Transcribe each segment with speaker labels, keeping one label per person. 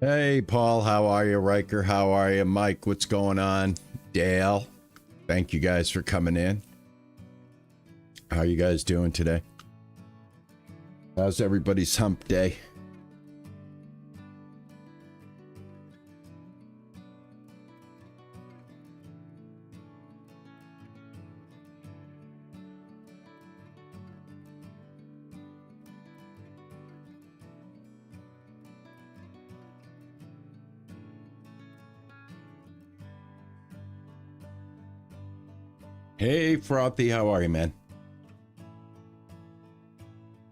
Speaker 1: Hey, Paul, how are you? Riker, how are you? Mike, what's going on? Dale, thank you guys for coming in. How are you guys doing today? How's everybody's hump day? Hey, Frothy, how are you, man?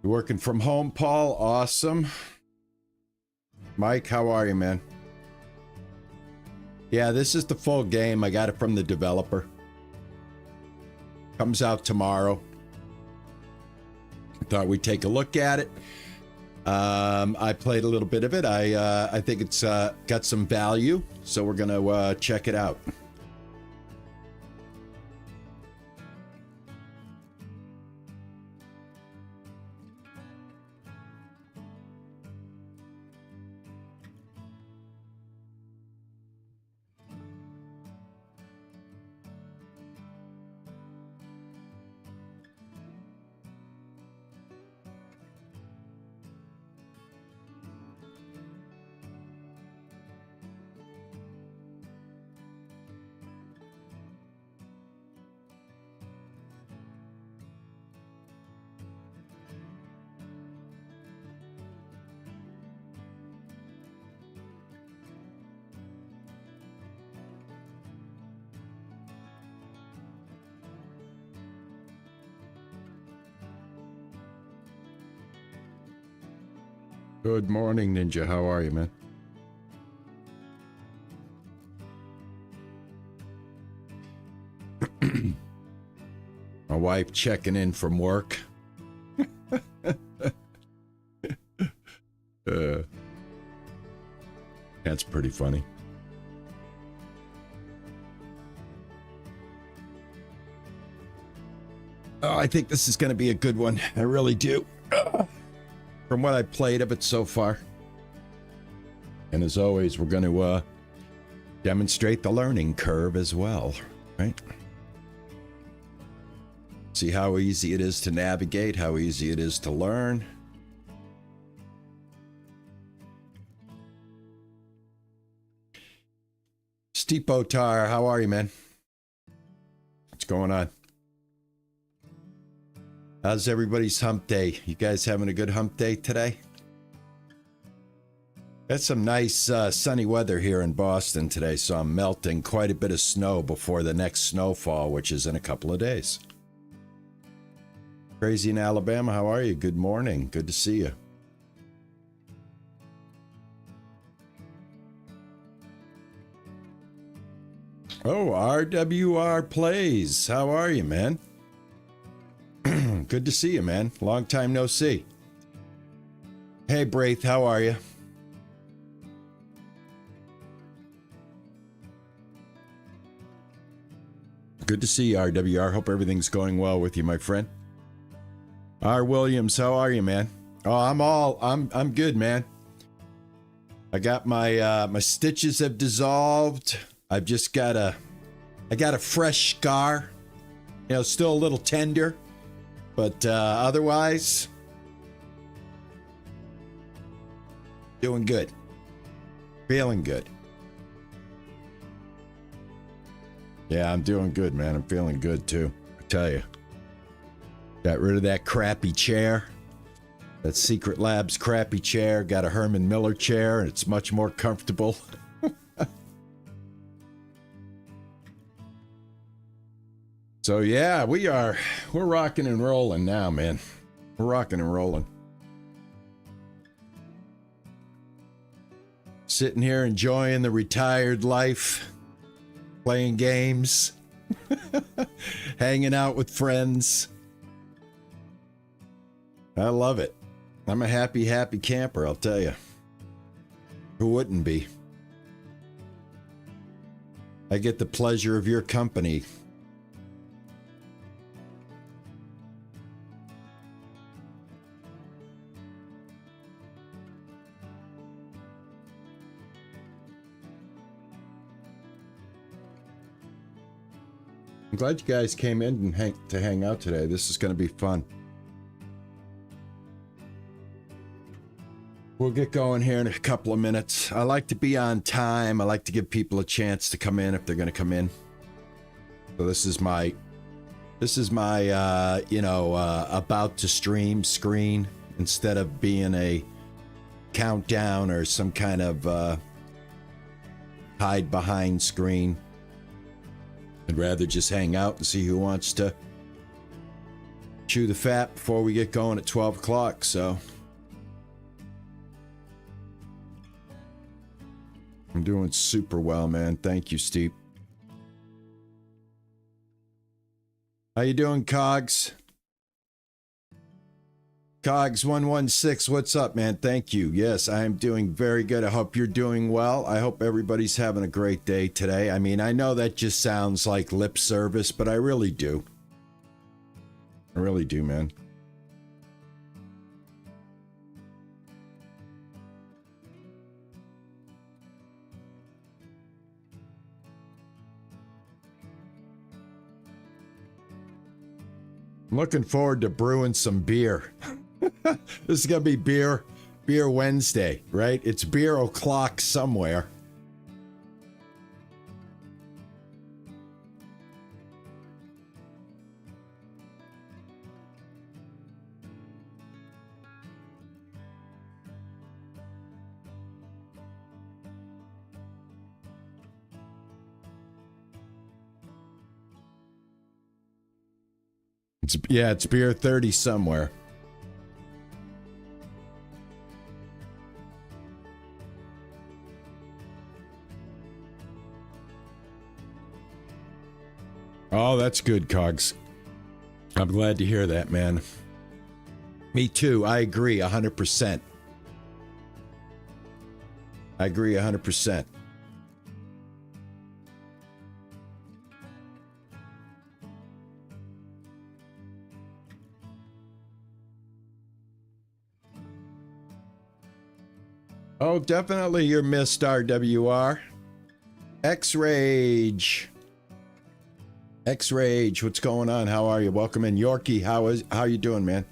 Speaker 1: You working from home, Paul? Awesome. Mike, how are you, man? Yeah, this is the full game. I got it from the developer. Comes out tomorrow. Thought we'd take a look at it. I played a little bit of it. I think it's got some value, so we're gonna check it out. Good morning, Ninja. How are you, man? My wife checking in from work. That's pretty funny. Oh, I think this is going to be a good one. I really do. From what I played of it so far. And as always, we're going to demonstrate the learning curve as well, right? See how easy it is to navigate, how easy it is to learn. Steepotar, how are you, man? What's going on? How's everybody's hump day? You guys having a good hump day today? Got some nice sunny weather here in Boston today, so I'm melting quite a bit of snow before the next snowfall, which is in a couple of days. Crazy in Alabama, how are you? Good morning. Good to see you. Oh, RWR Plays. How are you, man? Good to see you, man. Long time no see. Hey, Braith, how are you? Good to see you, RWR. Hope everything's going well with you, my friend. R. Williams, how are you, man? Oh, I'm good, man. I got my my stitches have dissolved. I've just got I got a fresh scar. You know, still a little tender. But otherwise, doing good. Feeling good. Yeah, I'm doing good, man. I'm feeling good, too. I tell you. Got rid of that crappy chair. That Secret Labs crappy chair. Got a Herman Miller chair, and it's much more comfortable. So yeah, we're rocking and rolling now, man. We're rocking and rolling. Sitting here enjoying the retired life, playing games, hanging out with friends. I love it. I'm a happy, happy camper, I'll tell you. Who wouldn't be? I get the pleasure of your company. I'm glad you guys came in and hang out today. This is going to be fun. We'll get going here in a couple of minutes. I like to be on time. I like to give people a chance to come in if they're going to come in. So this is my about to stream screen instead of being a countdown or some kind of hide behind screen. I'd rather just hang out and see who wants to chew the fat before we get going at 12 o'clock. So I'm doing super well, man. Thank you, Steve. How you doing, Cogs? Cogs116, what's up, man? Thank you. Yes, I am doing very good. I hope you're doing well. I hope everybody's having a great day today. I mean, I know that just sounds like lip service, but I really do. I really do, man. I'm looking forward to brewing some beer. This is gonna be beer Wednesday, right? It's beer o'clock somewhere. It's beer 30 somewhere. Oh, that's good, Cogs. I'm glad to hear that, man. Me too. I agree 100%. I agree 100%. Oh, definitely you're missed, RWR. X-Rage. X-Rage, what's going on? How are you? Welcome in. Yorkie, how you doing, man?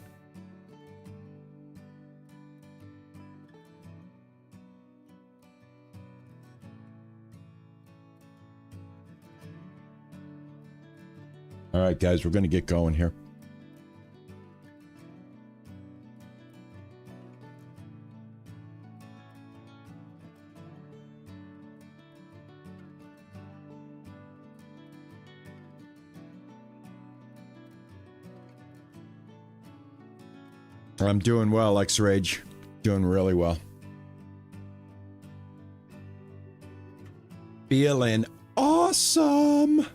Speaker 1: All right, guys, we're going to get going here. I'm doing well, X-Rage. Doing really well. Feeling awesome.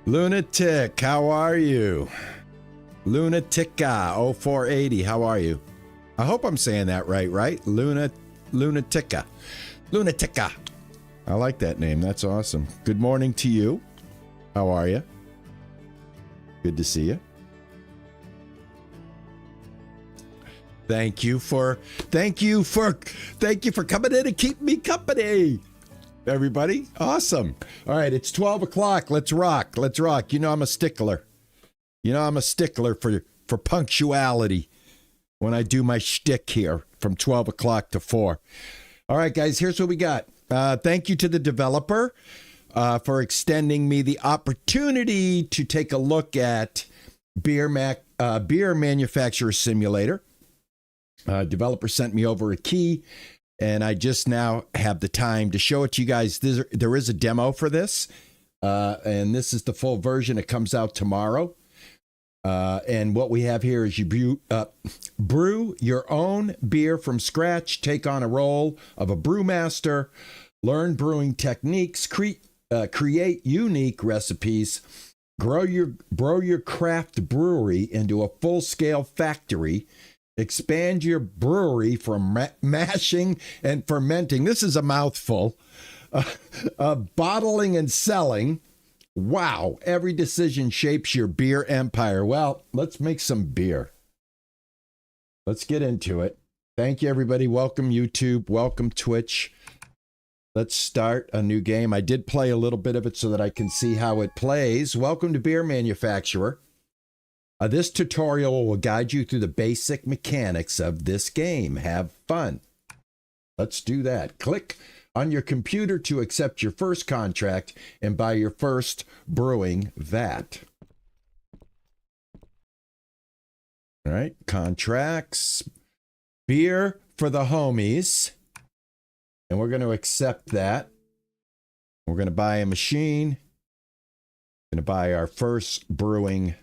Speaker 1: Lunatic, how are you? Lunatica 0480, how are you? I hope I'm saying that right? Lunatica. Lunatica. I like that name. That's awesome. Good morning to you. How are you? Good to see you. Thank you for coming in and keeping me company. Everybody, awesome. All right, it's 12 o'clock. Let's rock. You know I'm a stickler. For punctuality when I do my shtick here from 12 o'clock to 4. All right, guys, here's what we got. Thank you to the developer for extending me the opportunity to take a look at Beer Manufacturer Simulator. Developer sent me over a key, and I just now have the time to show it to you guys. There is a demo for this, and this is the full version. It comes out tomorrow. And what we have here is you brew your own beer from scratch, take on a role of a brewmaster, learn brewing techniques, create unique recipes, grow your craft brewery into a full-scale factory, expand your brewery from mashing and fermenting. This is a mouthful. Bottling and selling. Wow. Every decision shapes your beer empire. Well, let's make some beer. Let's get into it. Thank you, everybody. Welcome, YouTube. Welcome, Twitch. Let's start a new game. I did play a little bit of it so that I can see how it plays. Welcome to Beer Manufacturer. This tutorial will guide you through the basic mechanics of this game. Have fun. Let's do that. Click on your computer to accept your first contract and buy your first brewing vat. All right, contracts. Beer for the homies. And we're going to accept that. We're going to buy a machine. Going to buy our first brewing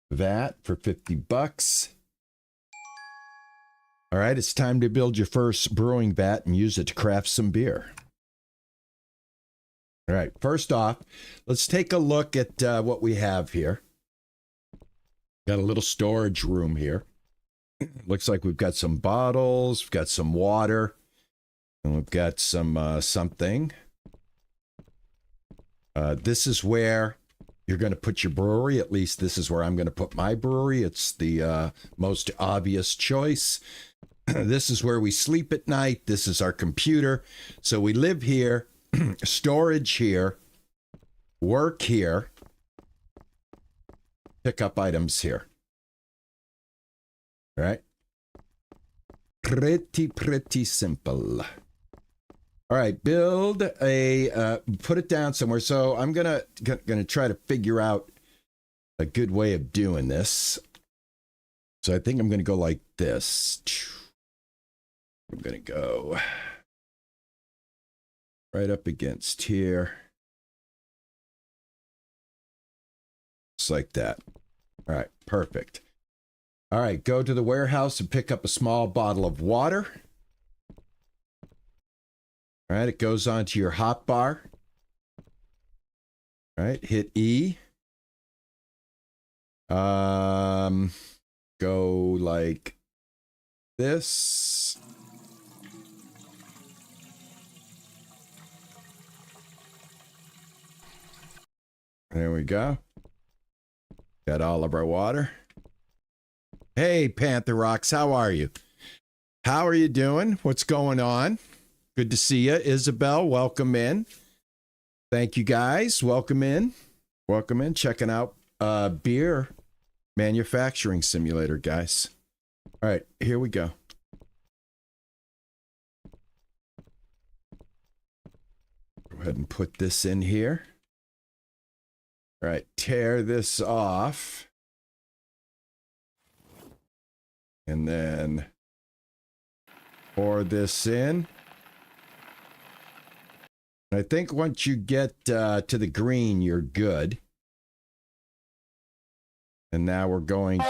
Speaker 1: vat for 50 bucks. All right, it's time to build your first brewing vat and use it to craft some beer. All right, first off, let's take a look at what we have here. Got a little storage room here. Looks like we've got some bottles, we've got some water. And we've got some something. This is where you're going to put your brewery. At least this is where I'm going to put my brewery. It's the most obvious choice. This is where we sleep at night. This is our computer. So we live here, storage here, work here, pick up items here. All right? Pretty simple. All right, build a, put it down somewhere. So I'm gonna try to figure out a good way of doing this. So I think I'm gonna go like this. I'm gonna go right up against here. Just like that. All right, perfect. All right, go to the warehouse and pick up a small bottle of water. All right, it goes onto your hot bar. All right, hit E. Go like this. There we go. Got all of our water. Hey, Panther Rocks, how are you? How are you doing? What's going on? Good to see you. Isabel, welcome in. Thank you, guys. Welcome in. Welcome in. Checking out Beer Manufacturing Simulator, guys. All right, here we go. Go ahead and put this in here. All right, tear this off. And then pour this in. I think once you get to the green, you're good. And now we're going to...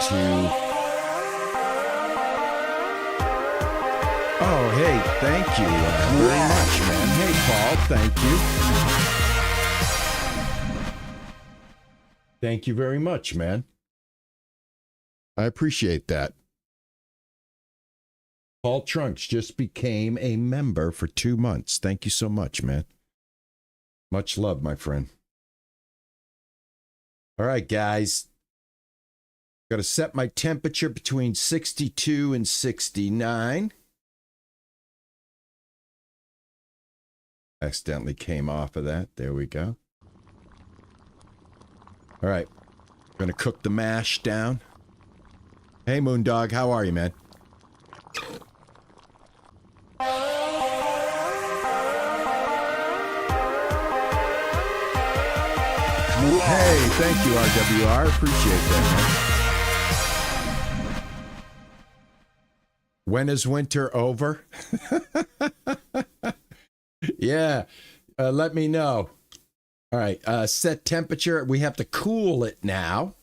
Speaker 1: Oh, hey, thank you very much, man. Hey, Paul, thank you. Thank you very much, man. I appreciate that. Paul Trunks just became a member for 2 months. Thank you so much, man. Much love, my friend. All right, guys. Got to set my temperature between 62 and 69. Accidentally came off of that. There we go. All right. Going to cook the mash down. Hey, Moondog. How are you, man? Hey, thank you, RWR. Appreciate that, man. When is winter over? Yeah, let me know. All right, set temperature. We have to cool it now.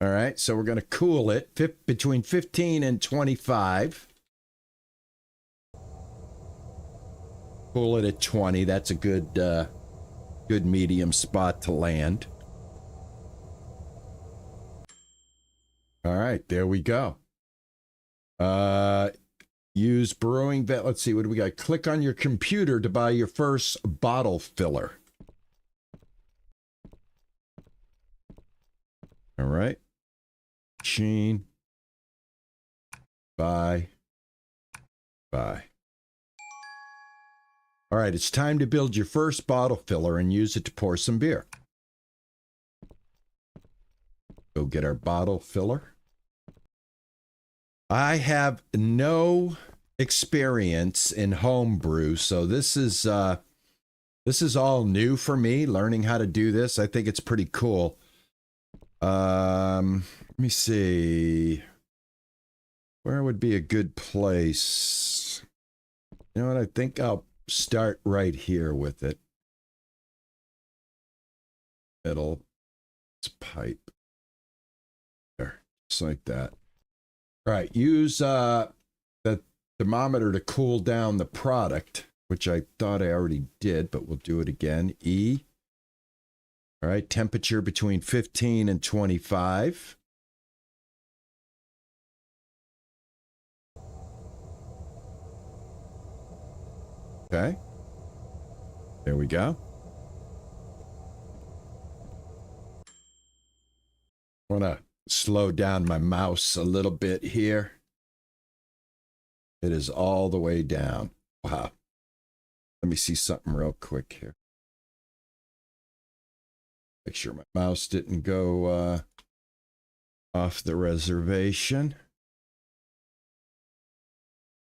Speaker 1: All right, so we're going to cool it between 15 and 25. Cool it at 20. That's a good good medium spot to land. All right, there we go. Use brewing vat. Let's see, what do we got? Click on your computer to buy your first bottle filler. All right. Machine. Buy. All right, it's time to build your first bottle filler and use it to pour some beer. Go get our bottle filler. I have no experience in home brew, so this is all new for me, learning how to do this. I think it's pretty cool. Let me see. Where would be a good place? You know what? I think I'll start right here with it. It's pipe. There, just like that. All right, use the thermometer to cool down the product, which I thought I already did, but we'll do it again. E. All right, temperature between 15 and 25. Okay. There we go. I want to slow down my mouse a little bit here. It is all the way down. Wow. Let me see something real quick here. Make sure my mouse didn't go off the reservation.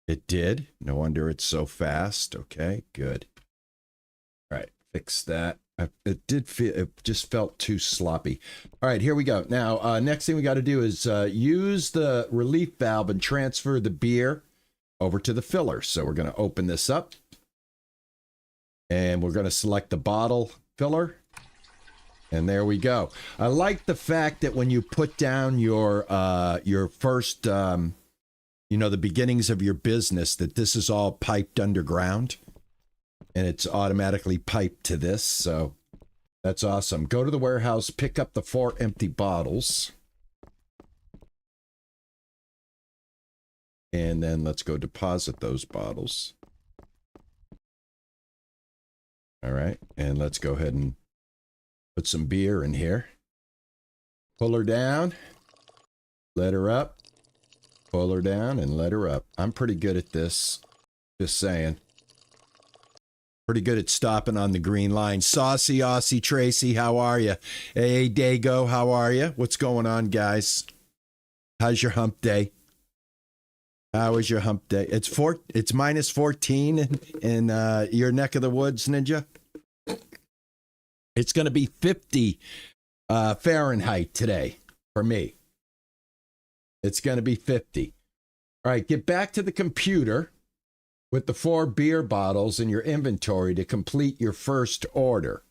Speaker 1: It did. No wonder it's so fast. Okay, good. All right, fix that. It did feel, it just felt too sloppy. All right, here we go. Now, next thing we got to do is use the relief valve and transfer the beer over to the filler. So we're going to open this up and we're going to select the bottle filler. And there we go. I like the fact that when you put down your first, you know, the beginnings of your business, that this is all piped underground and it's automatically piped to this. So that's awesome. Go to the warehouse, pick up the 4 empty bottles. And then let's go deposit those bottles. All right. And let's go ahead and put some beer in here. Pull her down. Let her up. Pull her down and let her up. I'm pretty good at this. Just saying. Pretty good at stopping on the green line. Saucy Aussie Tracy, how are you? Hey, Dago, how are you? What's going on, guys? How's your hump day? How was your hump day? It's minus 14 in your neck of the woods, Ninja. It's going to be 50 Fahrenheit today for me. It's going to be 50. All right, get back to the computer with the 4 beer bottles in your inventory to complete your first order.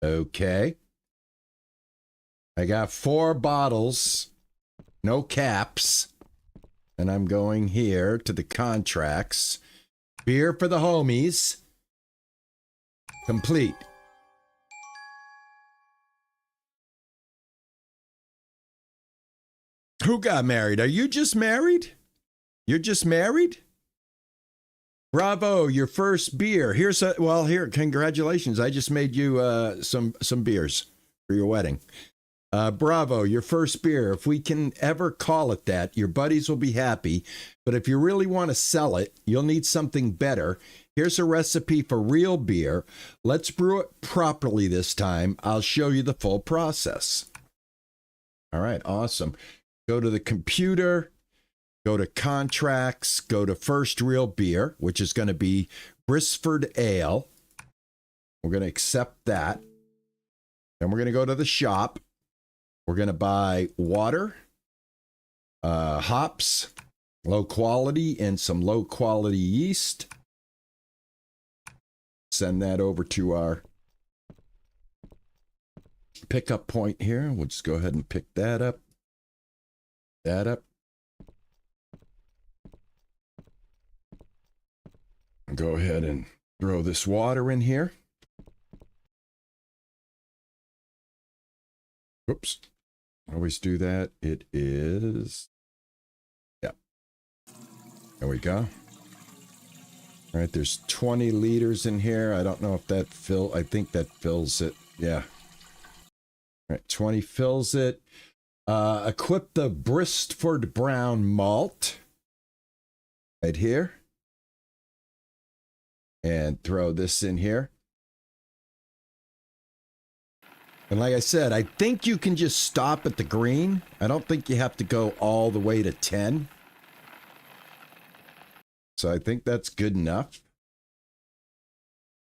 Speaker 1: Okay. I got 4 bottles, no caps. And I'm going here to the contracts. Beer for the homies. Complete. Who got married? Are you just married? You're just married? Bravo, your first beer. Here's a, well, here, congratulations. I just made you some beers for your wedding. Bravo, your first beer. If we can ever call it that, your buddies will be happy. But if you really want to sell it, you'll need something better. Here's a recipe for real beer. Let's brew it properly this time. I'll show you the full process. All right, awesome. Go to the computer, go to contracts, go to first real beer, which is going to be Brisford Ale. We're going to accept that. Then we're going to go to the shop. We're going to buy water, hops, low quality, and some low quality yeast. Send that over to our pickup point here. We'll just go ahead and pick that up. That up. Go ahead and throw this water in here. Oops. Always do that. It is. Yeah. There we go. All right. There's 20 liters in here. I don't know if that I think that fills it. Yeah. All right. 20 fills it. Equip the Bristford Brown malt right here. and throw this in here. And like I said, I think you can just stop at the green. I don't think you have to go all the way to 10. So I think that's good enough.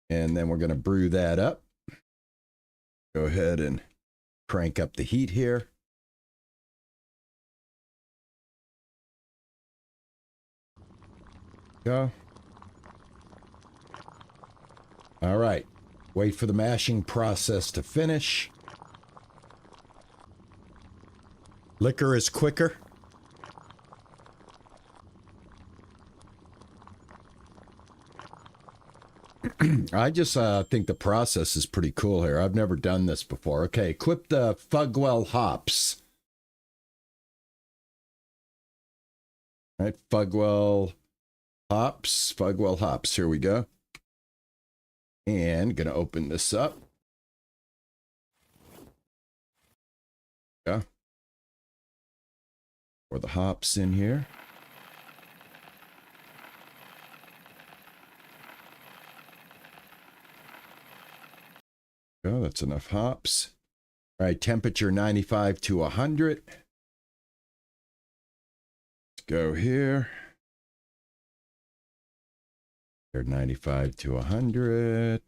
Speaker 1: And then we're going to brew that up. Go ahead and crank up the heat here. Go. All right. Wait for the mashing process to finish. Liquor is quicker. I just think the process is pretty cool here. I've never done this before. Okay, equip the Fugwell hops. All right, Fugwell hops. Here we go. And gonna open this up. Yeah. Pour the hops in here. Oh, that's enough hops. All right, temperature 95 to 100. Let's go here. 95 to 100.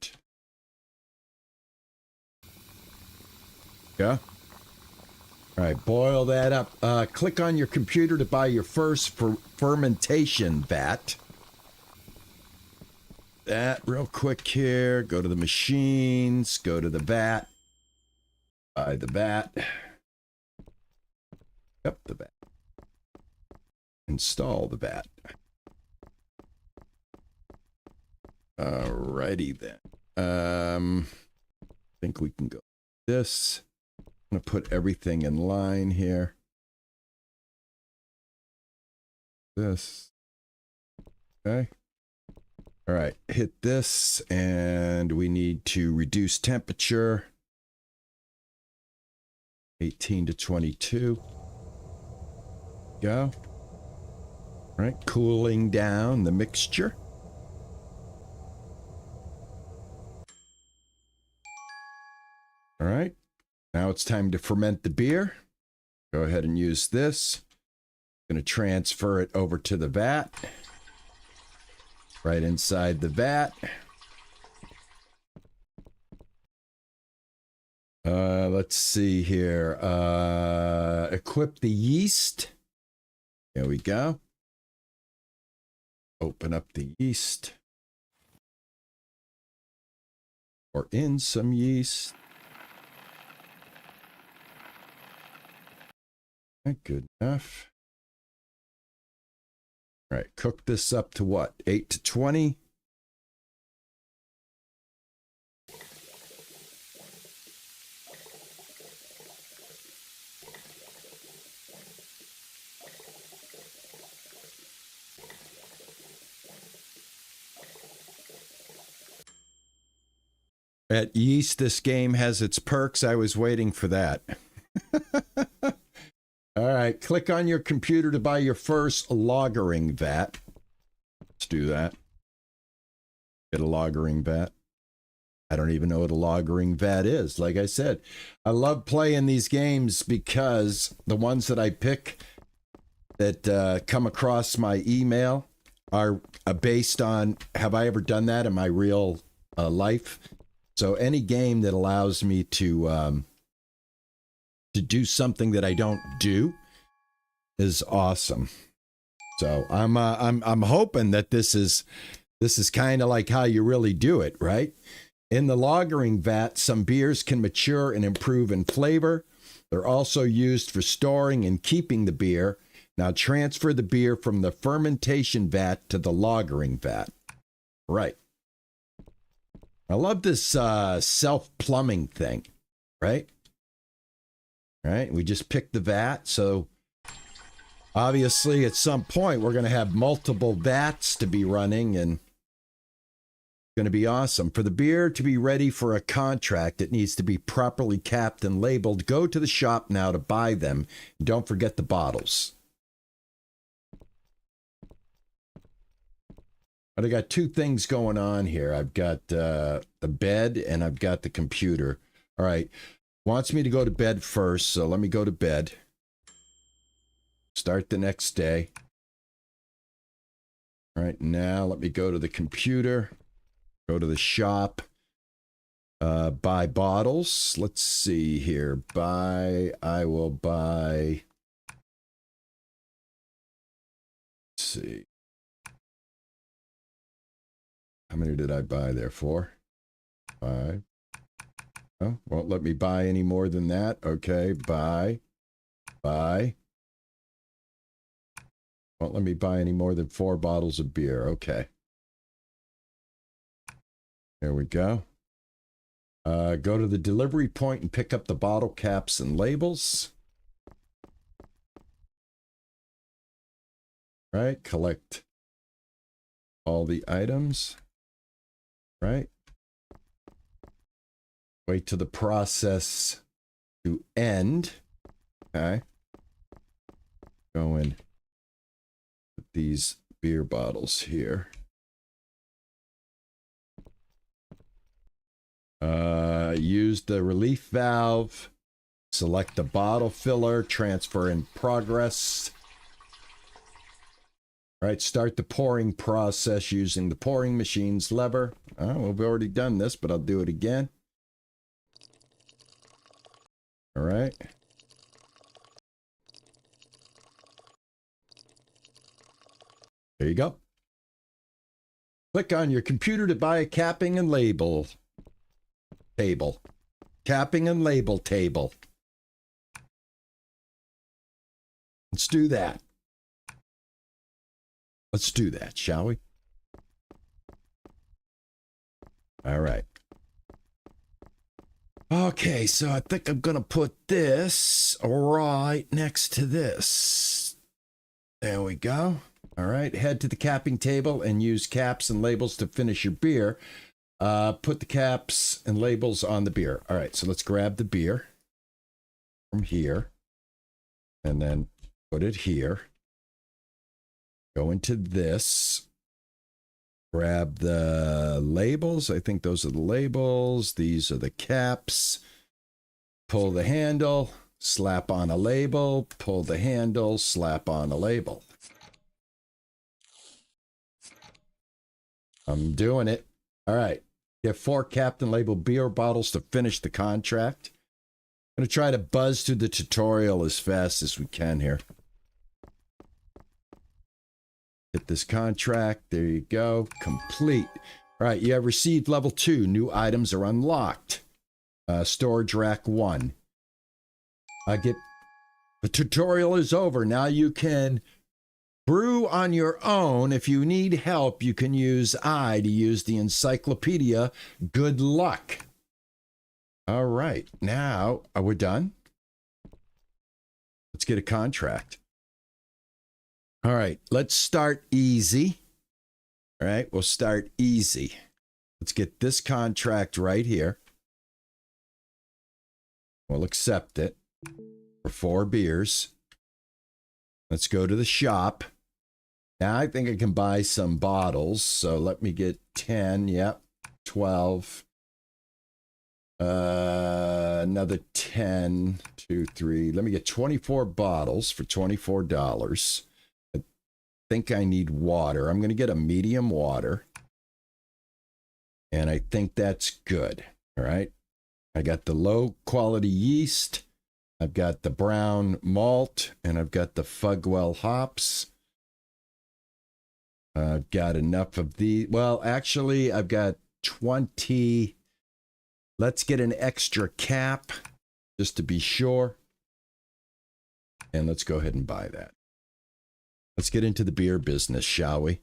Speaker 1: Yeah. All right, boil that up. Click on your computer to buy your first fermentation vat. That real quick here. Go to the machines. Go to the vat. Buy the vat. Yep, the vat. Install the vat. Alrighty then. I think we can go like this. I'm gonna put everything in line here. This. Okay. All right, hit this, and we need to reduce temperature. 18 to 22. Go. All right, cooling down the mixture. All right, now it's time to ferment the beer. Go ahead and use this. I'm going to transfer it over to the vat. Right inside the vat. Let's see here. Equip the yeast. There we go. Open up the yeast. Pour in some yeast. Good enough. All right, cook this up to what? 8 to 20. At yeast, this game has its perks. I was waiting for that. All right, click on your computer to buy your first lagering vat. Let's do that. Get a lagering vat. I don't even know what a lagering vat is. Like I said, I love playing these games because the ones that I pick that come across my email are based on, have I ever done that in my real life? So any game that allows me to do something that I don't do is awesome. So I'm hoping that this is kind of like how you really do it, right? In the lagering vat, some beers can mature and improve in flavor. They're also used for storing and keeping the beer. Now transfer the beer from the fermentation vat to the lagering vat. Right. I love this self-plumbing thing, right? Right, we just picked the vat, so obviously at some point we're going to have multiple vats to be running, and it's going to be awesome. For the beer to be ready for a contract, it needs to be properly capped and labeled. Go to the shop now to buy them. Don't forget the bottles. But I got two things going on here. I've got the bed and I've got the computer. All right. Wants me to go to bed first, so let me go to bed. Start the next day. All right, now let me go to the computer. Go to the shop. Buy bottles. Let's see here. I will buy. Let's see. How many did I buy there for? 5. Oh, won't let me buy any more than that. Okay, buy. Won't let me buy any more than 4 bottles of beer. Okay. There we go. Go to the delivery point and pick up the bottle caps and labels. Right, collect all the items. Right. Wait till the process to end. Okay. Go in with these beer bottles here. Use the relief valve. Select the bottle filler. Transfer in progress. All right, start the pouring process using the pouring machine's lever. Oh, we've already done this, but I'll do it again. All right. There you go. Click on your computer to buy a capping and label table. Capping and label table. Let's do that. Let's do that, shall we? All right. Okay, so I think I'm going to put this right next to this. There we go. All right, head to the capping table and use caps and labels to finish your beer. Put the caps and labels on the beer. All right, so let's grab the beer from here and then put it here. Go into this. Grab the labels. I think those are the labels. These are the caps. Pull the handle, slap on a label, pull the handle, slap on a label. I'm doing it. All right. Get 4 capped and labeled beer bottles to finish the contract. I'm going to try to buzz through the tutorial as fast as we can here. Hit this contract. There you go. Complete. All right. You have received level 2. New items are unlocked. Storage rack 1. The tutorial is over. Now you can brew on your own. If you need help, you can use to use the encyclopedia. Good luck. All right. Now, are we done? Let's get a contract. All right. Let's start easy. All right. We'll start easy. Let's get this contract right here. We'll accept it for 4 beers. Let's go to the shop. Now I think I can buy some bottles. So let me get 10. Yep. 12. Another 10. 2, 3. Let me get 24 bottles for $24. I think I need water. I'm going to get a medium water. And I think that's good. All right. I got the low quality yeast. I've got the brown malt. And I've got the Fugwell hops. I've got enough of the. Well, actually, I've got 20. Let's get an extra cap just to be sure. And let's go ahead and buy that. Let's get into the beer business, shall we?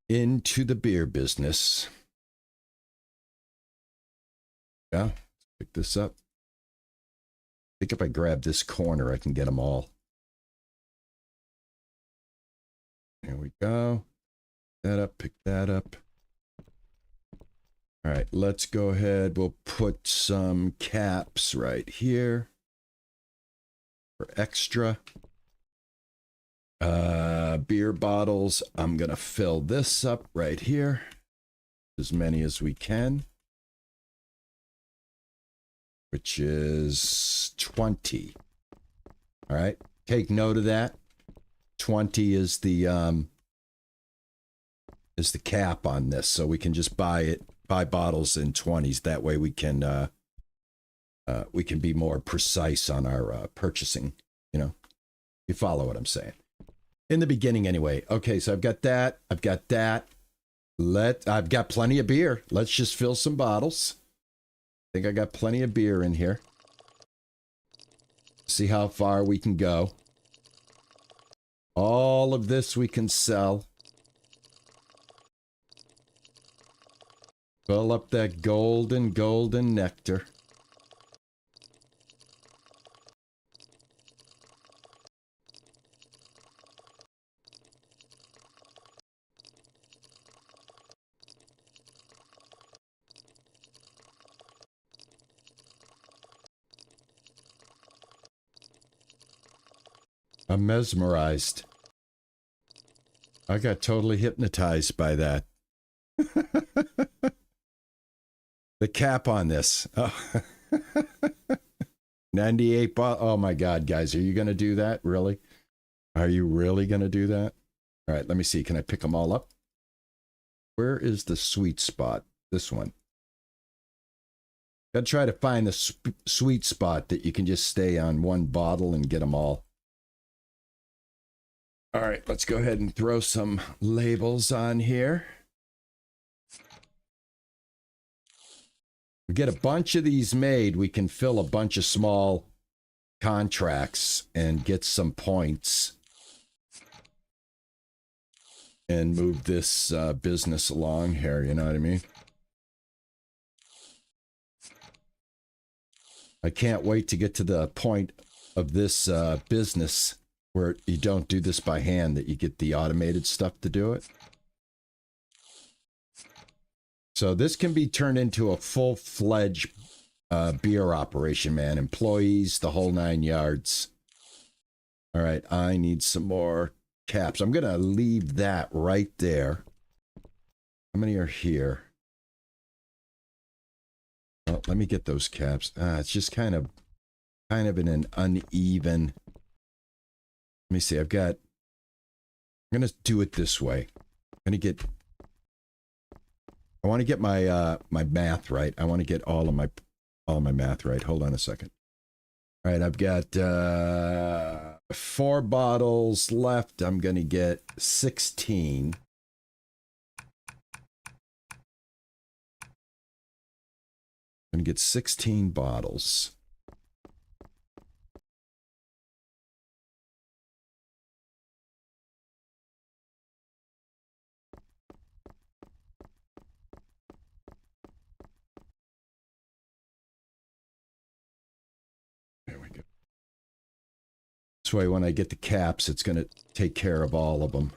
Speaker 1: Into the beer business. Yeah, let's pick this up. I think if I grab this corner, I can get them all. There we go. That up, pick that up. All right, let's go ahead. We'll put some caps right here for extra. Beer bottles. I'm going to fill this up right here. As many as we can. Which is 20. All right. Take note of that. 20 is the cap on this. So we can just buy bottles in 20s. That way we can be more precise on our purchasing, you know. You follow what I'm saying. In the beginning anyway. Okay, so I've got that. I've got that. I've got plenty of beer. Let's just fill some bottles. I think I got plenty of beer in here. See how far we can go. All of this we can sell. Fill up that golden nectar. I'm mesmerized. I got totally hypnotized by that. The cap on this. Oh. 98 oh my God, guys. Are you going to do that? Really? Are you really going to do that? All right, let me see. Can I pick them all up? Where is the sweet spot? This one. Gotta try to find the sweet spot that you can just stay on one bottle and get them all. All right, let's go ahead and throw some labels on here. We get a bunch of these made, we can fill a bunch of small contracts and get some points and move this business along here, you know what I mean? I can't wait to get to the point of this business where you don't do this by hand, that you get the automated stuff to do it. So this can be turned into a full-fledged beer operation, man. Employees, the whole 9 yards. All right, I need some more caps. I'm going to leave that right there. How many are here? Well, let me get those caps. It's just kind of in an uneven... Let me see. I'm going to do it this way. I want to get my my math right. I want to get all of my math right. Hold on a second. All right, I've got 4 bottles left. I'm going to get 16. I'm going to get 16 bottles. There we go. This way, when I get the caps, it's going to take care of all of them.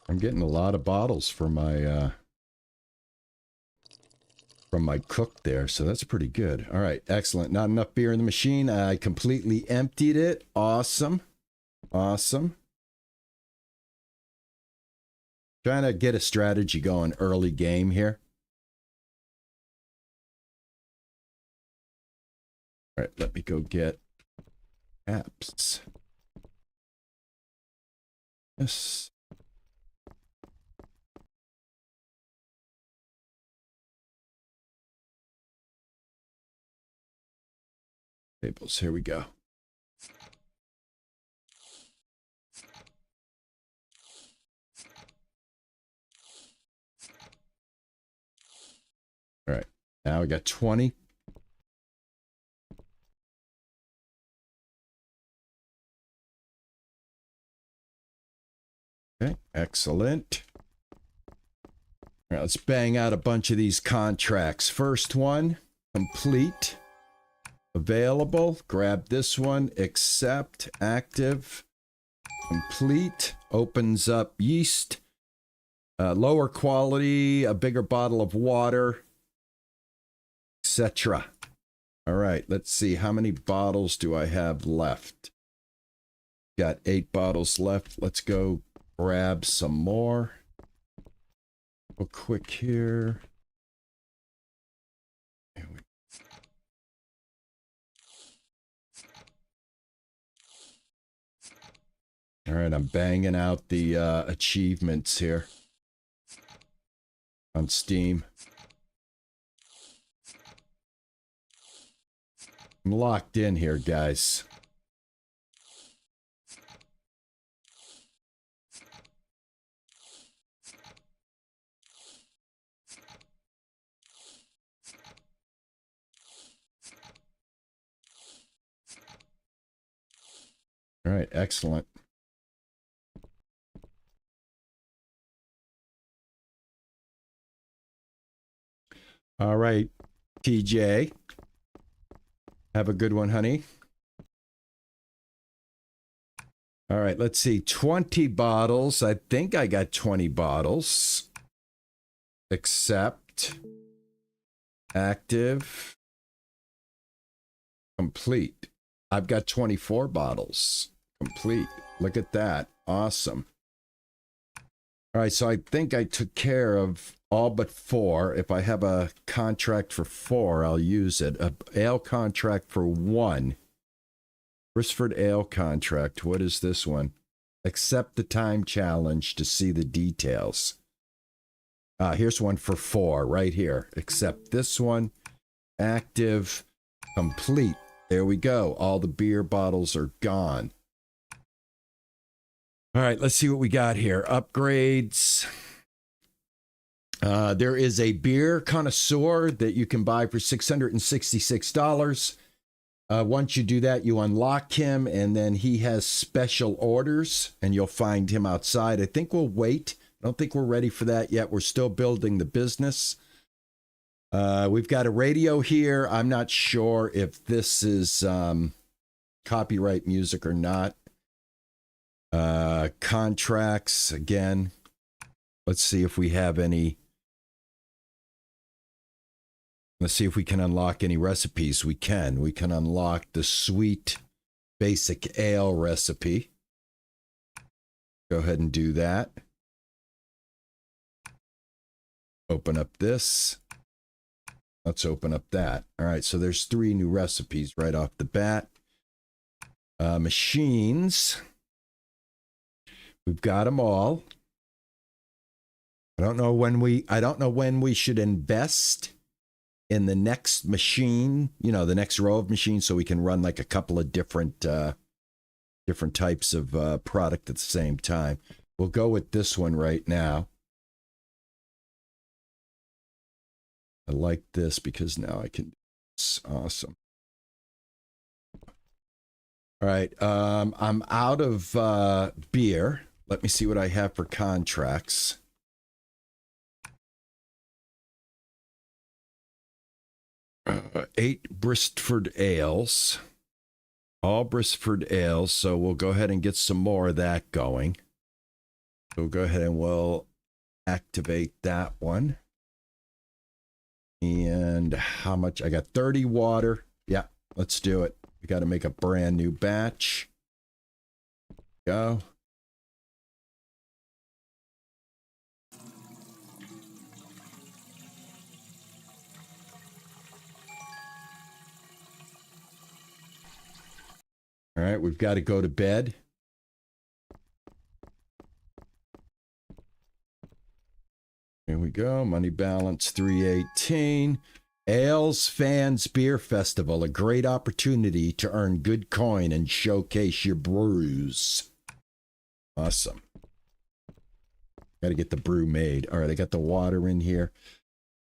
Speaker 1: I'm getting a lot of bottles for my from my cook there, so that's pretty good. All right, excellent. Not enough beer in the machine. I completely emptied it. Awesome. Awesome. Trying to get a strategy going early game here. All right, let me go get apps. Yes. Tables, here we go. All right, now we got 20. Okay, excellent. All right, let's bang out a bunch of these contracts. First one, complete, available. Grab this one, accept, active, complete. Opens up yeast, lower quality, a bigger bottle of water, etc. All right, let's see. How many bottles do I have left? Got 8 bottles left. Let's go grab some more. Real quick here. All right, I'm banging out the achievements here on Steam. I'm locked in here, guys. All right, excellent. All right, TJ. Have a good one, honey. All right, let's see. 20 bottles. I think I got 20 bottles. Accept. Active. Complete. I've got 24 bottles. Complete. Look at that. Awesome. All right, so I think I took care of all but 4. If I have a contract for 4, I'll use it. A ale contract for 1. Brisford ale contract. What is this one? Accept the time challenge to see the details. Here's one for 4 right here. Accept this one. Active. Complete. There we go. All the beer bottles are gone. All right, let's see what we got here. Upgrades. There is a beer connoisseur that you can buy for $666. Once you do that, you unlock him, and then he has special orders, and you'll find him outside. I think we'll wait. I don't think we're ready for that yet. We're still building the business. We've got a radio here. I'm not sure if this is copyright music or not. Contracts, again. Let's see if we have any. Let's see if we can unlock any recipes. We can. We can unlock the sweet basic ale recipe. Go ahead and do that. Open up this. Let's open up that. All right, so there's 3 new recipes right off the bat. Machines. We've got them all. I don't know when we should invest in the next machine, the next row of machines, so we can run like a couple of different types of product at the same time. We'll go with this one right now. I like this because now I can. It's awesome. All right, I'm out of beer. Let me see what I have for contracts. Eight Brisford ales. All Brisford ales, so we'll go ahead and get some more of that going. So we'll go ahead and we'll activate that one. And how much? I got 30 water. Yeah, let's do it. We got to make a brand new batch. Go. All right, we've got to go to bed. Here we go. Money balance 318. Ales Fans Beer Festival, a great opportunity to earn good coin and showcase your brews. Awesome. Got to get the brew made. All right, I got the water in here.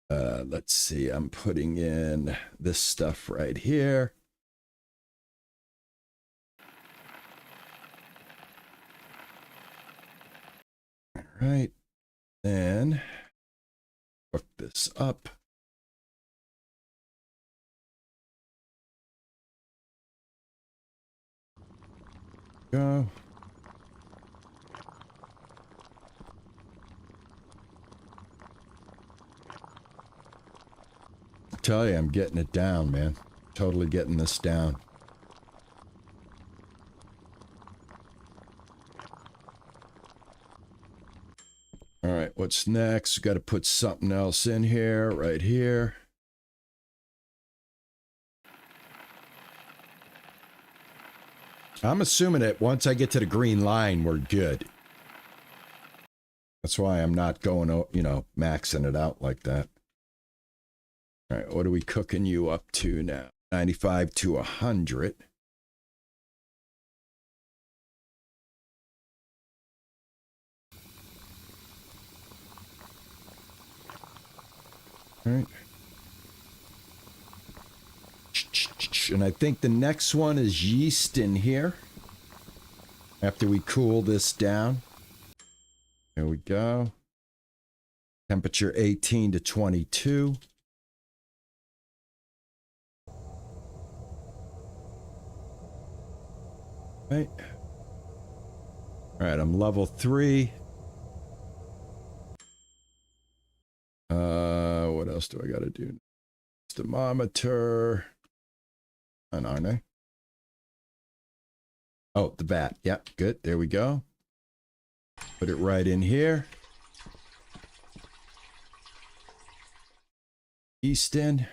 Speaker 1: Let's see. I'm putting in this stuff right here. All right. Then Hook this up. Go. I tell you, I'm getting it down, man. Totally getting this down. All right, what's next? Got to put something else in here, right here. I'm assuming that once I get to the green line, we're good. That's why I'm not going, you know, maxing it out like that. All right, what are we cooking you up to now? 95 to 100. All right. And I think the next one is yeast in here. After we cool this down. There we go. Temperature 18 to 22. Right. All right, I'm level 3. What else do I got to do? Thermometer. Aren't I? Oh, the vat. Yep, good. There we go. Put it right in here. Yeast in.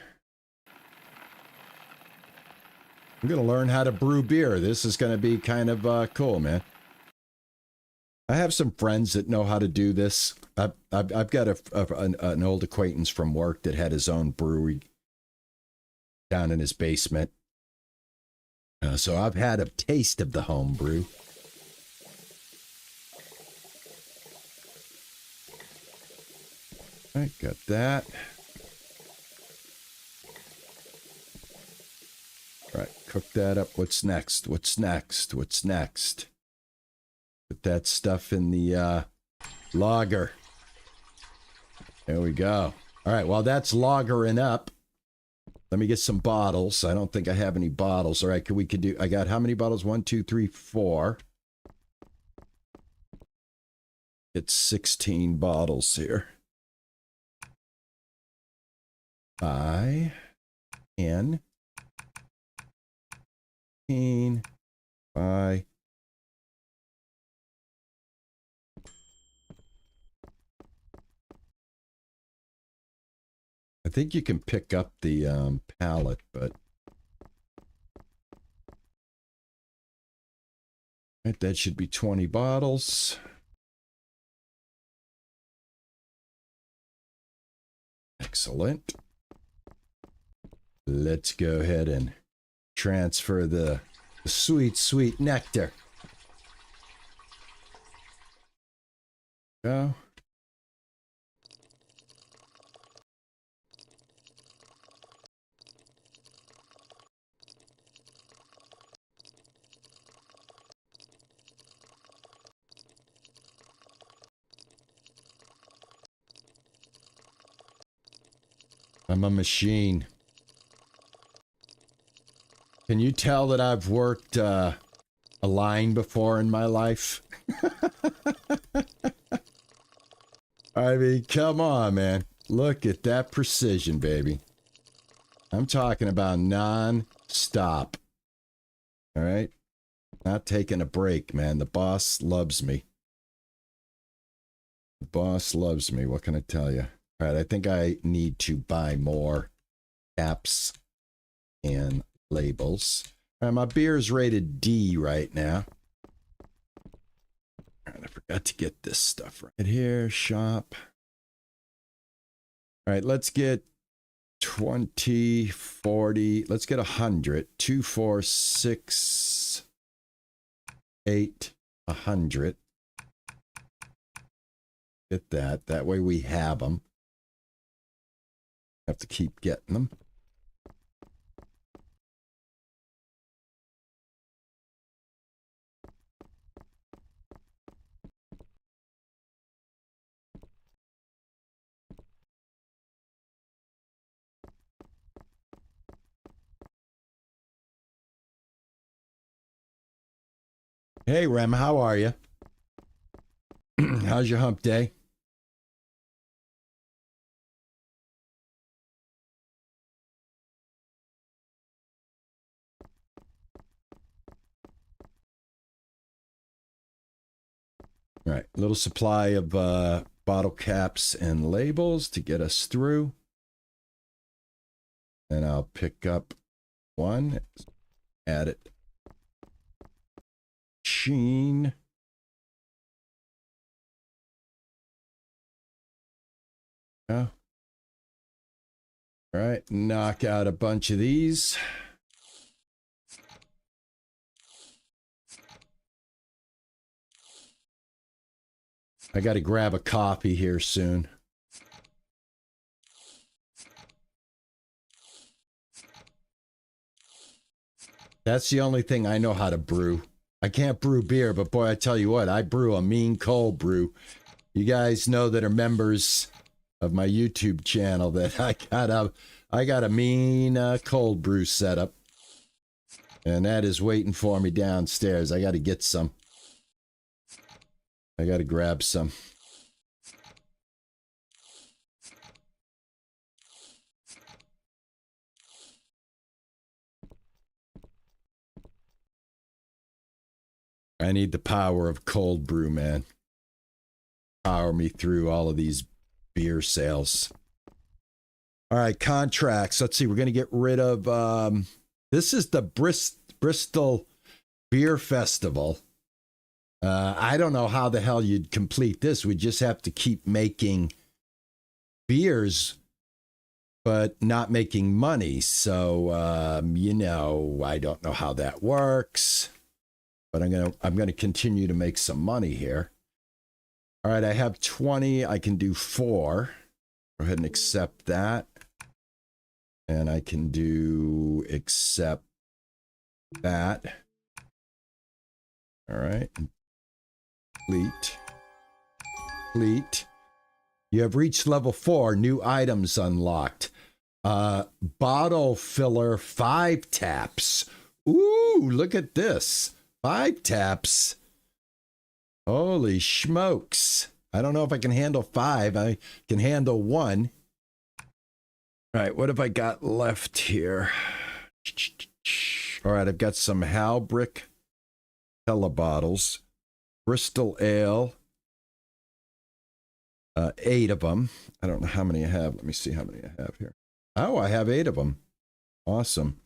Speaker 1: I'm going to learn how to brew beer. This is going to be kind of cool, man. I have some friends that know how to do this. I've got an old acquaintance from work that had his own brewery down in his basement. So I've had a taste of the home brew. All right, got that. All right, cook that up. What's next? What's next? What's next? Put that stuff in the lager. There we go. All right, while that's lagering up, let me get some bottles. I don't think I have any bottles. All right, we could do, I got how many bottles? 1, 2, 3, 4. It's 16 bottles here. I N by I think you can pick up the pallet, but right, that should be 20 bottles. Excellent. Let's go ahead and transfer the sweet, sweet nectar. Go. I'm a machine. Can you tell that I've worked a line before in my life? I mean, come on, man. Look at that precision, baby. I'm talking about non-stop. All right? Not taking a break, man. The boss loves me. The boss loves me. What can I tell you? All right, I think I need to buy more caps and labels. All right, my beer is rated D right now. All right, I forgot to get this stuff right here. Shop. All right, let's get 20, 40. Let's get 100. 2, 4, 6, 8, 100. Get that. That way we have them. Have to keep getting them. Hey, Rem, how are you? How's your hump day? All right, little supply of bottle caps and labels to get us through. And I'll pick up one, add it. Sheen. Yeah. All right, knock out a bunch of these. I got to grab a coffee here soon. That's the only thing I know how to brew. I can't brew beer, but boy, I tell you what, I brew a mean cold brew. You guys know that are members of my YouTube channel that I got a mean cold brew setup. And that is waiting for me downstairs. I got to get some. I got to grab some. I need the power of cold brew, man. Power me through all of these beer sales. All right, contracts. Let's see. We're going to get rid of... this is the Bristol Beer Festival. I don't know how the hell you'd complete this. We just have to keep making beers, but not making money. So, you know, I don't know how that works. But I'm gonna continue to make some money here. All right, I have 20. I can do 4. Go ahead and accept that. And I can do accept that. All right. Complete. Complete. You have reached level 4. New items unlocked. Bottle filler 5 taps. Ooh, look at this. 5 taps. Holy smokes. I don't know if I can handle 5. I can handle 1. All right, what have I got left here? All right, I've got some Halbrick Hella bottles. Bristol Ale. 8 of them. I don't know how many I have. Let me see how many I have here. Oh, I have 8 of them. Awesome.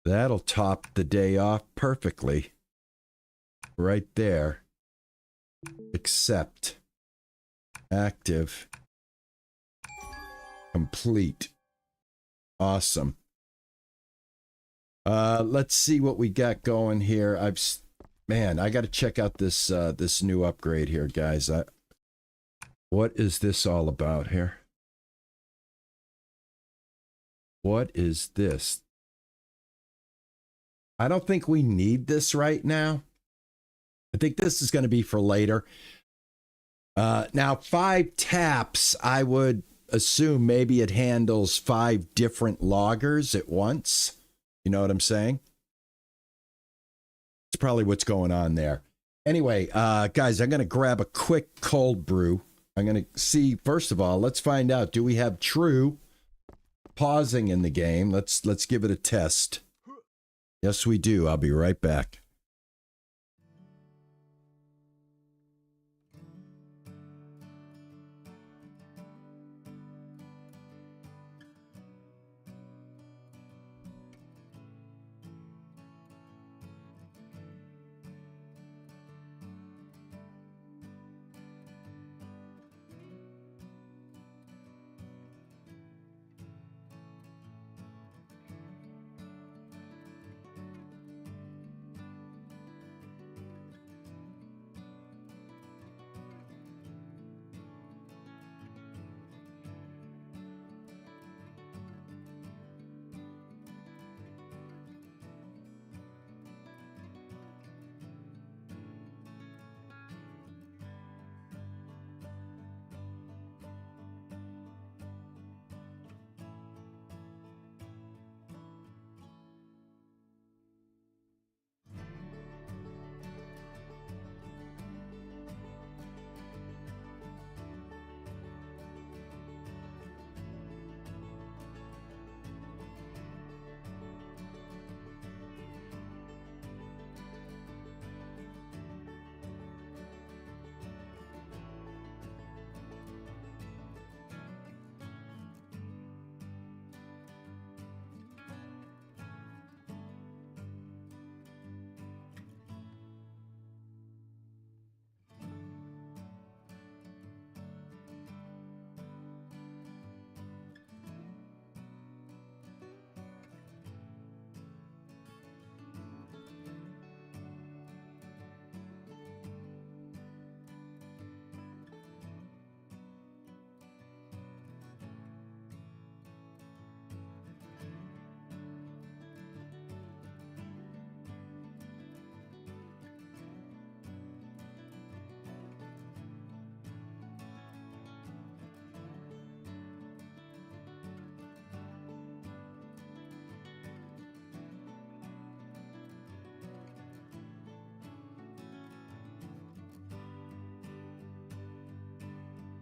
Speaker 1: That'll top the day off perfectly. Right there. Accept. Active. Complete. Awesome. Let's see what we got going here. Man, I got to check out this this new upgrade here, guys. What is this all about here? What is this? I don't think we need this right now. I think this is going to be for later. Now, 5 taps, I would assume maybe it handles 5 different lagers at once. You know what I'm saying? It's probably what's going on there. Anyway, guys, I'm going to grab a quick cold brew. I'm going to see, first of all, let's find out, do we have true pausing in the game? Let's give it a test. Yes, we do. I'll be right back.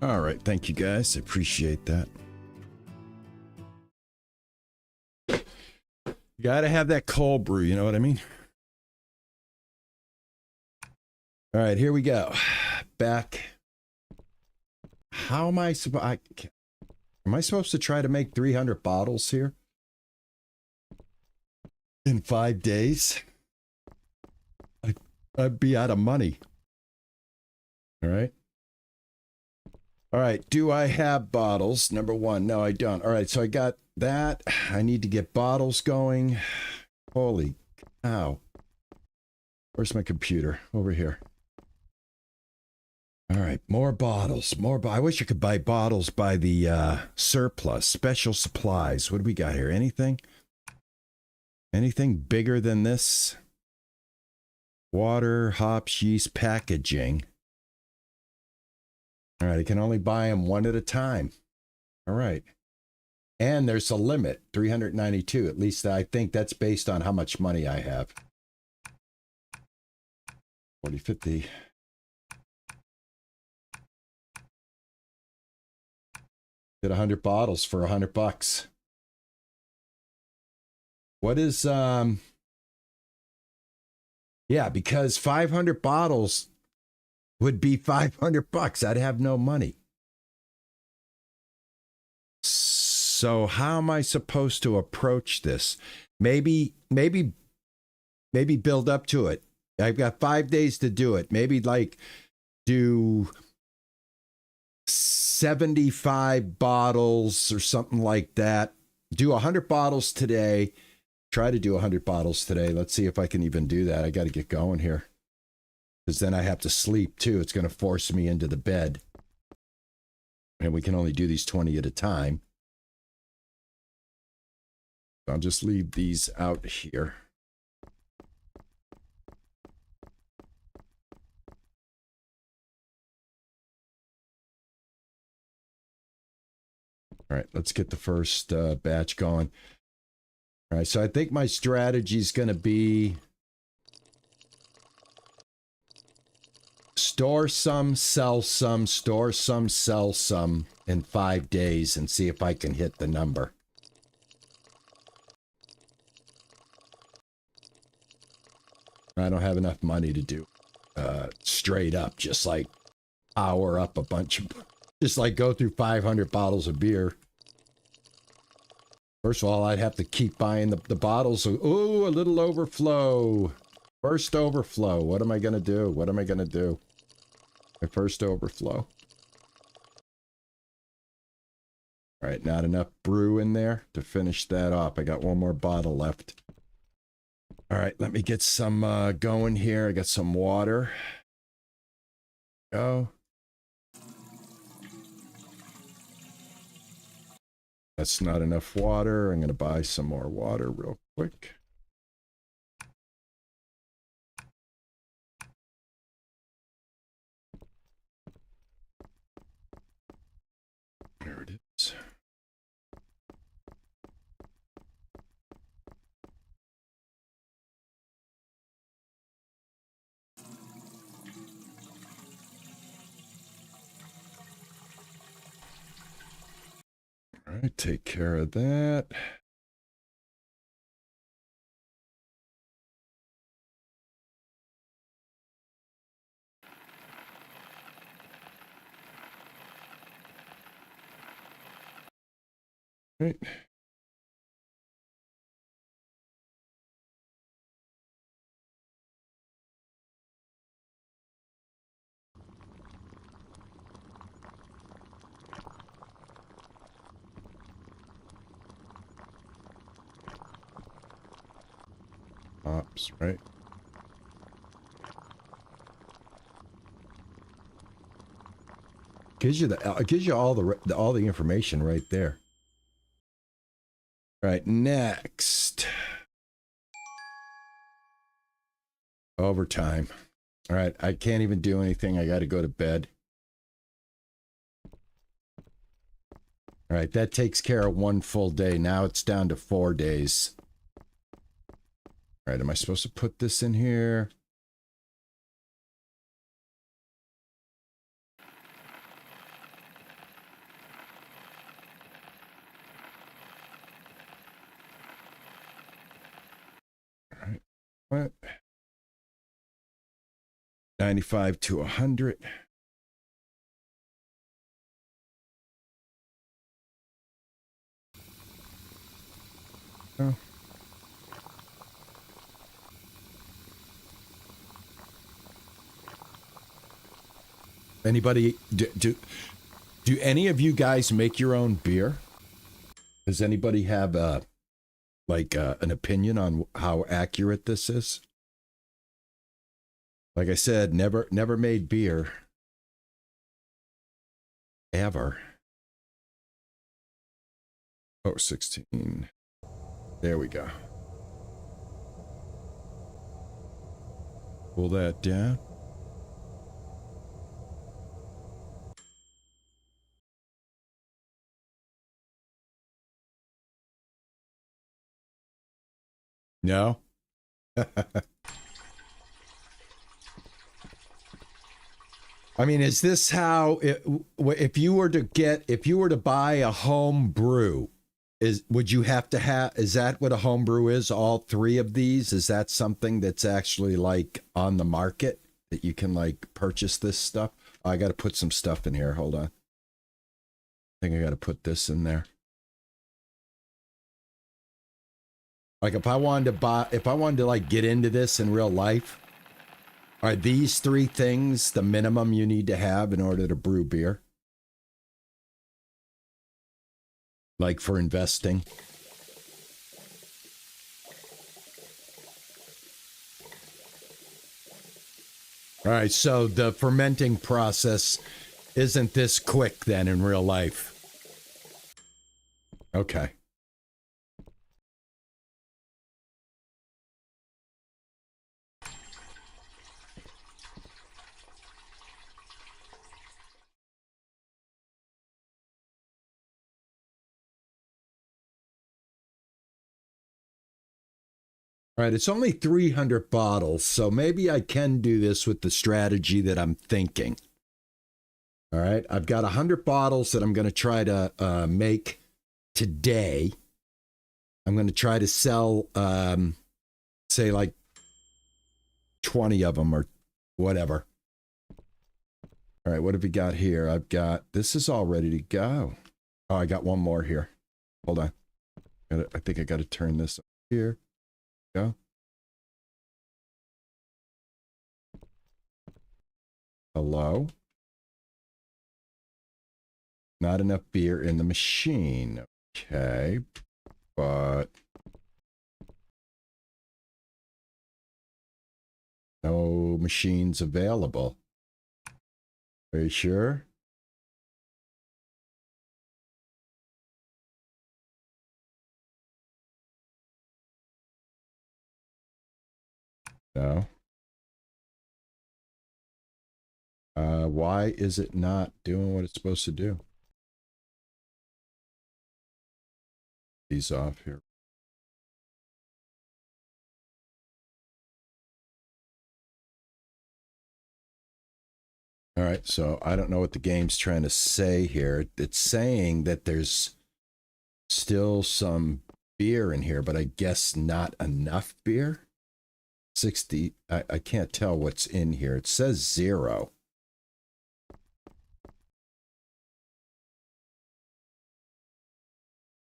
Speaker 1: All right, thank you guys. I appreciate that. You gotta have that cold brew, you know what I mean? All right, here we go. Back. How am I supposed? Am I supposed to try to make 300 bottles here in 5 days? I'd be out of money. All right. All right. Do I have bottles? Number one. No, I don't. All right. So I got that. I need to get bottles going. Holy cow. Where's my computer? Over here. All right. More bottles. I wish I could buy bottles by the surplus. Special supplies. What do we got here? Anything? Anything bigger than this? Water, hops, yeast, packaging. All right, I can only buy them one at a time. All right. And there's a limit, 392. At least I think that's based on how much money I have. 40, 50. Get 100 bottles for $100. What is, yeah, because 500 bottles would be $500. I'd have no money. So how am I supposed to approach this? Maybe build up to it. I've got 5 days to do it. Maybe like do 75 bottles or something like that. Do 100 bottles today. Try to do 100 bottles today. Let's see if I can even do that. I got to get going here. Because then I have to sleep too. It's going to force me into the bed. And we can only do these 20 at a time. I'll just leave these out here. All right, let's get the first batch going. All right, so I think my strategy is going to be store some, sell some, store some, sell some in 5 days and see if I can hit the number. I don't have enough money to do straight up, just like power up a bunch of, just like go through 500 bottles of beer. First of all, I'd have to keep buying the bottles. Ooh, a little overflow. First overflow. What am I going to do? What am I going to do? My first overflow. All right, not enough brew in there to finish that off. I got one more bottle left. All right, let me get some going here. I got some water. Go. That's not enough water. I'm going to buy some more water real quick. There it is. All right, take care of that. All right. Hops, right? Gives you all the information right there. All right, next. Overtime. All right, I can't even do anything. I got to go to bed. All right, that takes care of 1 full day. Now it's down to 4 days. All right, am I supposed to put this in here? What? 95 to 100. Oh. Anybody do any of you guys make your own beer? Does anybody have an opinion on how accurate this is? Like I said, never made beer ever. Oh, 16. There we go. Pull that down. No. I mean, is this how if you were to buy a home brew, would you have to have, is that what a home brew is? All three of these? Is that something that's actually like on the market that you can like purchase this stuff? Oh, I got to put some stuff in here. Hold on. I think I got to put this in there. Like if I wanted to like get into this in real life, are these three things the minimum you need to have in order to brew beer? Like for investing? All right, so the fermenting process isn't this quick then in real life? Okay. All right, it's only 300 bottles, so maybe I can do this with the strategy that I'm thinking. All right, I've got 100 bottles that I'm going to try to make today. I'm going to try to sell, say, like 20 of them or whatever. All right, what have we got here? I've got, this is all ready to go. Oh, I got one more here. Hold on. I think I got to turn this up here. Go. Hello? Not enough beer in the machine. Okay, but no machines available. Are you sure? No. Why is it not doing what it's supposed to do? These off here. All right, so I don't know what the game's trying to say here. It's saying that there's still some beer in here, but I guess not enough beer. 60. I can't tell what's in here. It says 0.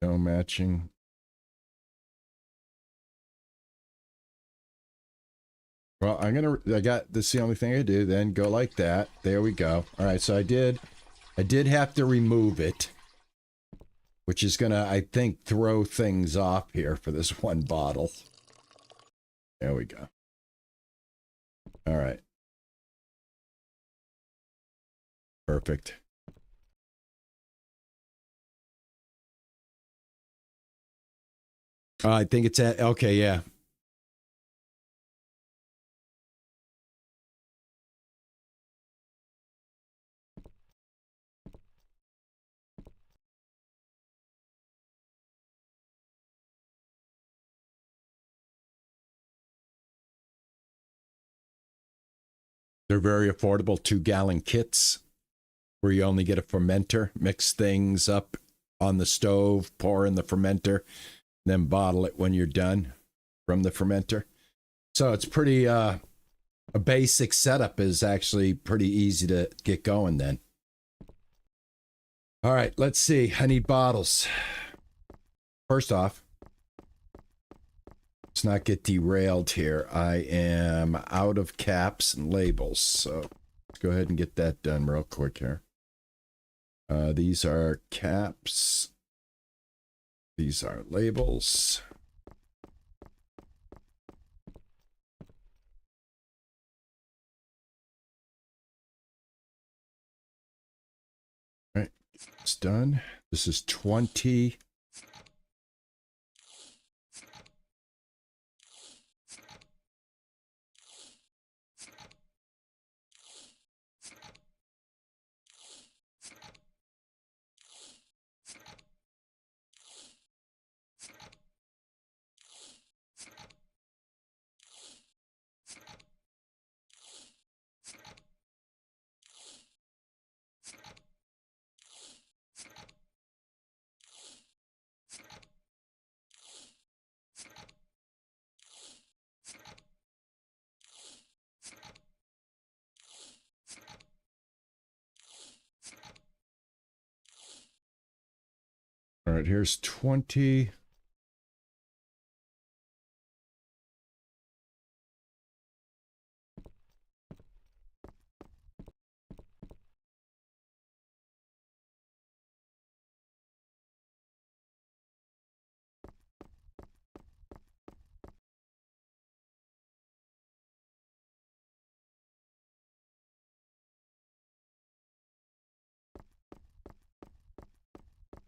Speaker 1: No matching. Well, I got this, the only thing I do, then go like that. There we go. All right, so I did have to remove it, which is gonna, I think, throw things off here for this one bottle. There we go. All right. Perfect. I think it's at, okay, yeah. They're very affordable 2-gallon kits where you only get a fermenter, mix things up on the stove, pour in the fermenter, then bottle it when you're done from the fermenter. So it's pretty, a basic setup is actually pretty easy to get going then. All right, let's see. I need bottles. First off, let's not get derailed here. I am out of caps and labels, so let's go ahead and get that done real quick here. These are caps. These are labels. All right, it's done. This is 20. All right, here's 20.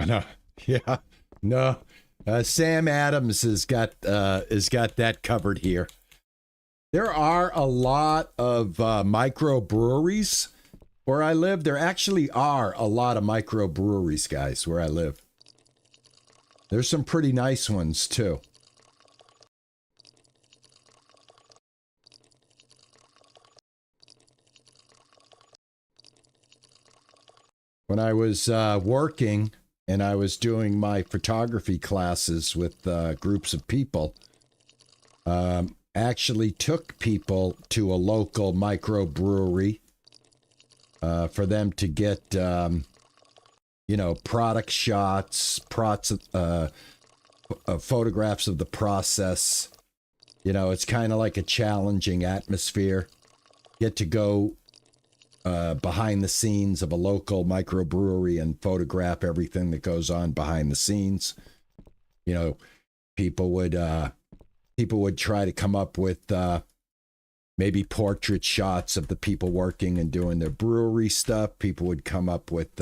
Speaker 1: No, yeah, no. Sam Adams has got that covered here. There are a lot of microbreweries where I live. There actually are a lot of microbreweries, guys, where I live. There's some pretty nice ones too. When I was working and I was doing my photography classes with groups of people, actually took people to a local microbrewery for them to get, you know, product shots, photographs of the process. You know, it's kind of like a challenging atmosphere. Get to go behind the scenes of a local microbrewery and photograph everything that goes on behind the scenes. You know, people would try to come up with maybe portrait shots of the people working and doing their brewery stuff. People would come up with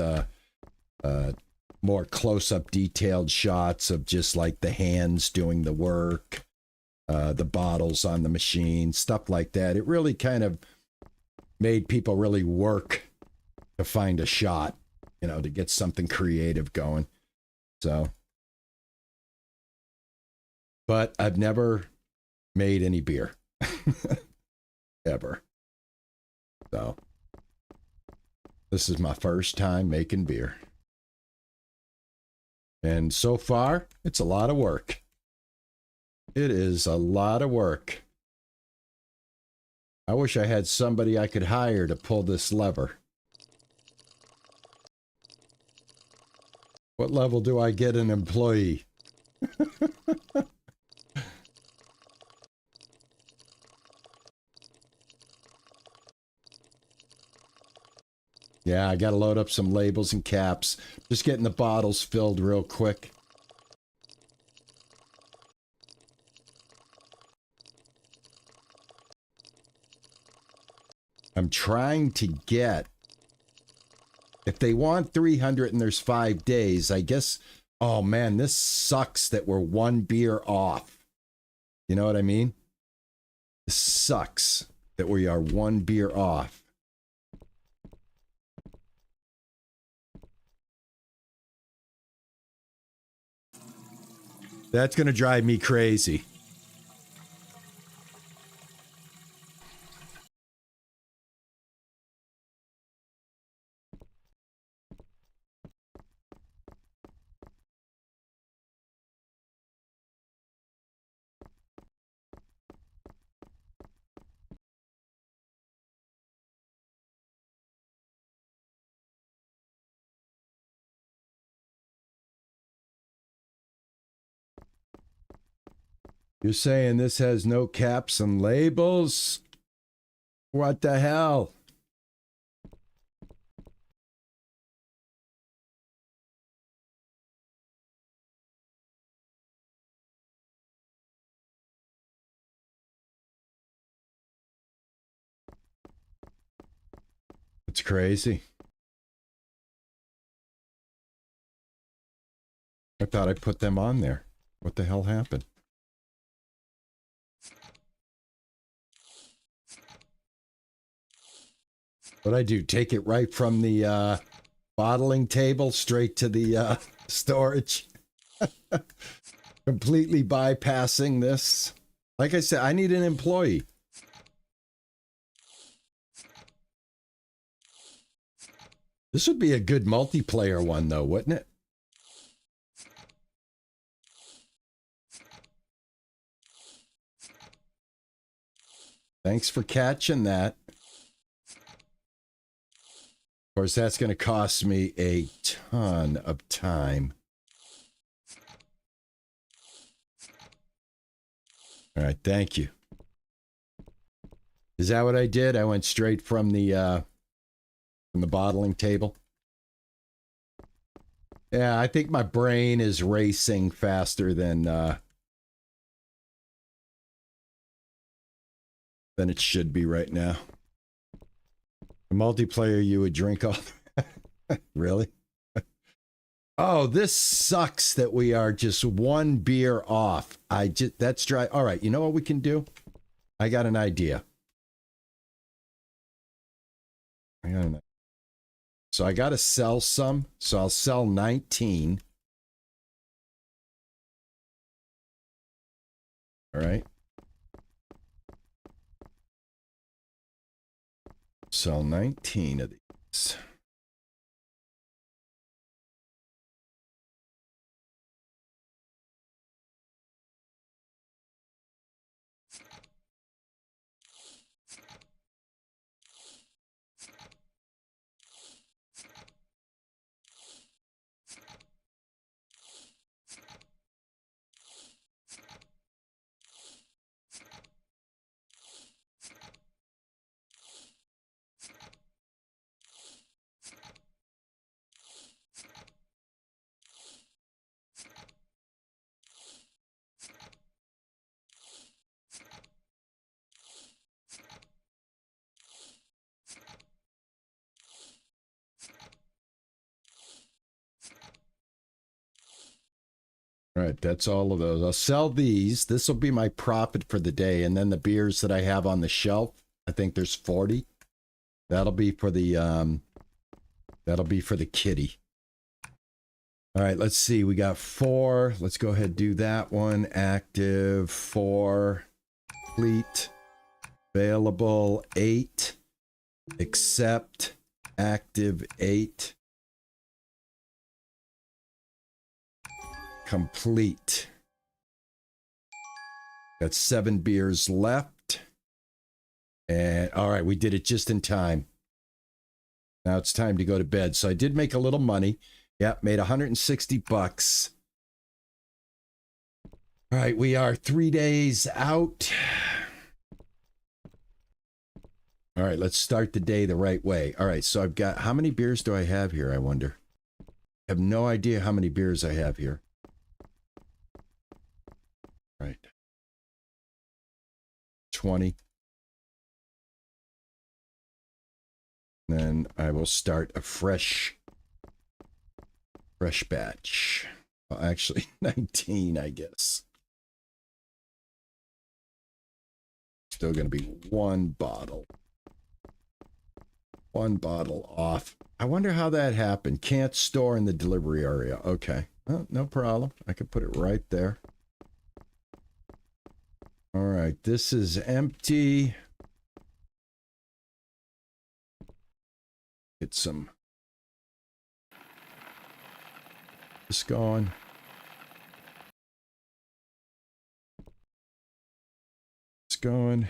Speaker 1: more close-up detailed shots of just like the hands doing the work, the bottles on the machine, stuff like that. It really kind of made people really work to find a shot, you know, to get something creative going. So, but I've never made any beer ever. So this is my first time making beer. And so far, it's a lot of work. It is a lot of work. I wish I had somebody I could hire to pull this lever. What level do I get an employee? Yeah, I got to load up some labels and caps. Just getting the bottles filled real quick. I'm trying to get, if they want 300 and there's 5 days, I guess, oh man, this sucks that we're one beer off. You know what I mean? This sucks that we are one beer off. That's going to drive me crazy. You're saying this has no caps and labels? What the hell? It's crazy. I thought I put them on there. What the hell happened? What'd I do? Take it right from the bottling table straight to the storage? Completely bypassing this. Like I said, I need an employee. This would be a good multiplayer one, though, wouldn't it? Thanks for catching that. Of course, that's going to cost me a ton of time. All right, thank you. Is that what I did? I went straight from the bottling table. Yeah, I think my brain is racing faster than it should be right now. The multiplayer, you would drink all. Really? Oh, this sucks that we are just one beer off. That's dry. All right, you know what we can do? I got an idea. So I got to sell some. So I'll sell 19. All right. Sell 19 of these. All right, that's all of those. I'll sell these. This will be my profit for the day. And then the beers that I have on the shelf, I think there's 40. That'll be for the kitty. All right, let's see. We got 4. Let's go ahead and do that one. Active 4. Complete. Available 8. Accept. Active 8. Complete. Got 7 beers left. And all right, we did it just in time. Now it's time to go to bed. So I did make a little money. Yep, made $160. All right, we are 3 days out. All right, let's start the day the right way. All right, so I've got, how many beers do I have here, I wonder? I have no idea how many beers I have here. Right. 20. Then I will start a fresh batch. Well, actually, 19, I guess. Still going to be one bottle. One bottle off. I wonder how that happened. Can't store in the delivery area. Okay. Well, no problem. I can put it right there. All right. This is empty. Get some. This going. It's going.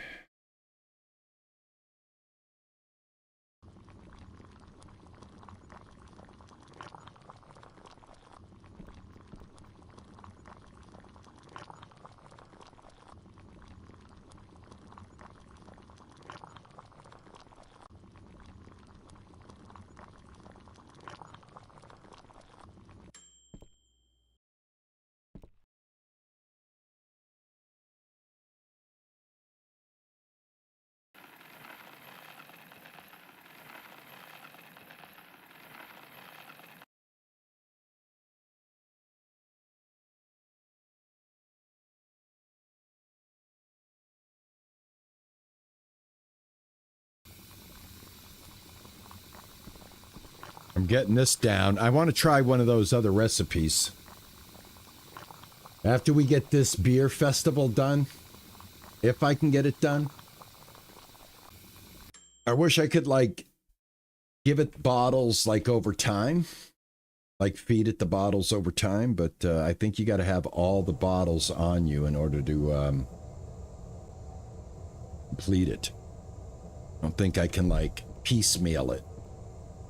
Speaker 1: I'm getting this down. I want to try one of those other recipes. After we get this beer festival done, if I can get it done. I wish I could, like, give it bottles, like, over time. Like, feed it the bottles over time, but I think you got to have all the bottles on you in order to complete it. I don't think I can, like, piecemeal it.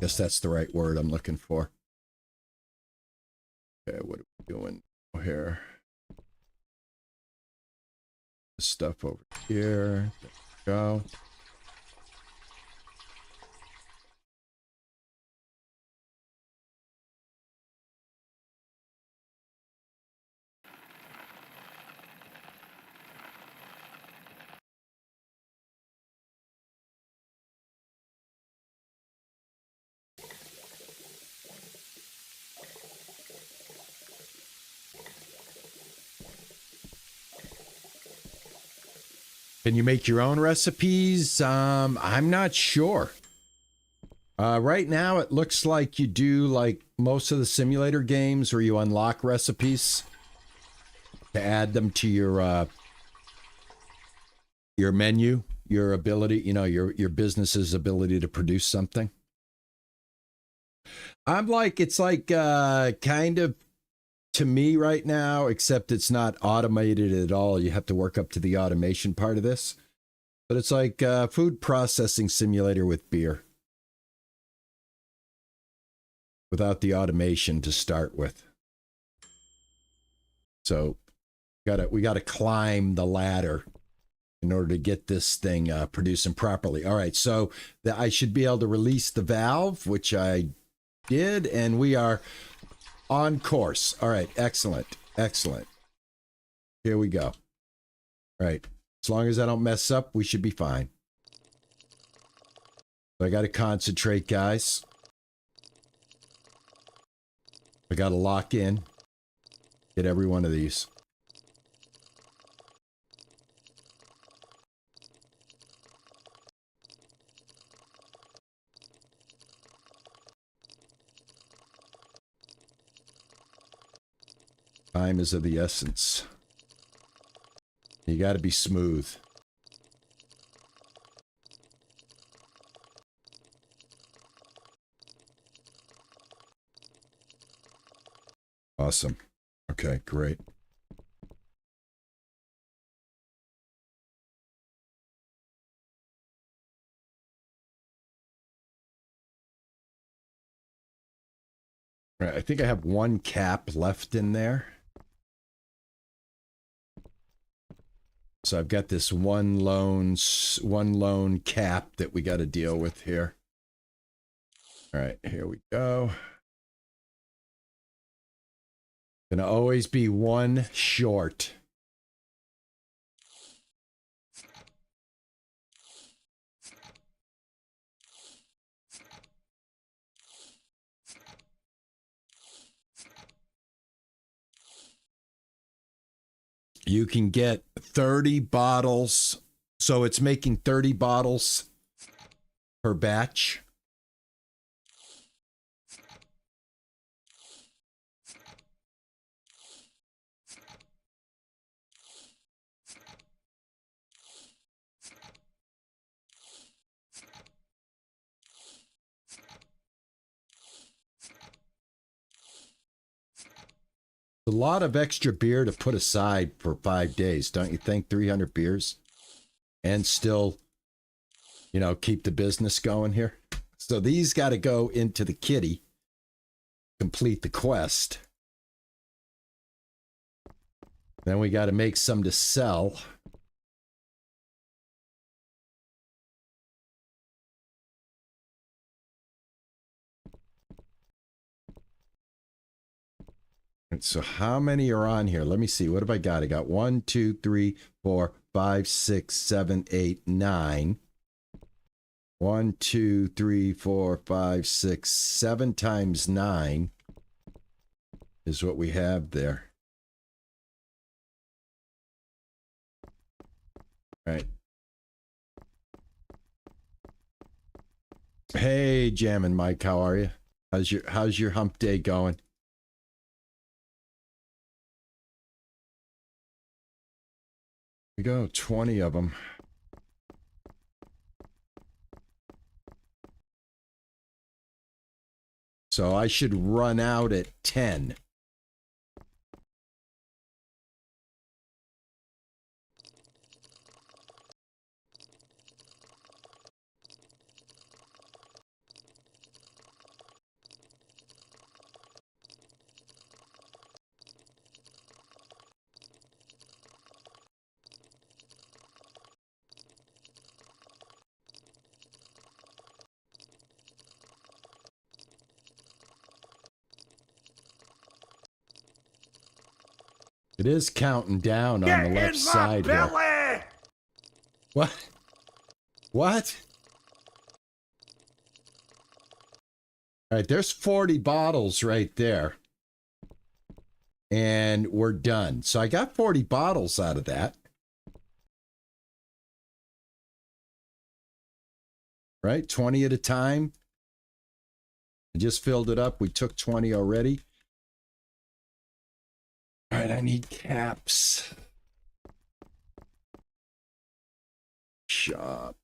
Speaker 1: Guess that's the right word I'm looking for. Okay, what are we doing here? This stuff over here. There we go. Can you make your own recipes? I'm not sure. Right now, it looks like you do, like, most of the simulator games where you unlock recipes to add them to your menu, your ability, you know, your business's ability to produce something. It's like kind of to me right now, except it's not automated at all. You have to work up to the automation part of this. But it's like food processing simulator with beer. Without the automation to start with. So we gotta climb the ladder in order to get this thing producing properly. All right, so I should be able to release the valve, which I did, and we are on course. All right, excellent, excellent. Here we go. All right, as long as I don't mess up, we should be fine. So I got to concentrate, guys. I got to lock in. Get every one of these. Time is of the essence. You got to be smooth. Awesome. Okay, great. All right, I think I have one cap left in there. So I've got this one lone cap that we got to deal with here. All right, here we go. Gonna always be one short. You can get 30 bottles. So it's making 30 bottles per batch. A lot of extra beer to put aside for 5 days, don't you think? 300 beers and still, you know, keep the business going here. So these got to go into the kitty, complete the quest. Then we got to make some to sell. And so how many are on here? Let me see. What have I got? I got 1, 2, 3, 4, 5, 6, 7, 8, 9. 1, 2, 3, 4, 5, 6, 7 times 9 is what we have there. All right. Hey, Jammin' Mike, how are you? How's your hump day going? We go 20 of them. So I should run out at 10. It is counting down on the left side here. What? What? All right, there's 40 bottles right there. And we're done. So I got 40 bottles out of that. Right? 20 at a time. I just filled it up. We took 20 already. All right, I need caps. Shop.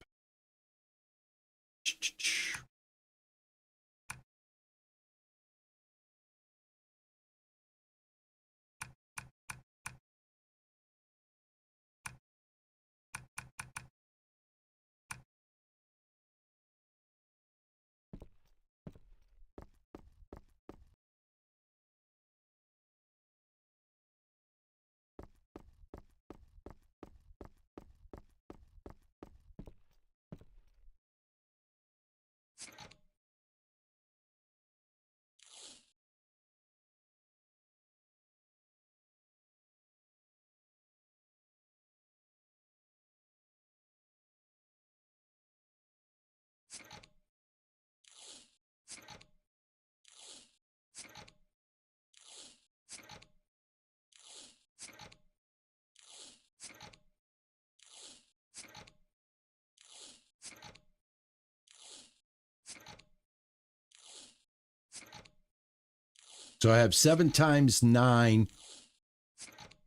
Speaker 1: So I have 7 times 9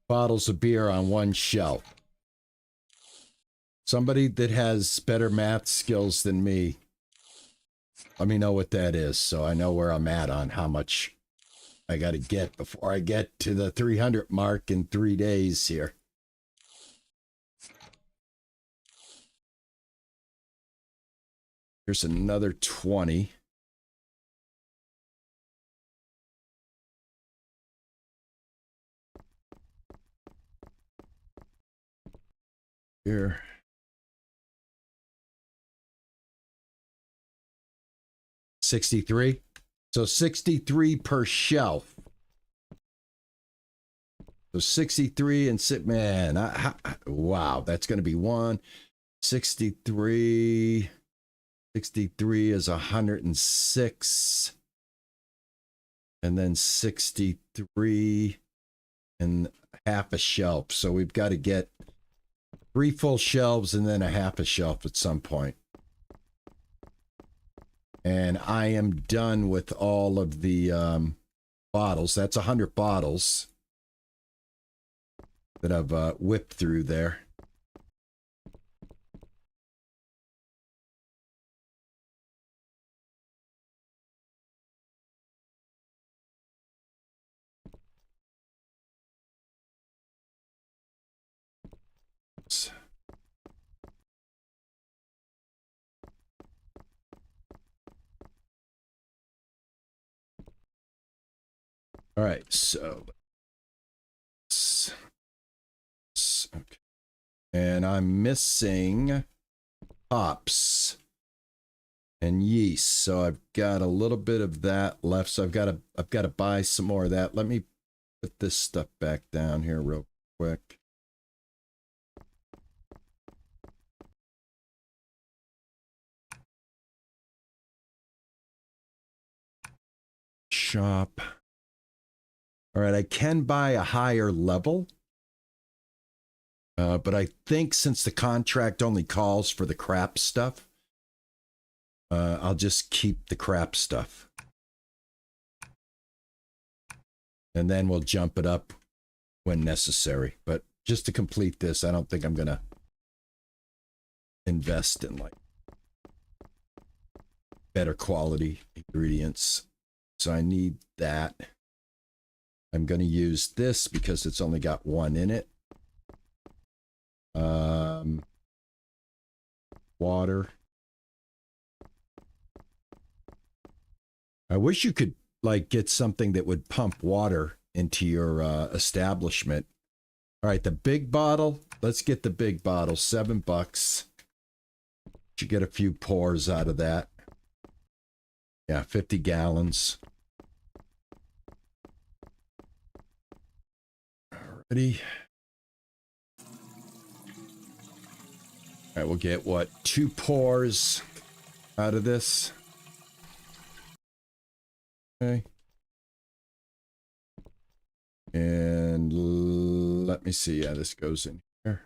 Speaker 1: bottles of beer on one shelf. Somebody that has better math skills than me, let me know what that is so I know where I'm at on how much I got to get before I get to the 300 mark in 3 days here. Here's another 20. Here. $63. So 63 per shelf. So 63 and sit, man. Wow, that's going to be 63. 63 is 106. And then 63 and half a shelf. So we've got to get 3 full shelves and then a half a shelf at some point. And I am done with all of the bottles. That's 100 bottles that I've whipped through there. All right, so okay. And I'm missing hops and yeast, so I've got a little bit of that left. So I've got to buy some more of that. Let me put this stuff back down here real quick. Shop. All right, I can buy a higher level. But I think since the contract only calls for the crap stuff, I'll just keep the crap stuff. And then we'll jump it up when necessary. But just to complete this, I don't think I'm going to invest in like better quality ingredients. So I need that. I'm going to use this because it's only got one in it. Water. I wish you could like get something that would pump water into your establishment. All right, the big bottle. Let's get the big bottle. $7. You get a few pours out of that. Yeah, 50 gallons. Alrighty. All right, we'll get what? 2 pours out of this. Okay. And let me see. Yeah, this goes in here.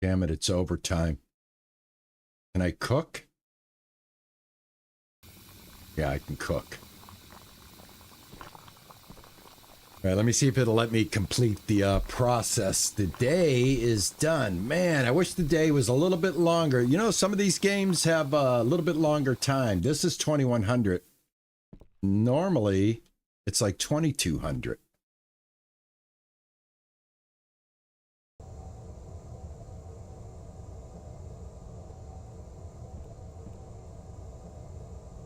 Speaker 1: Damn it, it's overtime. Can I cook? Yeah, I can cook. All right, let me see if it'll let me complete the process. The day is done. Man, I wish the day was a little bit longer. You know, some of these games have a little bit longer time. This is 2100. Normally, it's like 2200.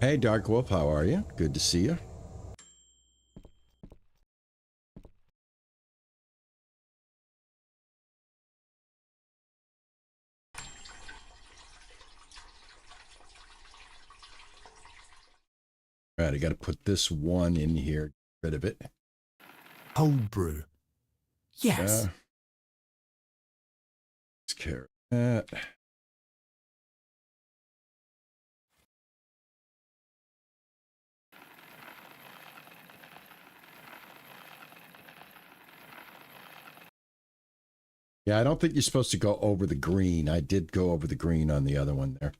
Speaker 1: Hey, Dark Wolf, how are you? Good to see you. All right, I got to put this one in here. Get rid of it.
Speaker 2: Cold brew. Yes.
Speaker 1: Let's carry that. Yeah, I don't think you're supposed to go over the green. I did go over the green on the other one there.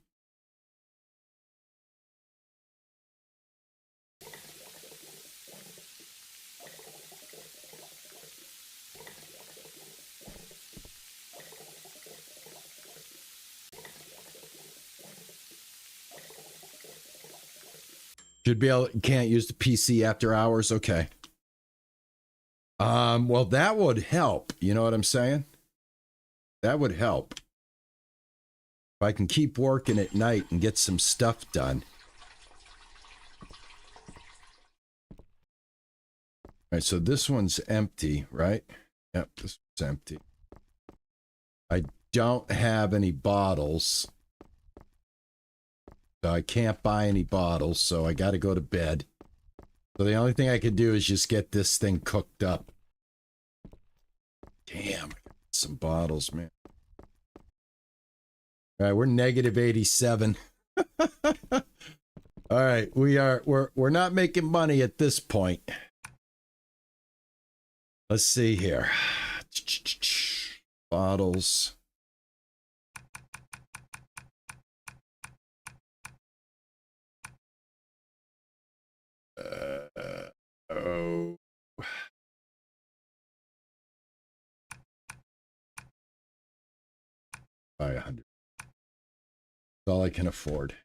Speaker 1: Should be able, can't use the PC after hours. Okay. Well, that would help. You know what I'm saying? That would help. If I can keep working at night and get some stuff done. All right, so this one's empty, right? Yep, this one's empty. I don't have any bottles. So I can't buy any bottles, so I got to go to bed. So the only thing I can do is just get this thing cooked up. Damn, some bottles, man. All right, we're negative 87. All right, we're not making money at this point. Let's see here. Bottles. Oh. Buy 100. That's all I can afford.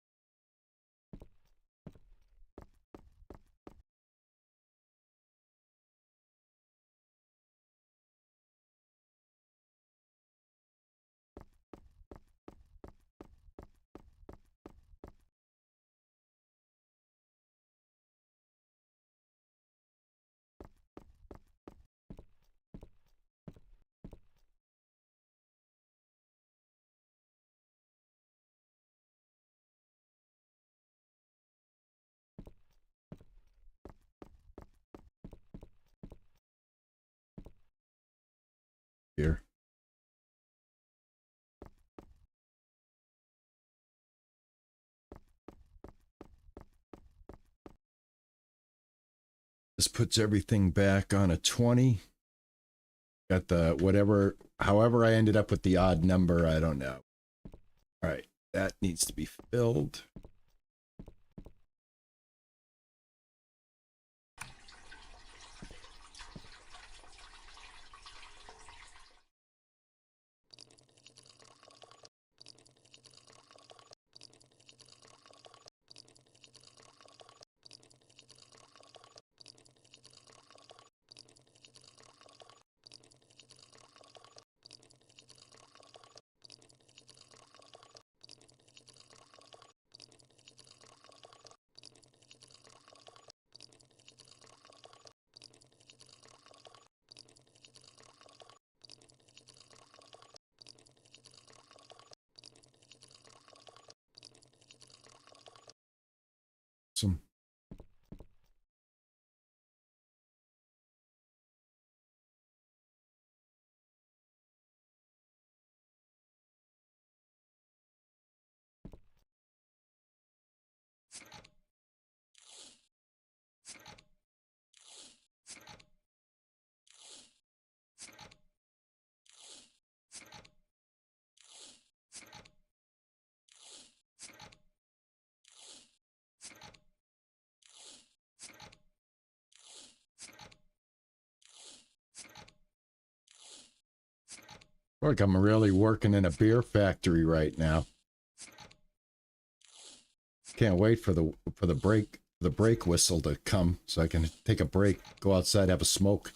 Speaker 1: here. This puts everything back on a 20. Got the whatever, however I ended up with the odd number, I don't know. All right, that needs to be filled. Some. Like I'm really working in a beer factory right now. Can't wait for the break whistle to come so I can take a break, go outside, have a smoke.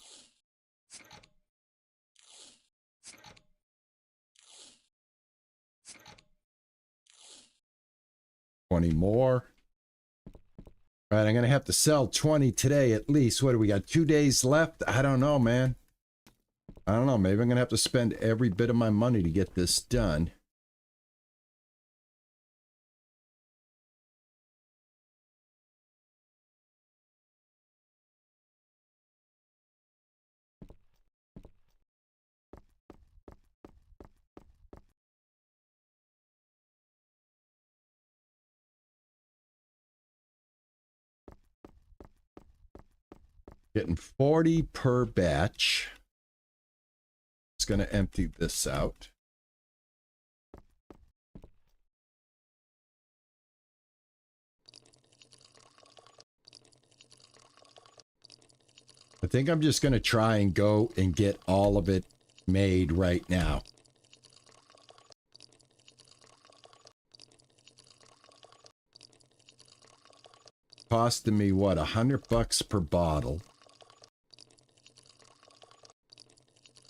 Speaker 1: $20 more. All right, I'm gonna have to sell 20 today at least. What do we got? 2 days left? I don't know, man. I don't know. Maybe I'm gonna have to spend every bit of my money to get this done. Getting 40 per batch. It's going to empty this out. I think I'm just going to try and go and get all of it made right now. Costing me what, $100 per bottle.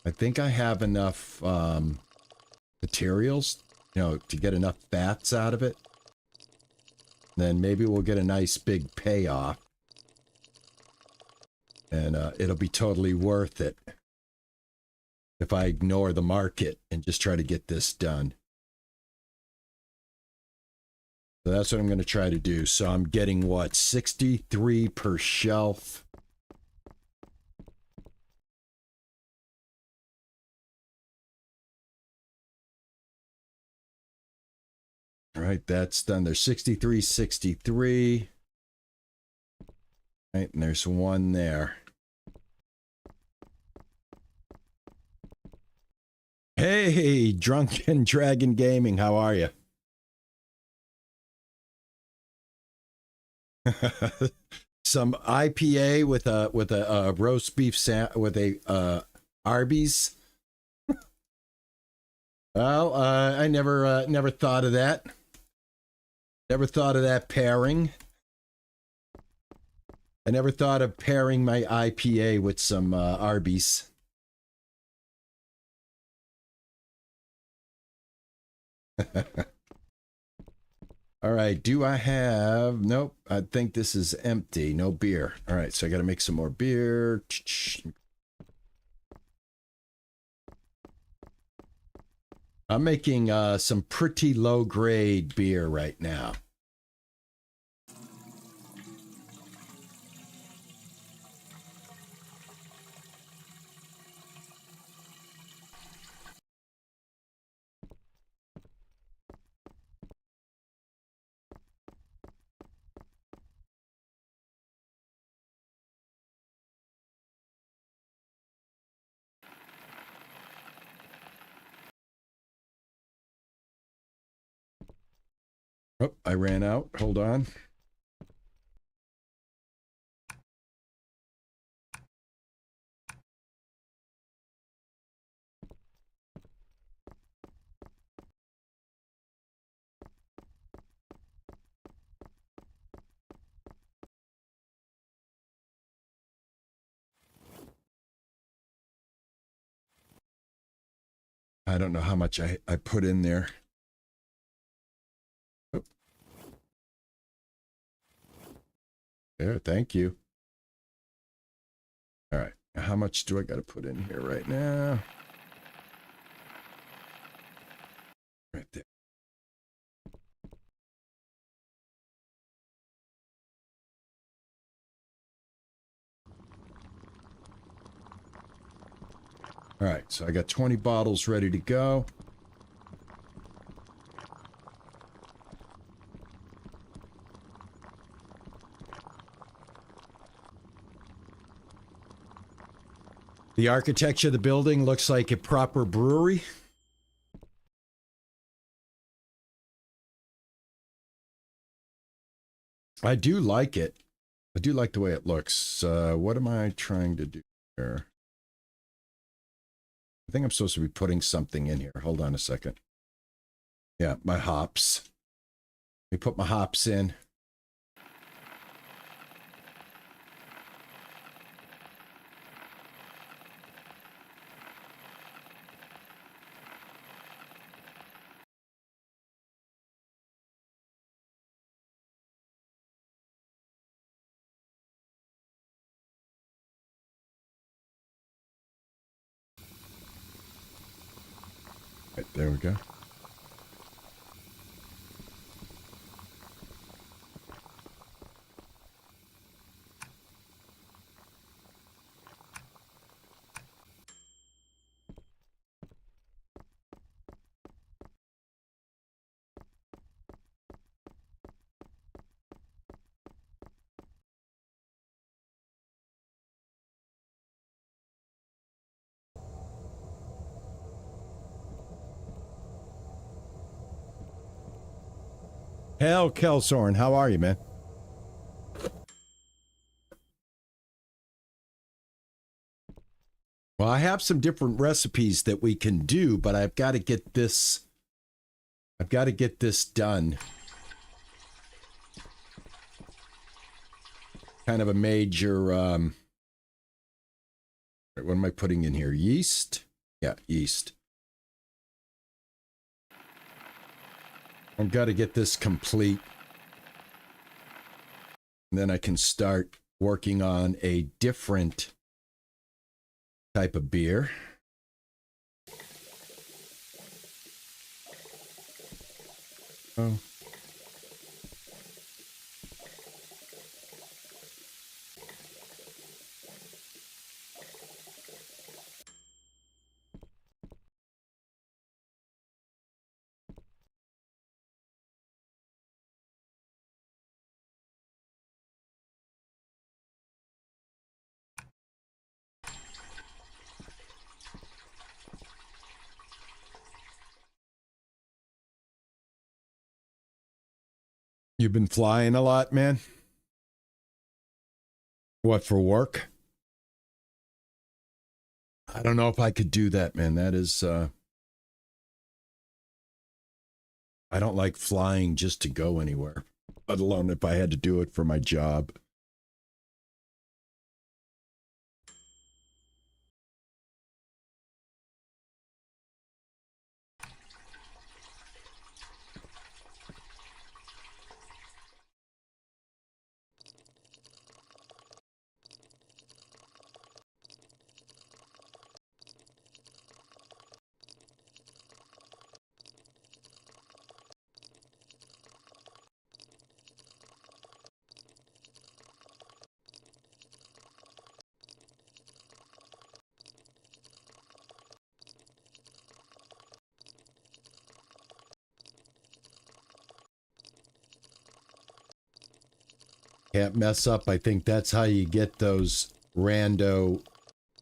Speaker 1: I think I have enough materials, you know, to get enough fats out of it. Then maybe we'll get a nice big payoff. And it'll be totally worth it if I ignore the market and just try to get this done. So that's what I'm going to try to do. So I'm getting what, 63 per shelf. All right, that's done. There's 63, 63. Right, and there's one there. Hey, Drunken Dragon Gaming, how are you? Some IPA with a roast beef with a Arby's. Well, I never thought of that. Never thought of that pairing. I never thought of pairing my IPA with some Arby's. All right, do I have... Nope, I think this is empty. No beer. All right, so I got to make some more beer. I'm making some pretty low-grade beer right now. Oh, I ran out. Hold on. I don't know how much I put in there. Oh. There, thank you. All right, how much do I got to put in here right now? Right there. All right, so I got 20 bottles ready to go. The architecture of the building looks like a proper brewery. I do like it. I do like the way it looks. What am I trying to do here? I think I'm supposed to be putting something in here. Hold on a second. Yeah, my hops. Let me put my hops in. Right, there we go. Hell, Kelsorn, how are you, man? Well, I have some different recipes that we can do, but I've got to get this. I've got to get this done. Kind of a major. What am I putting in here? Yeast? Yeah, yeast. I've got to get this complete. And then I can start working on a different type of beer. Oh. You've been flying a lot, man? What, for work? I don't know if I could do that, man. That is, I don't like flying just to go anywhere, let alone if I had to do it for my job. Can't mess up. I think that's how you get those rando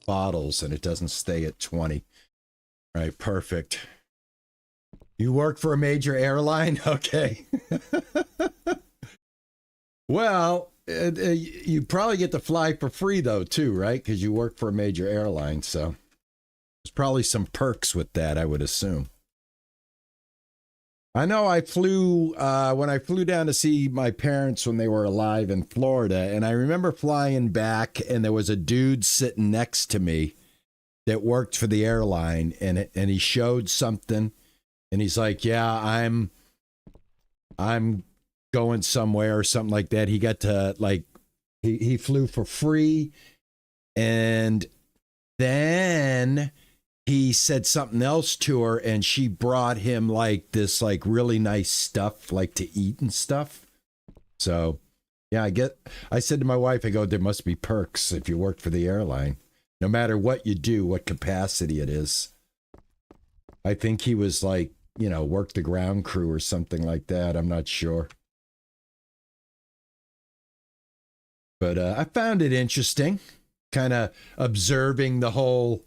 Speaker 1: bottles and it doesn't stay at 20. All right, perfect. You work for a major airline? Okay. Well, you probably get to fly for free, though, too, right? Because you work for a major airline, so there's probably some perks with that, I would assume. I know I flew, when I flew down to see my parents when they were alive in Florida, and I remember flying back, and there was a dude sitting next to me that worked for the airline, and he showed something, and he's like, yeah, I'm going somewhere or something like that. He got to, like, he flew for free, and then he said something else to her, and she brought him like this like really nice stuff like to eat and stuff. So yeah, I said to my wife, I go, there must be perks if you work for the airline, no matter what you do, what capacity it is. I think he was like, you know, worked the ground crew or something like that. I'm not sure. But I found it interesting, kind of observing the whole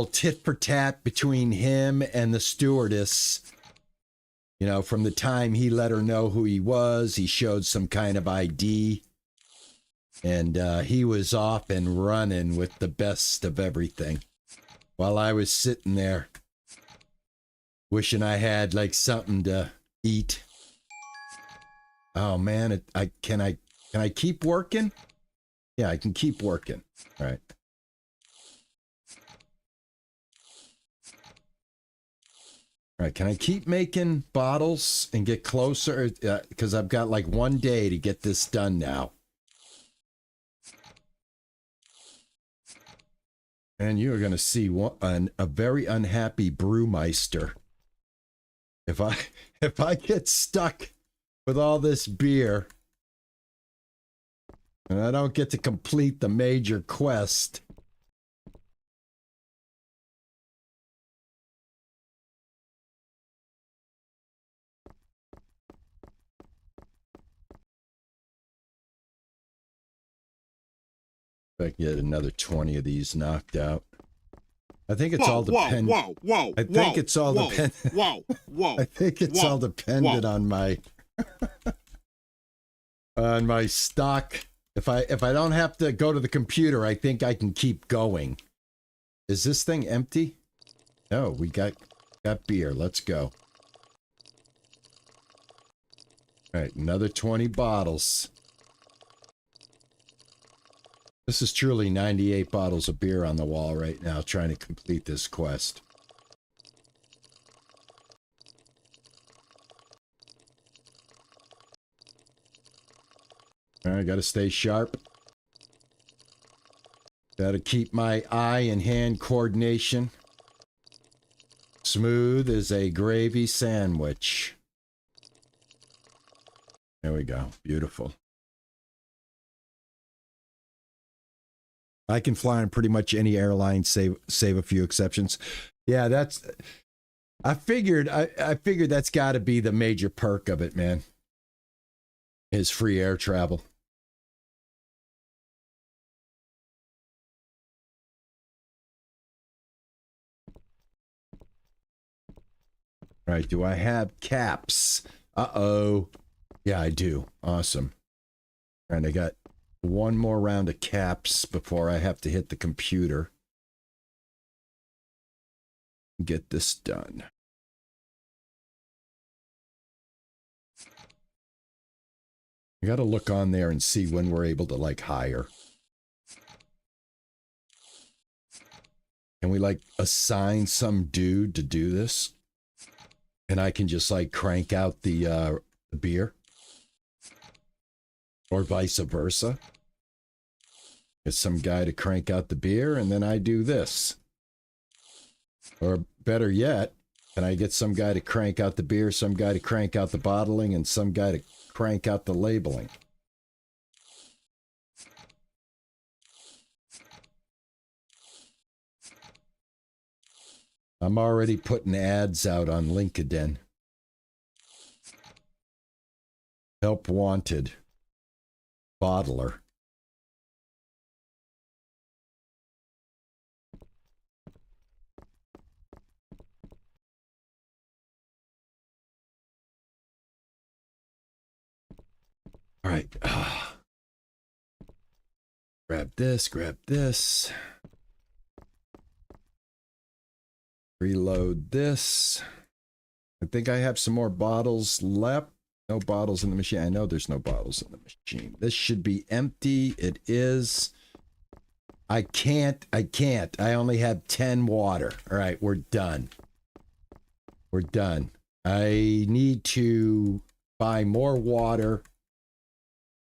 Speaker 1: tit for tat between him and the stewardess. You know, from the time he let her know who he was, he showed some kind of ID, and he was off and running with the best of everything, while I was sitting there wishing I had like something to eat. Oh man, can I keep working? Yeah, I can keep working. All right. All right, can I keep making bottles and get closer? Because I've got like 1 day to get this done now. And you are going to see a very unhappy brewmaster. If I get stuck with all this beer and I don't get to complete the major quest. If I can get another 20 of these knocked out. I think it's all dependent. I think it's all dependent. I think it's all dependent on my on my stock. If I don't have to go to the computer, I think I can keep going. Is this thing empty? No, we got beer. Let's go. All right, another 20 bottles. This is truly 98 bottles of beer on the wall right now, trying to complete this quest. All right, gotta stay sharp. Gotta keep my eye and hand coordination smooth as a gravy sandwich. There we go. Beautiful. I can fly on pretty much any airline, save a few exceptions. Yeah, that's. I figured that's got to be the major perk of it, man. Is free air travel. All right, do I have caps? Uh-oh. Yeah, I do. Awesome. And I got one more round of caps before I have to hit the computer. Get this done. I got to look on there and see when we're able to, like, hire. Can we, like, assign some dude to do this? And I can just, like, crank out the beer? Or vice versa? Get some guy to crank out the beer, and then I do this. Or better yet, can I get some guy to crank out the beer, some guy to crank out the bottling, and some guy to crank out the labeling? I'm already putting ads out on LinkedIn. Help wanted. Bottler. All right. Grab this, grab this. Reload this. I think I have some more bottles left. No bottles in the machine. I know there's no bottles in the machine. This should be empty. It is. I can't. I only have 10 water. All right, we're done. We're done. I need to buy more water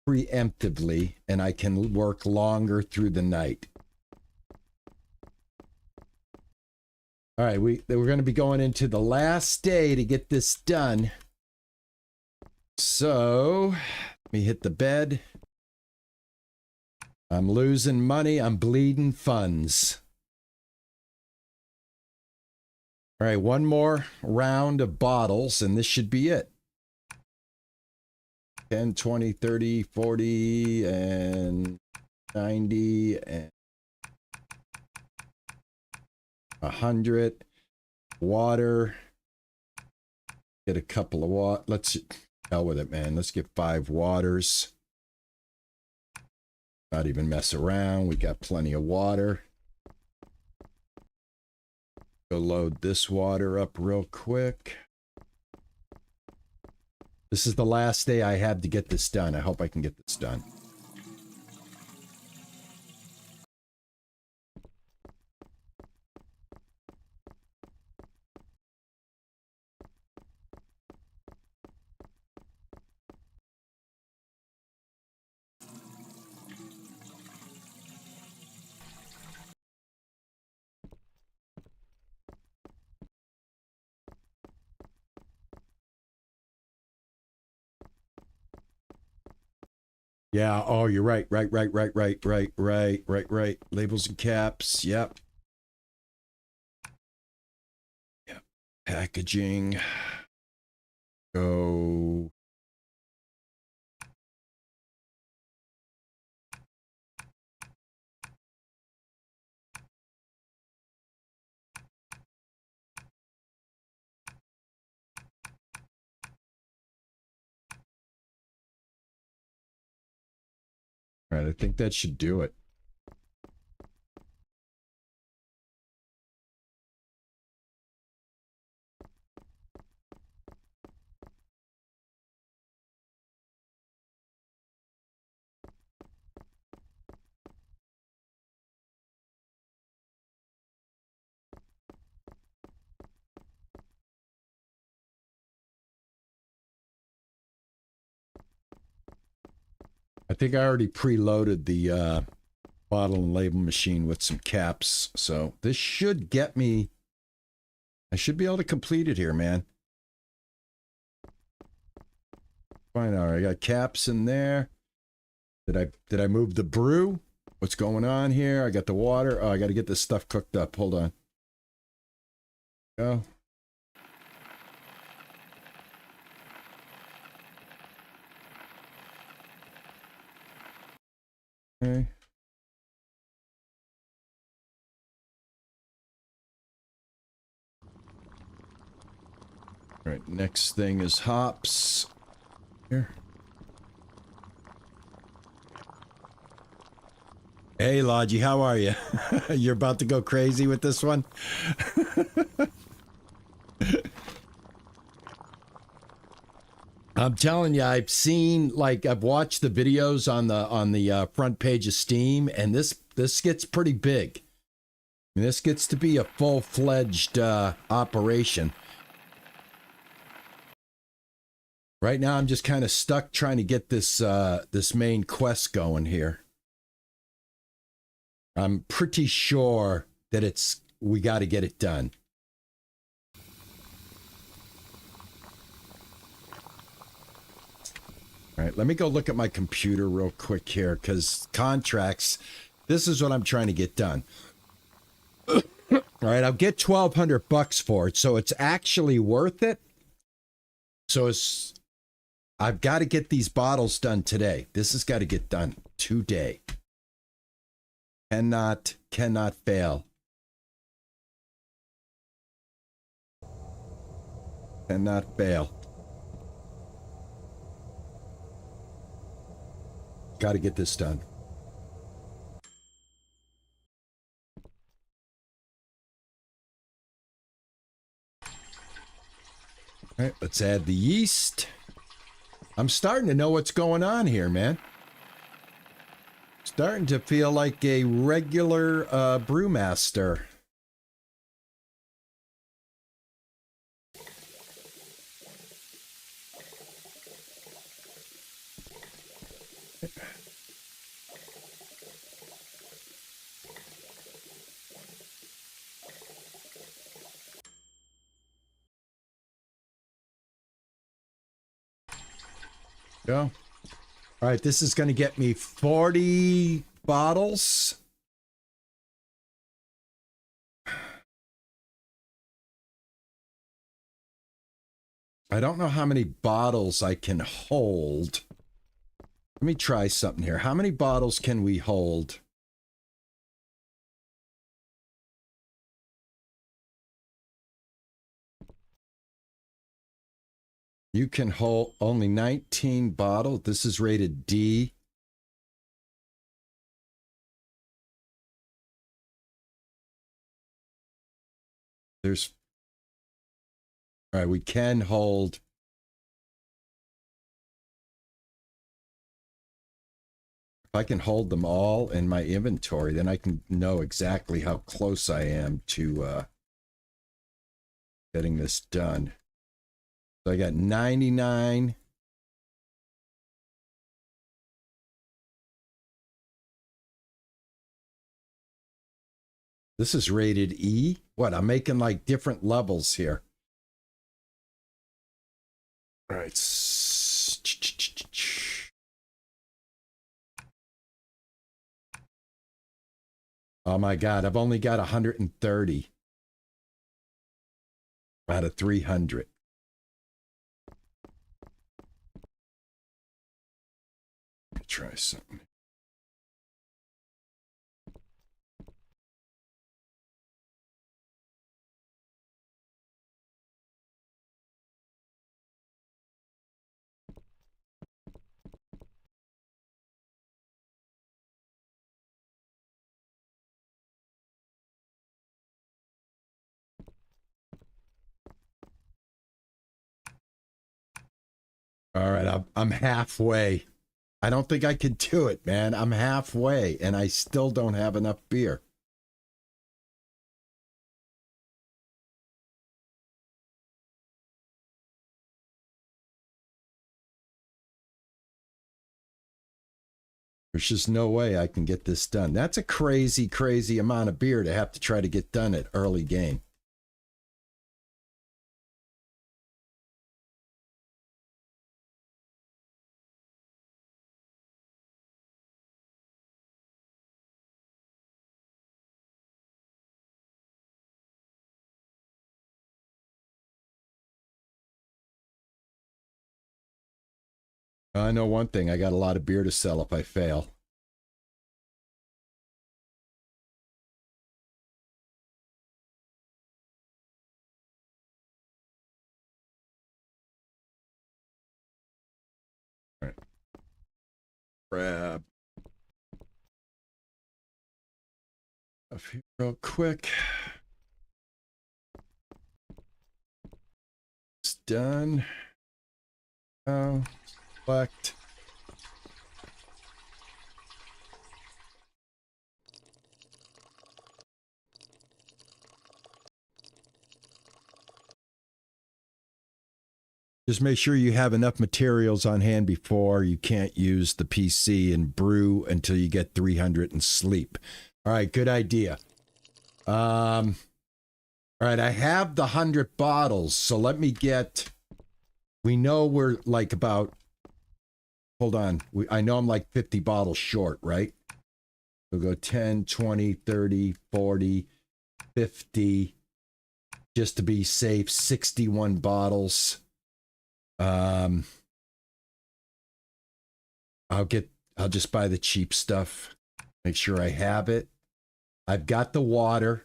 Speaker 1: preemptively, and I can work longer through the night. All right, we're going to be going into the last day to get this done. So, let me hit the bed. I'm losing money. I'm bleeding funds. All right, one more round of bottles, and this should be it. 10, 20, 30, 40, and 90, and 100. Water. Get a couple of water. Let's hell with it, man. Let's get 5 waters. Not even mess around. We got plenty of water. Go load this water up real quick. This is the last day I have to get this done. I hope I can get this done. Yeah, oh, you're right. Right. Labels and caps. Yep. Yep. Packaging. Go. All right, I think that should do it. I think I already preloaded the bottle and label machine with some caps, so this should get me. I should be able to complete it here, man. Fine, all right. I got caps in there. Did I move the brew? What's going on here? I got the water. Oh, I got to get this stuff cooked up. Hold on. Go. Okay. All right, next thing is hops. Here. Hey, Logie, how are you? You're about to go crazy with this one? I'm telling you, I've seen, like, I've watched the videos on the front page of Steam, and this gets pretty big. I mean, this gets to be a full-fledged operation. Right now, I'm just kind of stuck trying to get this this main quest going here. I'm pretty sure that we got to get it done. All right, let me go look at my computer real quick here, because contracts, this is what I'm trying to get done. All right, I'll get $1,200 for it, so it's actually worth it. So I've got to get these bottles done today. This has got to get done today. Cannot fail. Cannot fail. Got to get this done. All right, let's add the yeast. I'm starting to know what's going on here, man. Starting to feel like a regular brewmaster. Go. All right, this is going to get me 40 bottles. I don't know how many bottles I can hold. Let me try something here. How many bottles can we hold? You can hold only 19 bottles. This is rated D. There's... All right, we can hold... If I can hold them all in my inventory, then I can know exactly how close I am to getting this done. So I got 99. This is rated E. What? I'm making like different levels here. All right. Oh my God, I've only got 130 out of 300. Let me try something. All right, I'm halfway. I don't think I can do it, man. I'm halfway, and I still don't have enough beer. There's just no way I can get this done. That's a crazy, crazy amount of beer to have to try to get done at early game. I know one thing. I got a lot of beer to sell if I fail. All right. Grab a few real quick. It's done. Oh, select. Just make sure you have enough materials on hand before you can't use the PC and brew until you get 300 and sleep. All right, good idea. All right, I have the 100 bottles, so let me get... We know we're like about... Hold on. I know I'm like 50 bottles short, right? We'll go 10, 20, 30, 40, 50. Just to be safe, 61 bottles. I'll just buy the cheap stuff. Make sure I have it. I've got the water.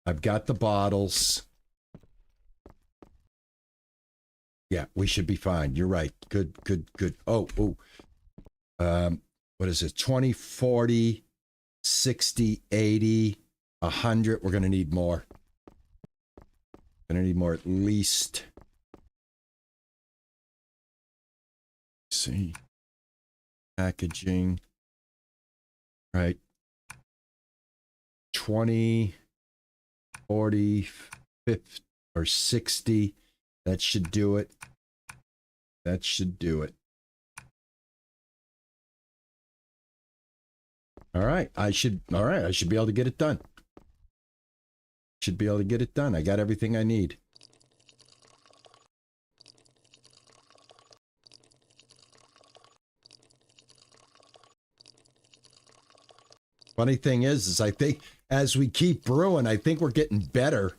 Speaker 1: I've got the bottles. Yeah, we should be fine. You're right. Good, good, good. Oh. What is it? 20, 40, 60, 80, 100. We're going to need more. Going to need more at least. Let's see. Packaging. Right. 20, 40, 50, or 60. That should do it. That should do it. All right. I should be able to get it done. Should be able to get it done. I got everything I need. Funny thing is I think as we keep brewing, I think we're getting better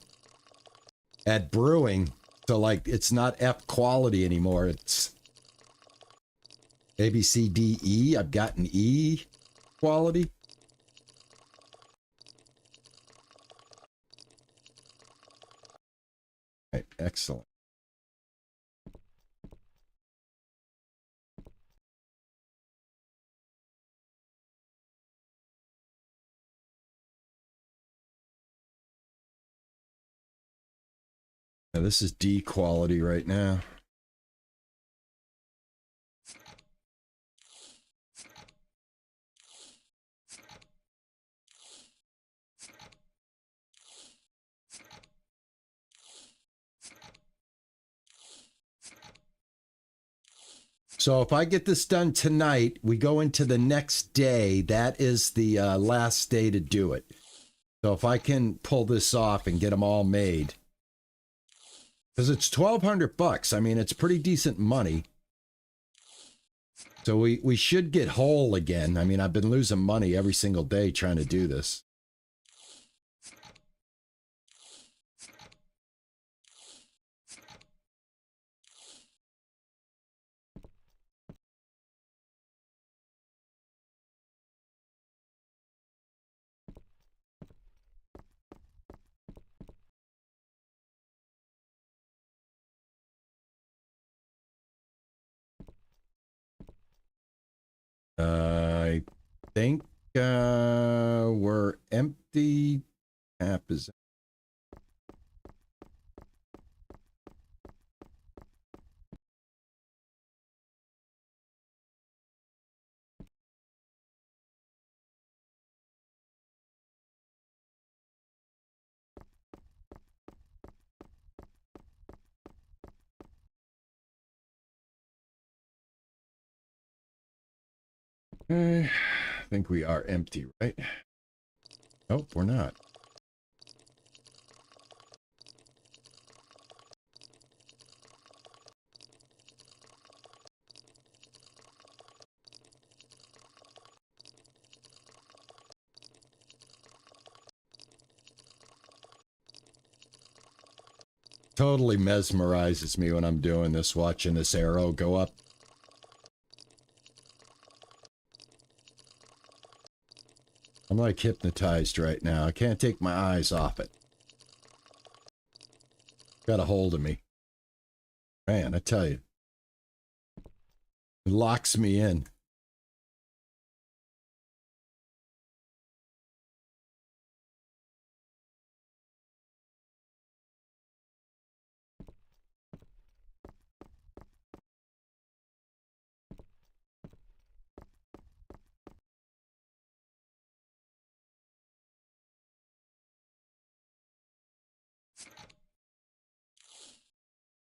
Speaker 1: at brewing. So like it's not F quality anymore. It's A, B, C, D, E. I've gotten E quality. Right, excellent. Now this is D quality right now. So if I get this done tonight, we go into the next day. That is the last day to do it. So if I can pull this off and get them all made, because it's $1,200. I mean, it's pretty decent money. So we should get whole again. I mean, I've been losing money every single day trying to do this. I think we're empty. Tap is I think we are empty, right? Nope, we're not. Totally mesmerizes me when I'm doing this, watching this arrow go up. I'm like hypnotized right now. I can't take my eyes off it. Got a hold of me. Man, I tell you. It locks me in.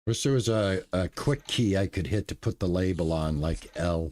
Speaker 1: Wish there was a quick key I could hit to put the label on, like L.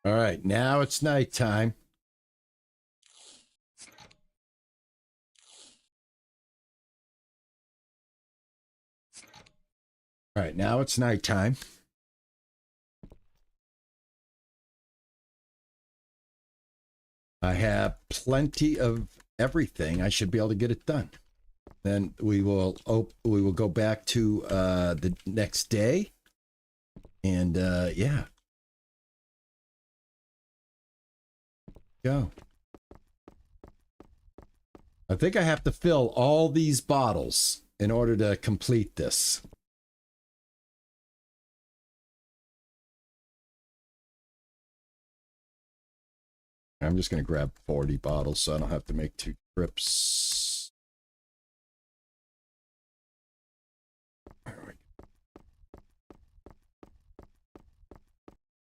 Speaker 1: All right, now it's nighttime. All right, now it's nighttime. I have plenty of everything. I should be able to get it done. Then we will go back to the next day, and yeah, go. I think I have to fill all these bottles in order to complete this. I'm just going to grab 40 bottles so I don't have to make 2 trips. All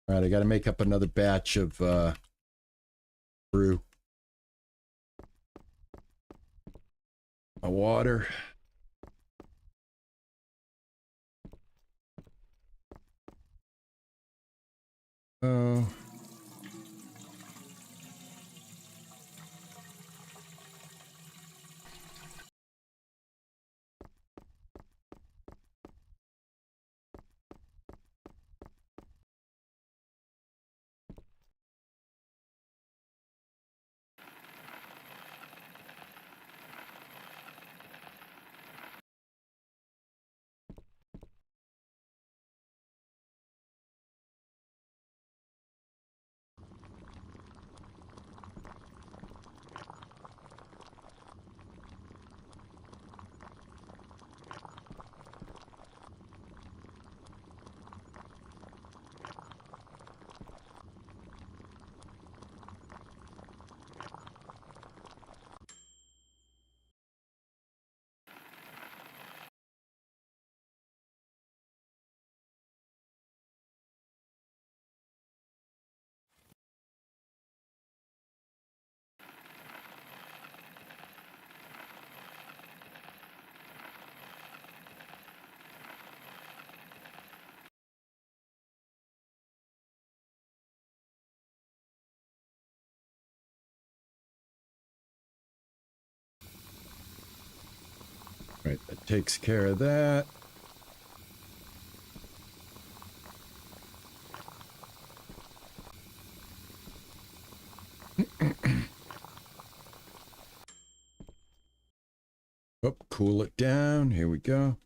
Speaker 1: right, I got to make up another batch of brew. My water. Oh. Right, that takes care of that. Oh, cool it down. Here we go.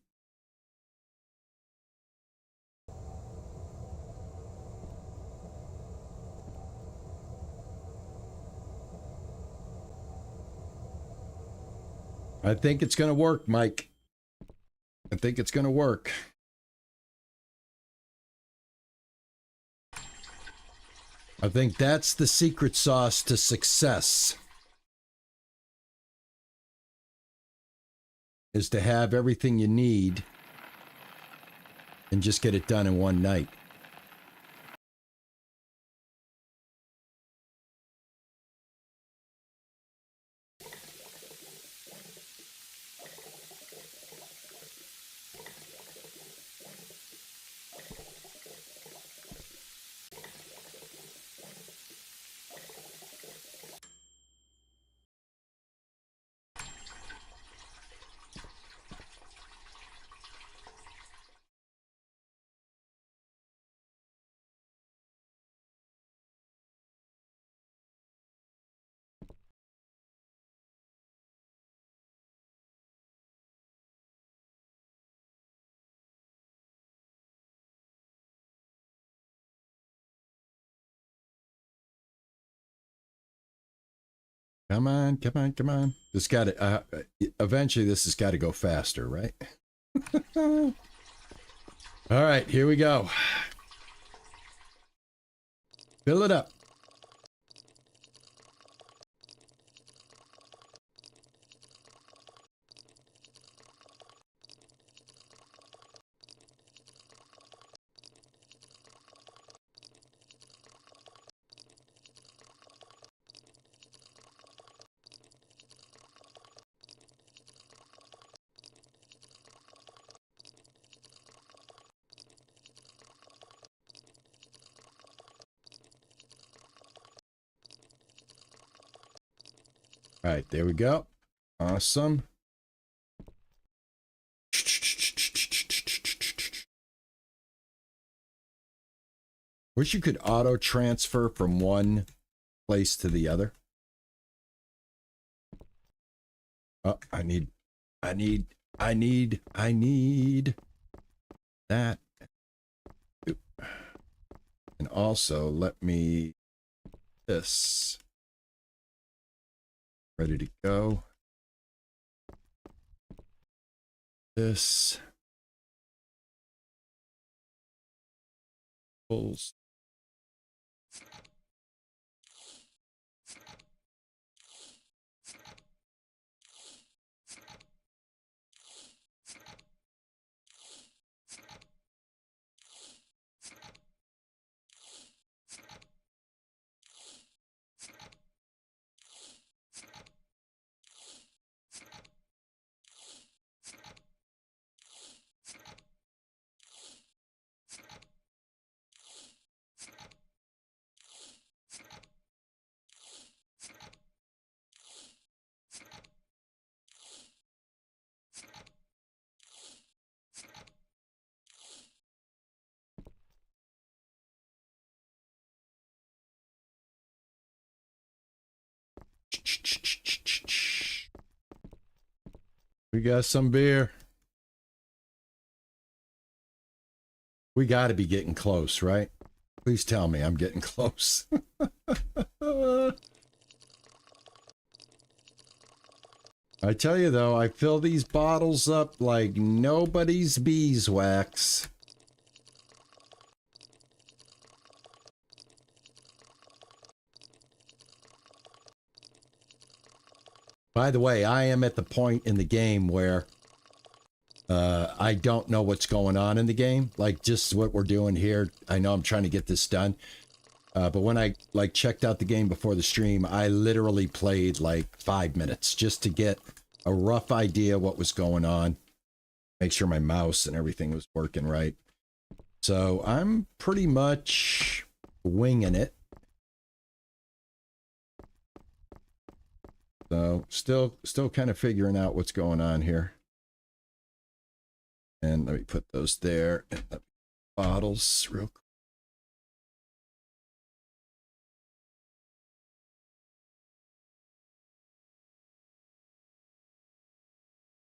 Speaker 1: I think it's going to work, Mike. I think it's going to work. I think that's the secret sauce to success. Is to have everything you need and just get it done in one night. Come on, come on, come on. This got to, eventually this has got to go faster, right? All right, here we go. Fill it up. All right, there we go. Awesome. Wish you could auto transfer from one place to the other. Oh, I need that. Oop. And also let me this ready to go. This pulls. We got some beer. We got to be getting close, right? Please tell me I'm getting close. I tell you though, I fill these bottles up like nobody's beeswax. By the way, I am at the point in the game where I don't know what's going on in the game. Like just what we're doing here. I know I'm trying to get this done. But when I like checked out the game before the stream, I literally played like 5 minutes just to get a rough idea what was going on. Make sure my mouse and everything was working right. So I'm pretty much winging it. So still kind of figuring out what's going on here. And let me put those there in the bottles real quick.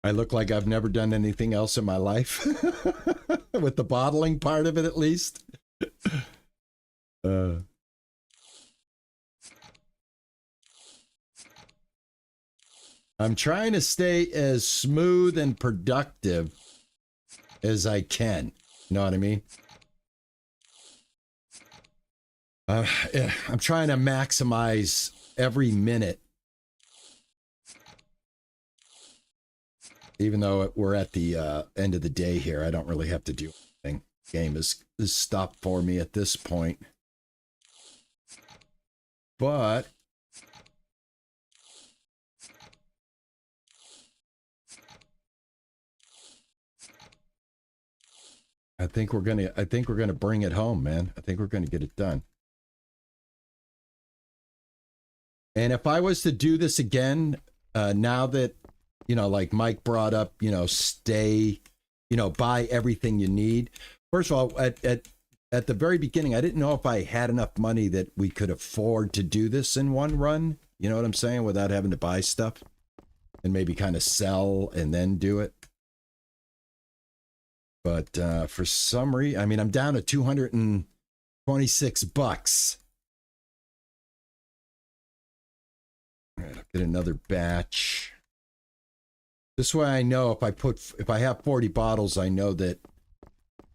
Speaker 1: I look like I've never done anything else in my life. With the bottling part of it, at least. I'm trying to stay as smooth and productive as I can. You know what I mean? I'm trying to maximize every minute. Even though we're at the end of the day here, I don't really have to do anything. The game is stopped for me at this point. But I think we're gonna bring it home, man. I think we're gonna get it done. And if I was to do this again, now that, you know, like Mike brought up, you know, buy everything you need. First of all, at the very beginning, I didn't know if I had enough money that we could afford to do this in one run. You know what I'm saying? Without having to buy stuff and maybe kind of sell and then do it. But for some reason, I mean, I'm down to $226. All right, I'll get another batch. This way I know if I have 40 bottles, I know that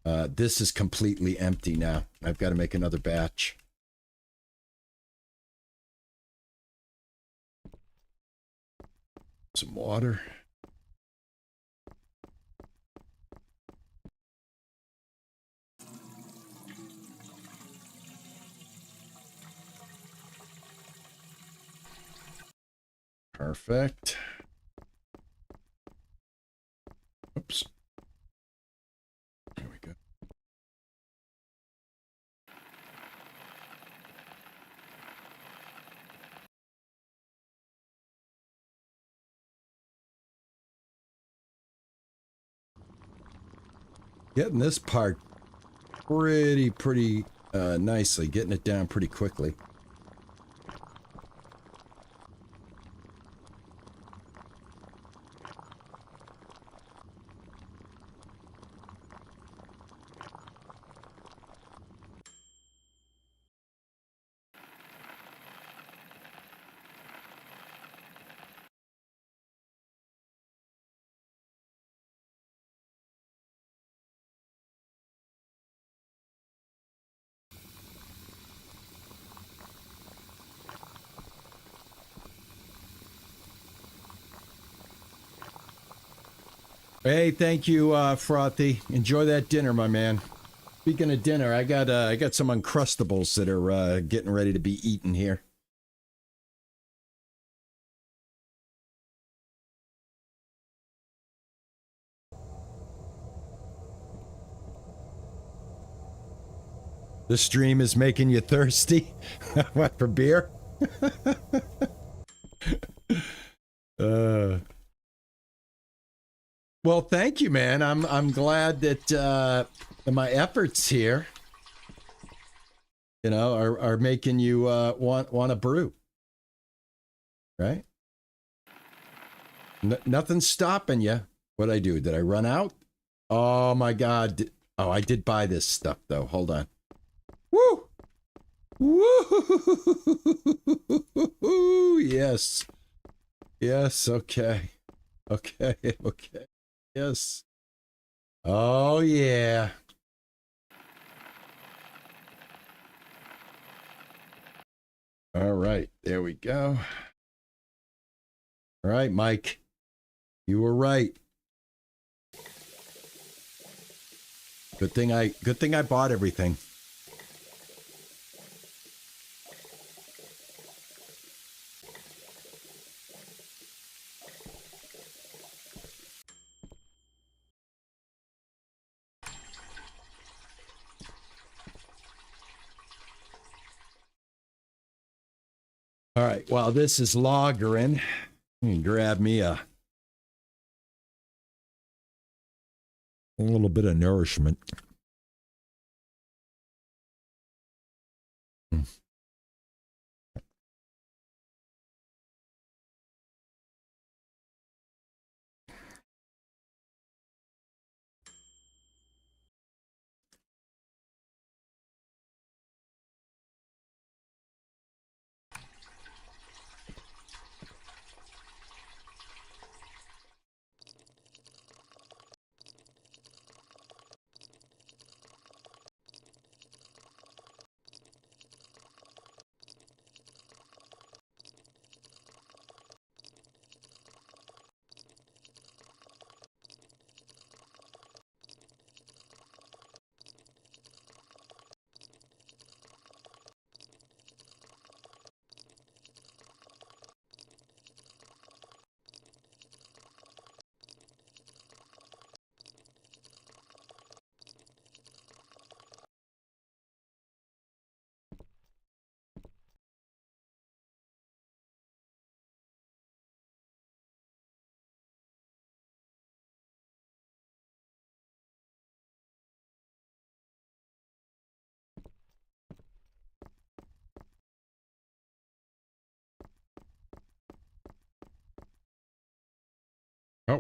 Speaker 1: this is completely empty now. I've got to make another batch. Some water. Perfect. Oops. There we go. Getting this part pretty nicely, getting it down pretty quickly. Hey, thank you, Frothy. Enjoy that dinner, my man. Speaking of dinner, I got some Uncrustables that are getting ready to be eaten here. The stream is making you thirsty. What, for beer? Well, thank you, man. I'm glad that my efforts here, you know, are making you want to brew, right? Nothing's stopping you. What'd I do? Did I run out? Oh my God! Oh, I did buy this stuff though. Hold on. Woo! Woo! Yes. Yes. Okay. Okay. Okay. Yes. Oh, yeah. All right. There we go. All right, Mike. You were right. Good thing I bought everything. All right, while this is lagering, you can grab me a little bit of nourishment.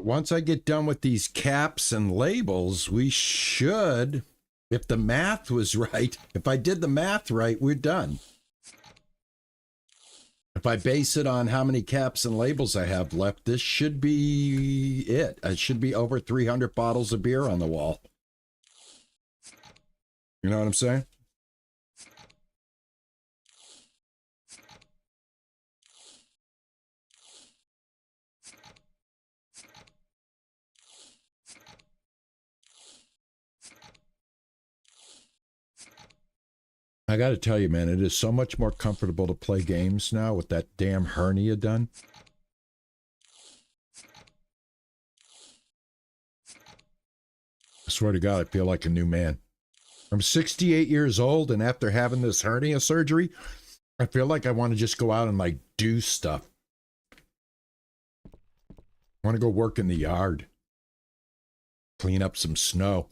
Speaker 1: Once I get done with these caps and labels, we should, if the math was right, if I did the math right, we're done. If I base it on how many caps and labels I have left, this should be it. It should be over 300 bottles of beer on the wall. You know what I'm saying? I got to tell you, man, it is so much more comfortable to play games now with that damn hernia done. I swear to God, I feel like a new man. I'm 68 years old, and after having this hernia surgery, I feel like I want to just go out and, like, do stuff. I want to go work in the yard. Clean up some snow.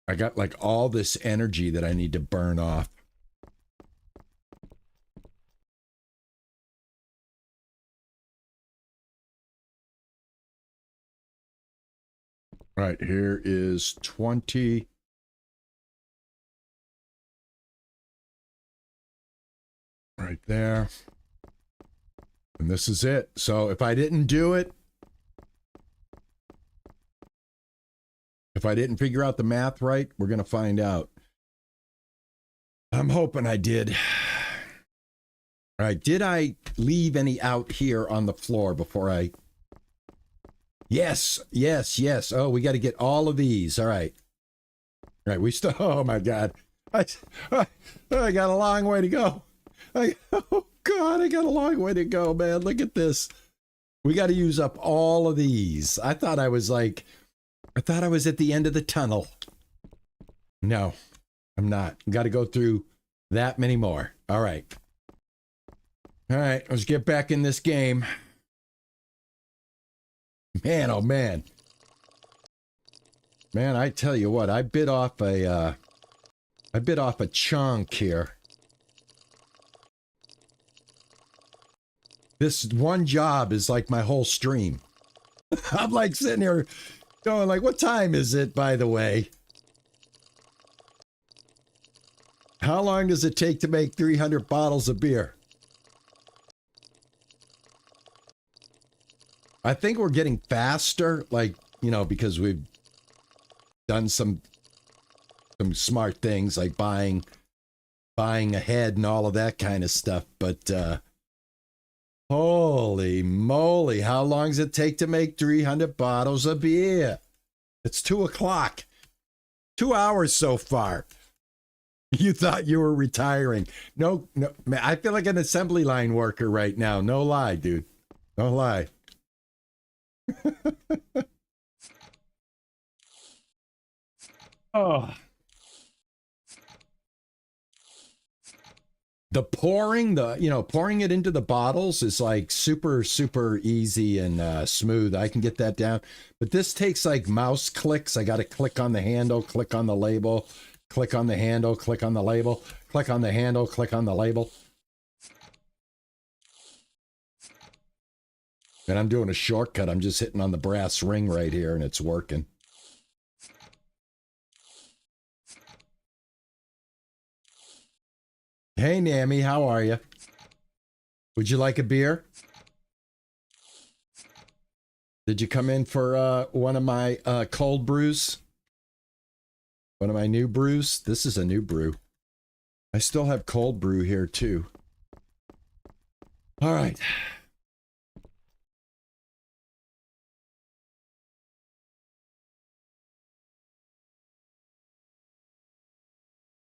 Speaker 1: I got like all this energy that I need to burn off. All right, here is 20. Right there. And this is it. So if I didn't do it, if I didn't figure out the math right, we're going to find out. I'm hoping I did. All right, did I leave any out here on the floor before I... Yes, yes, yes. Oh, we got to get all of these. All right. All right, we still... Oh, my God. I got a long way to go. Oh, God, I got a long way to go, man. Look at this. We got to use up all of these. I thought I was at the end of the tunnel. No, I'm not. Got to go through that many more. All right. All right, let's get back in this game. Man, oh man. Man, I tell you what, I bit off a chunk here. This one job is like my whole stream. I'm like sitting here going like, what time is it, by the way? How long does it take to make 300 bottles of beer? I think we're getting faster, like, you know, because we've done some smart things like buying ahead and all of that kind of stuff. But holy moly, how long does it take to make 300 bottles of beer? It's 2:00. 2 hours so far. You thought you were retiring. No, man, I feel like an assembly line worker right now. No lie, dude. No lie. Oh. The pouring it into the bottles is like super, super easy and smooth. I can get that down. But this takes like mouse clicks. I got to click on the handle, click on the label, click on the handle, click on the label, click on the handle, click on the label. And I'm doing a shortcut. I'm just hitting on the brass ring right here and it's working. Hey, Nammy, how are you? Would you like a beer? Did you come in for one of my cold brews? One of my new brews? This is a new brew. I still have cold brew here too. All right.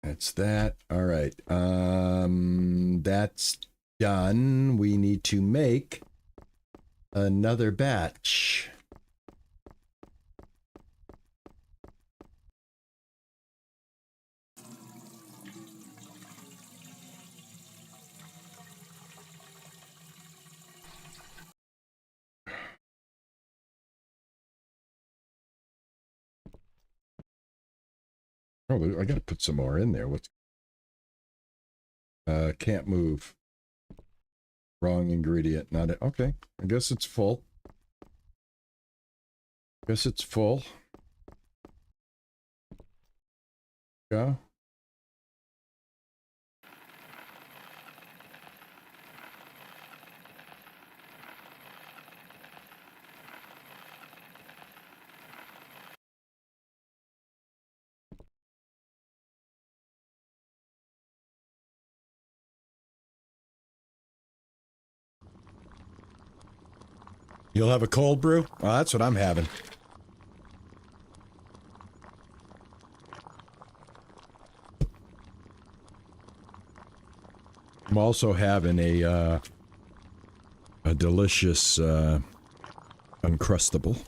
Speaker 1: That's that. All right. That's done. We need to make another batch. Oh, I got to put some more in there. What's can't move. Wrong ingredient. Not it. Okay. I guess it's full. Guess it's full. Go. You'll have a cold brew? Oh, that's what I'm having. I'm also having a delicious Uncrustable.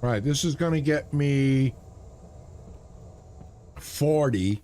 Speaker 1: Right, this is going to get me 40.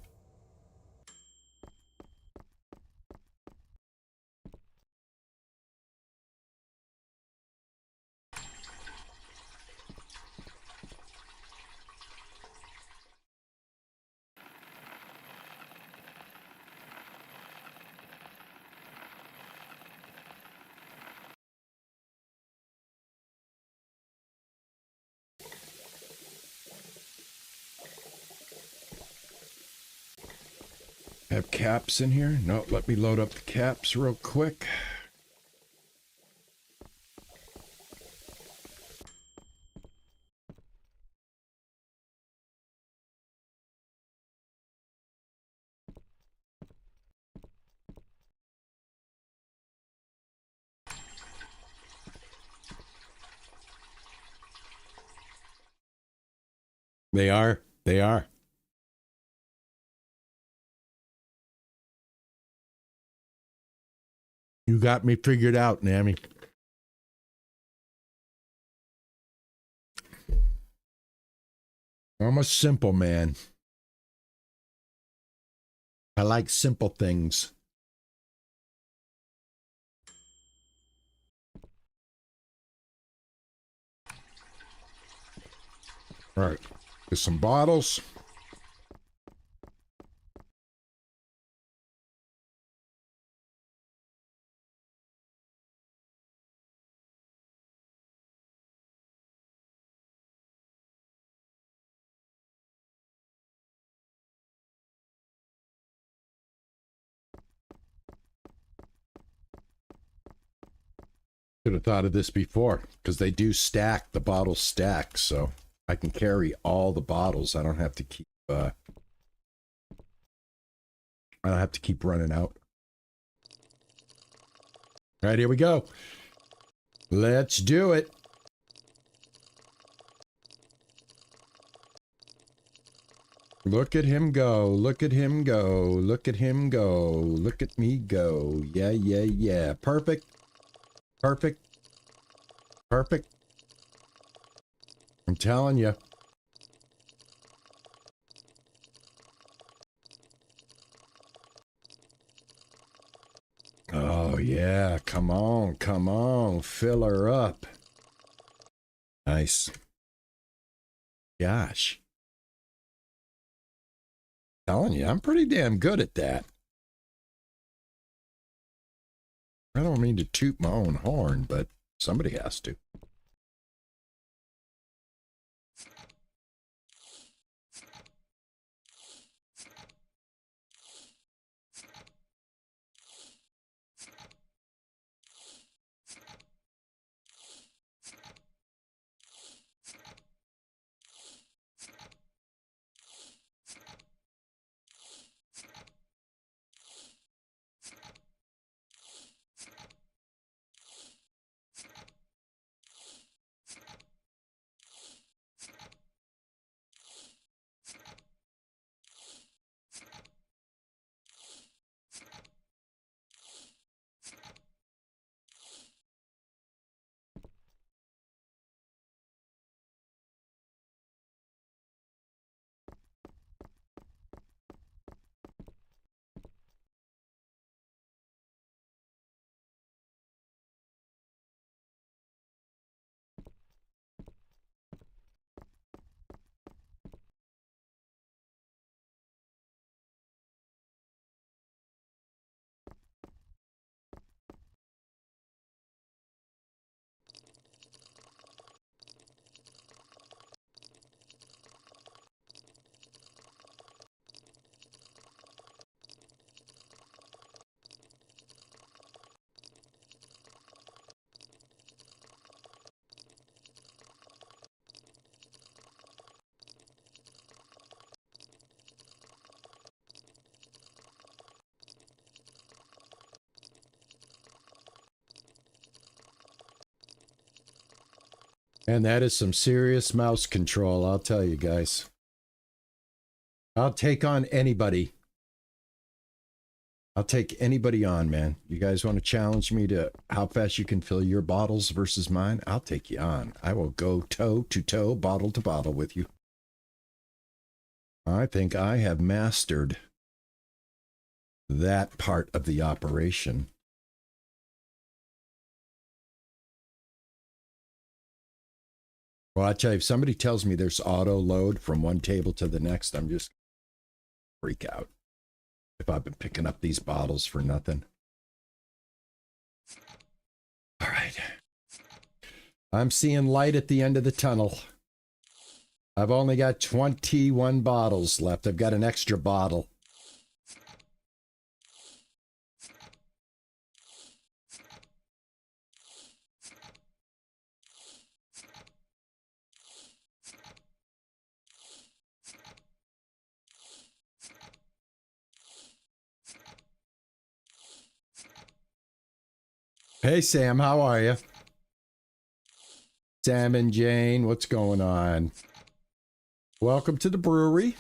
Speaker 1: Have caps in here? No, let me load up the caps real quick. They are. They are. You got me figured out, Nammy. I'm a simple man. I like simple things. All right, get some bottles. Should have thought of this before, because they do stack, the bottles stack, so I can carry all the bottles. I don't have to keep running out. All right, here we go. Let's do it. Look at him go. Look at him go. Look at him go. Look at me go. Yeah, yeah, yeah. Perfect. Perfect. Perfect. I'm telling you. Oh, yeah. Come on. Come on. Fill her up. Nice. Gosh. Telling you, I'm pretty damn good at that. I don't mean to toot my own horn, but somebody has to. And that is some serious mouse control, I'll tell you guys. I'll take on anybody. I'll take anybody on, man. You guys want to challenge me to how fast you can fill your bottles versus mine? I'll take you on. I will go toe to toe, bottle to bottle with you. I think I have mastered that part of the operation. Well, I tell you, if somebody tells me there's auto load from one table to the next, I'm just freak out. If I've been picking up these bottles for nothing. All right. I'm seeing light at the end of the tunnel. I've only got 21 bottles left. I've got an extra bottle. Hey, Sam, how are you? Sam and Jane, what's going on? Welcome to the brewery.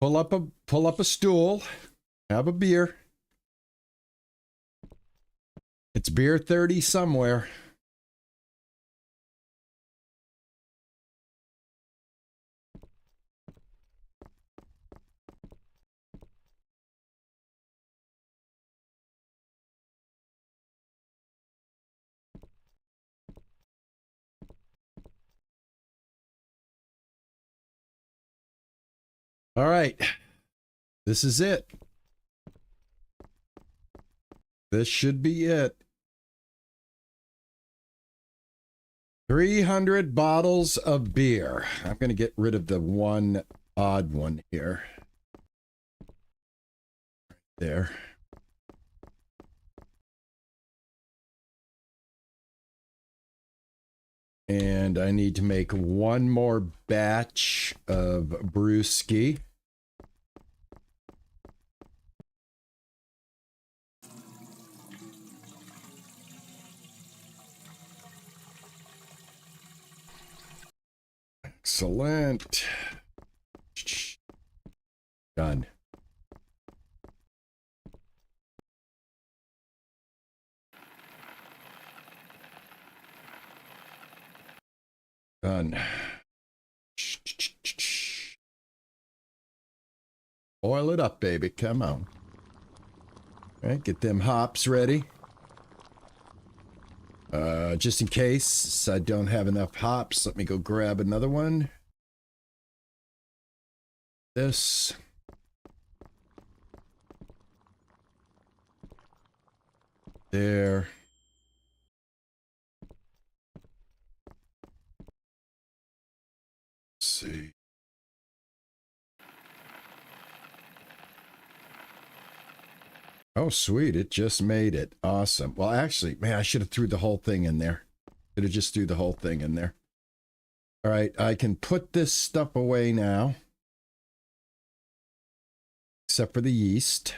Speaker 1: Pull up a stool. Have a beer. It's beer 30 somewhere. All right. This is it. This should be it. 300 bottles of beer. I'm going to get rid of the one odd one here. Right there. And I need to make one more batch of brewski. Excellent. Done. Done. Boil it up, baby. Come on. All right, get them hops ready. Just in case I don't have enough hops, let me go grab another one. This. There. Let's see. Oh, sweet. It just made it. Awesome. Well, actually, man, I should have threw the whole thing in there. Should have just threw the whole thing in there. All right, I can put this stuff away now. Except for the yeast.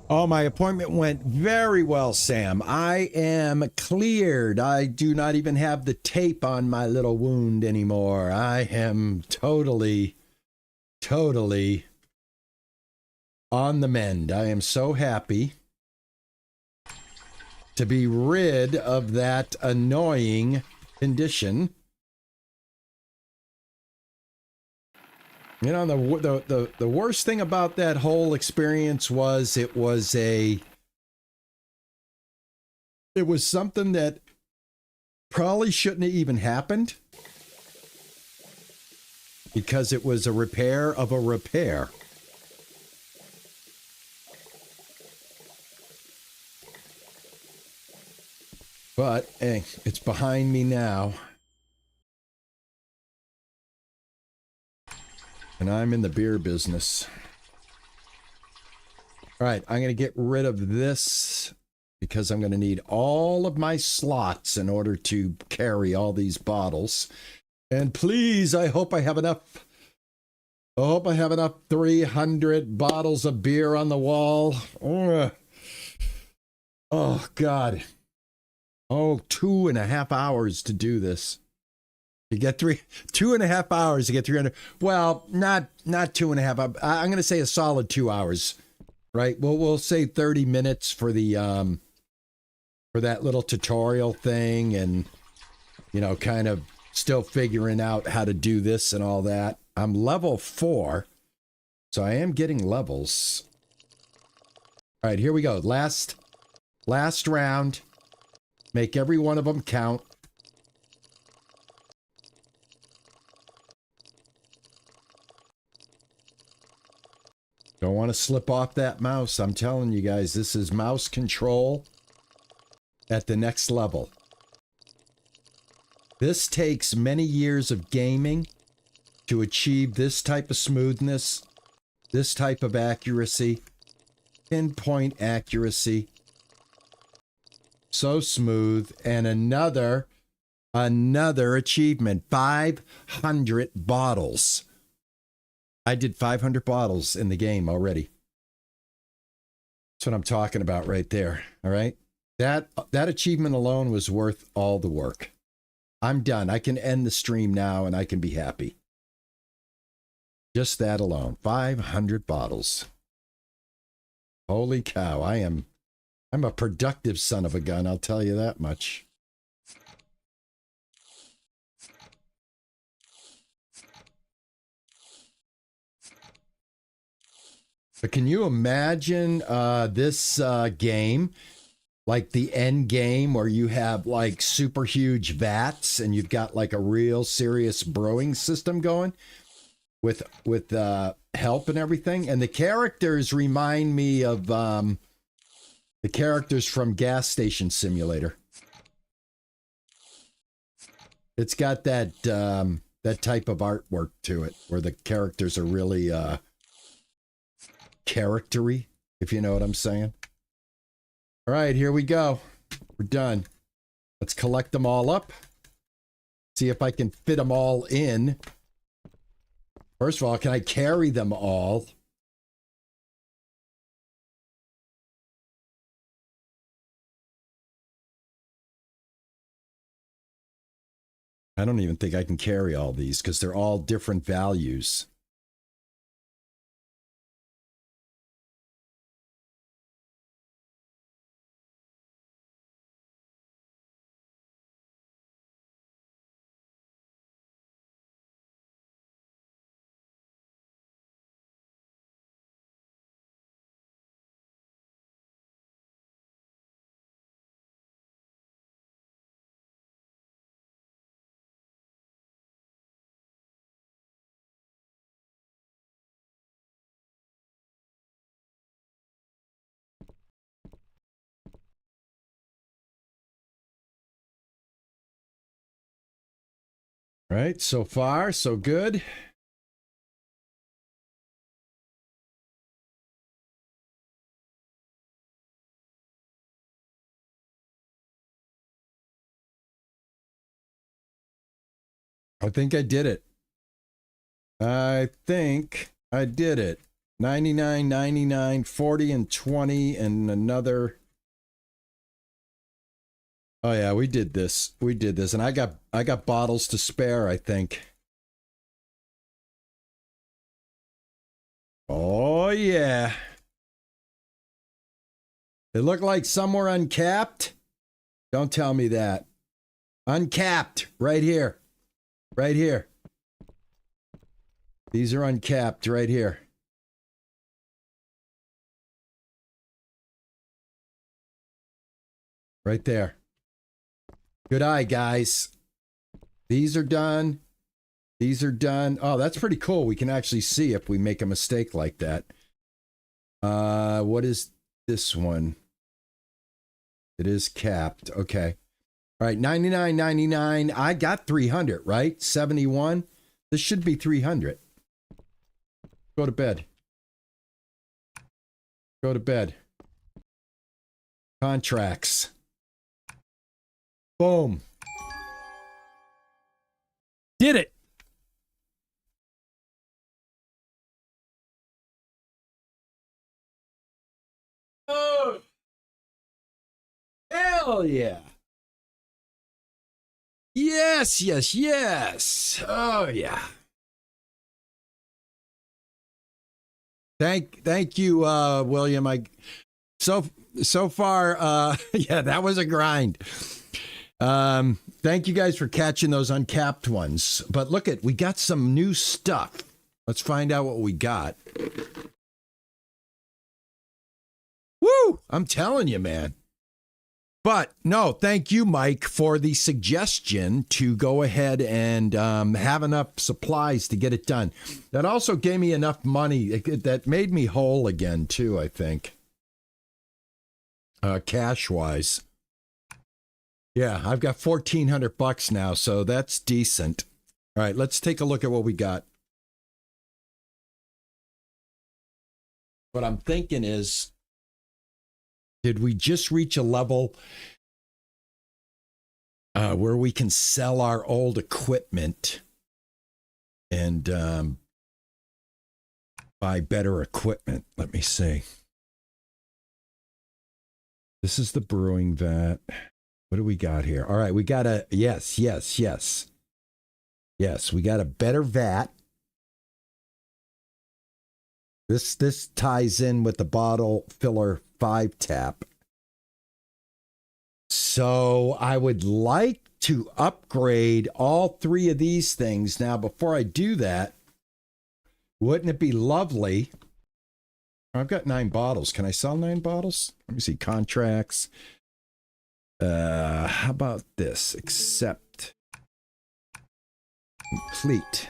Speaker 1: Oh, my appointment went very well, Sam. I am cleared. I do not even have the tape on my little wound anymore. I am totally on the mend. I am so happy to be rid of that annoying condition. You know, the worst thing about that whole experience was it was something that probably shouldn't have even happened because it was a repair of a repair. But hey, it's behind me now. And I'm in the beer business. All right, I'm going to get rid of this because I'm going to need all of my slots in order to carry all these bottles. And please, I hope I have enough. I hope I have enough 300 bottles of beer on the wall. Oh, God. Oh, 2.5 hours to do this. You get 2.5 hours to get 300. Well, not 2.5. I'm going to say a solid 2 hours, right? We'll say 30 minutes for the for that little tutorial thing, and kind of still figuring out how to do this and all that. I'm level 4, so I am getting levels. All right, here we go. Last round. Make every one of them count. Don't want to slip off that mouse. I'm telling you guys, this is mouse control at the next level. This takes many years of gaming to achieve this type of smoothness, this type of accuracy, pinpoint accuracy. So smooth. And another achievement, 500 bottles. I did 500 bottles in the game already. That's what I'm talking about right there. All right. That achievement alone was worth all the work. I'm done. I can end the stream now and I can be happy. Just that alone. 500 bottles. Holy cow. I'm a productive son of a gun, I'll tell you that much. But can you imagine this game, like the end game where you have like super huge vats and you've got like a real serious brewing system going with help and everything? And the characters remind me of the characters from Gas Station Simulator. It's got that type of artwork to it where the characters are really charactery, if you know what I'm saying. All right, here we go. We're done. Let's collect them all up. See if I can fit them all in. First of all, can I carry them all? I don't even think I can carry all these because they're all different values. All right, so far, so good. I think I did it. I think I did it. 99, 99, 40, and 20, and another. Oh yeah, we did this. We did this, and I got bottles to spare, I think. Oh yeah. It looked like some were uncapped. Don't tell me that. Uncapped, right here. Right here. These are uncapped right here. Right there. Good eye, guys. These are done. These are done. Oh, that's pretty cool. We can actually see if we make a mistake like that. What is this one? It is capped. Okay. All right, 99.99. I got 300, right? 71. This should be 300. Go to bed. Go to bed. Contracts. Boom. Did it. Oh. Hell yeah. Yes, yes, yes. Oh yeah. Thank you, William. So far, yeah, that was a grind. Thank you guys for catching those uncapped ones. But look at, we got some new stuff. Let's find out what we got. Woo! I'm telling you, man. But no, thank you, Mike, for the suggestion to go ahead and have enough supplies to get it done. That also gave me enough money. That made me whole again, too, I think. Cash-wise. Yeah, I've got $1,400 now, so that's decent. All right, let's take a look at what we got. What I'm thinking is, did we just reach a level where we can sell our old equipment and buy better equipment? Let me see. This is the brewing vat. What do we got here? All right, we got a, yes. Yes, we got a better vat. This ties in with the bottle filler 5-tap. So I would like to upgrade all three of these things. Now, before I do that, wouldn't it be lovely? I've got 9 bottles. Can I sell 9 bottles? Let me see. Contracts. How about this? Accept. Complete.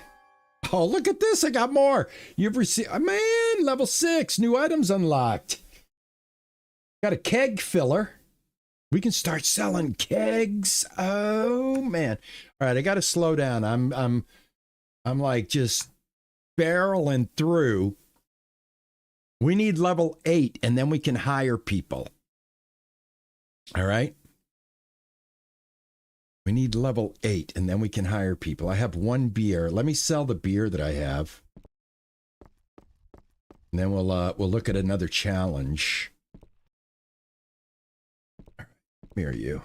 Speaker 1: Oh, look at this. I got more. You've received, man, level 6. New items unlocked. Got a keg filler. We can start selling kegs. Oh, man. All right, I got to slow down. I'm like just barreling through. We need level 8, and then we can hire people. All right? We need level 8, and then we can hire people. I have 1 beer. Let me sell the beer that I have. And then we'll look at another challenge. All right, where are you?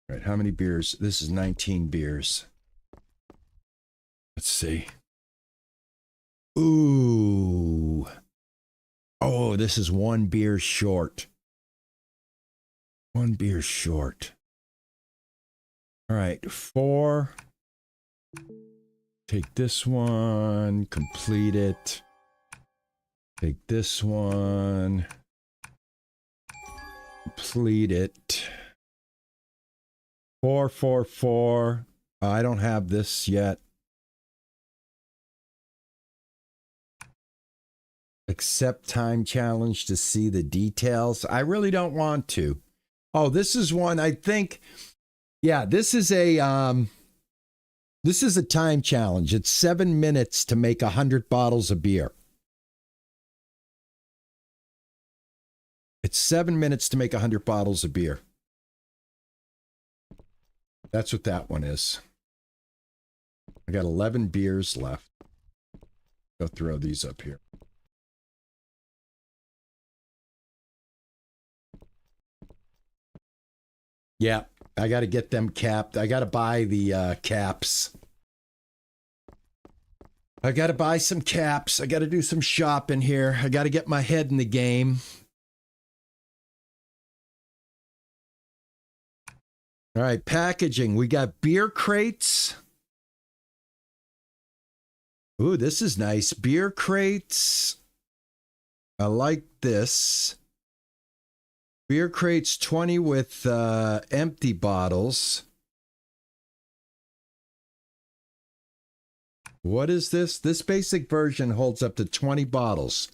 Speaker 1: All right, how many beers? This is 19 beers. Let's see. Ooh. Oh, this is 1 beer short. 1 beer short. All right, 4. Take this one, complete it. Take this one, complete it. 4, 4, 4. I don't have this yet. Accept time challenge to see the details. I really don't want to. Oh, this is one I think. Yeah, this is a time challenge. It's 7 minutes to make 100 bottles of beer. It's 7 minutes to make 100 bottles of beer. That's what that one is. I got 11 beers left. Go throw these up here. Yeah, I got to get them capped. I got to buy the caps. I got to buy some caps. I got to do some shopping here. I got to get my head in the game. All right, packaging. We got beer crates. Ooh, this is nice. Beer crates. I like this. Beer crates 20 with empty bottles. What is this? This basic version holds up to 20 bottles.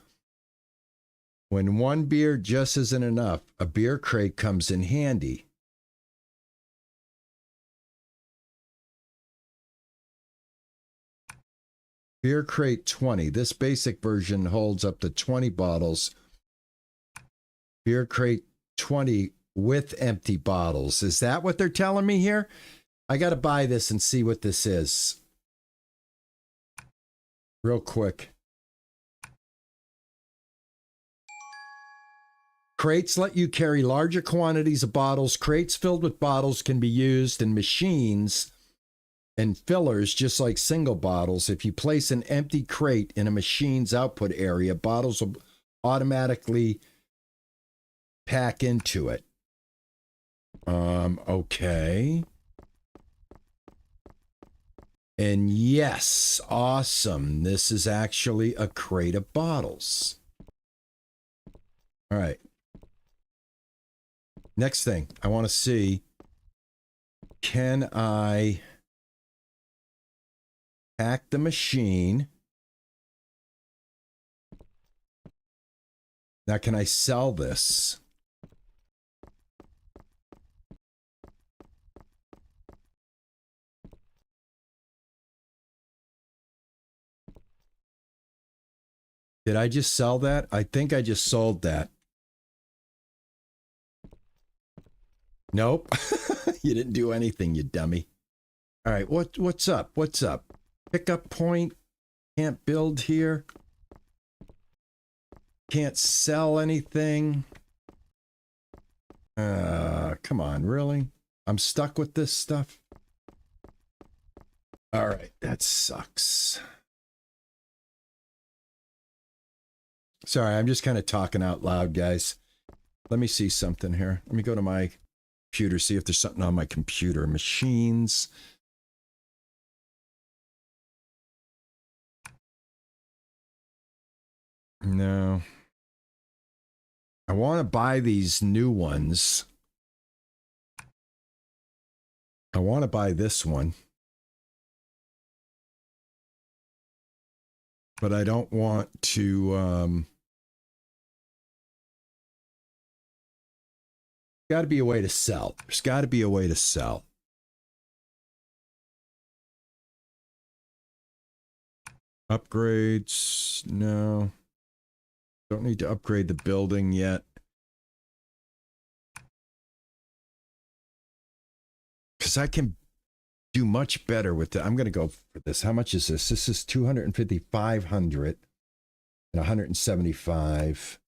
Speaker 1: When one beer just isn't enough, a beer crate comes in handy. Beer crate 20. This basic version holds up to 20 bottles. Beer crate 20 with empty bottles. Is that what they're telling me here? I got to buy this and see what this is. Real quick. Crates let you carry larger quantities of bottles. Crates filled with bottles can be used in machines and fillers just like single bottles. If you place an empty crate in a machine's output area, bottles will automatically pack into it. Okay. And yes, awesome. This is actually a crate of bottles. All right. Next thing, I want to see, can I hack the machine? Now, can I sell this? Did I just sell that? I think I just sold that. Nope. You didn't do anything, you dummy. All right, what's up? What's up? Pickup point. Can't build here. Can't sell anything. Come on, really? I'm stuck with this stuff. All right, that sucks. Sorry, I'm just kind of talking out loud, guys. Let me see something here. Let me go to my computer, see if there's something on my computer. Machines. No. I want to buy these new ones. I want to buy this one. But I don't want to... got to be a way to sell. There's got to be a way to sell. Upgrades. No. Don't need to upgrade the building yet. Because I can do much better with it. I'm going to go for this. How much is this? This is 250, 500, and 175.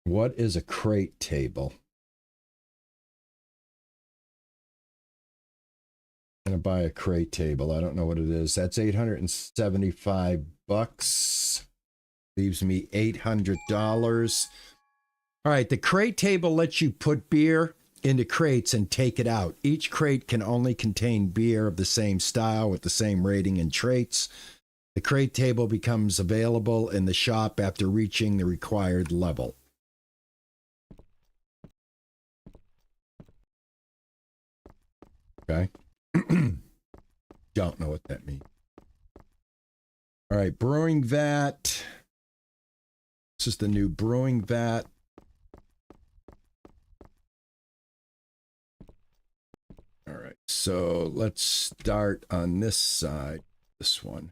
Speaker 1: What is a crate table? I'm going to buy a crate table. I don't know what it is. That's 875 bucks. Leaves me $800. All right, the crate table lets you put beer into crates and take it out. Each crate can only contain beer of the same style with the same rating and traits. The crate table becomes available in the shop after reaching the required level. Okay. Don't know what that means. All right, brewing vat. This is the new brewing vat. All right, so let's start on this side, this one.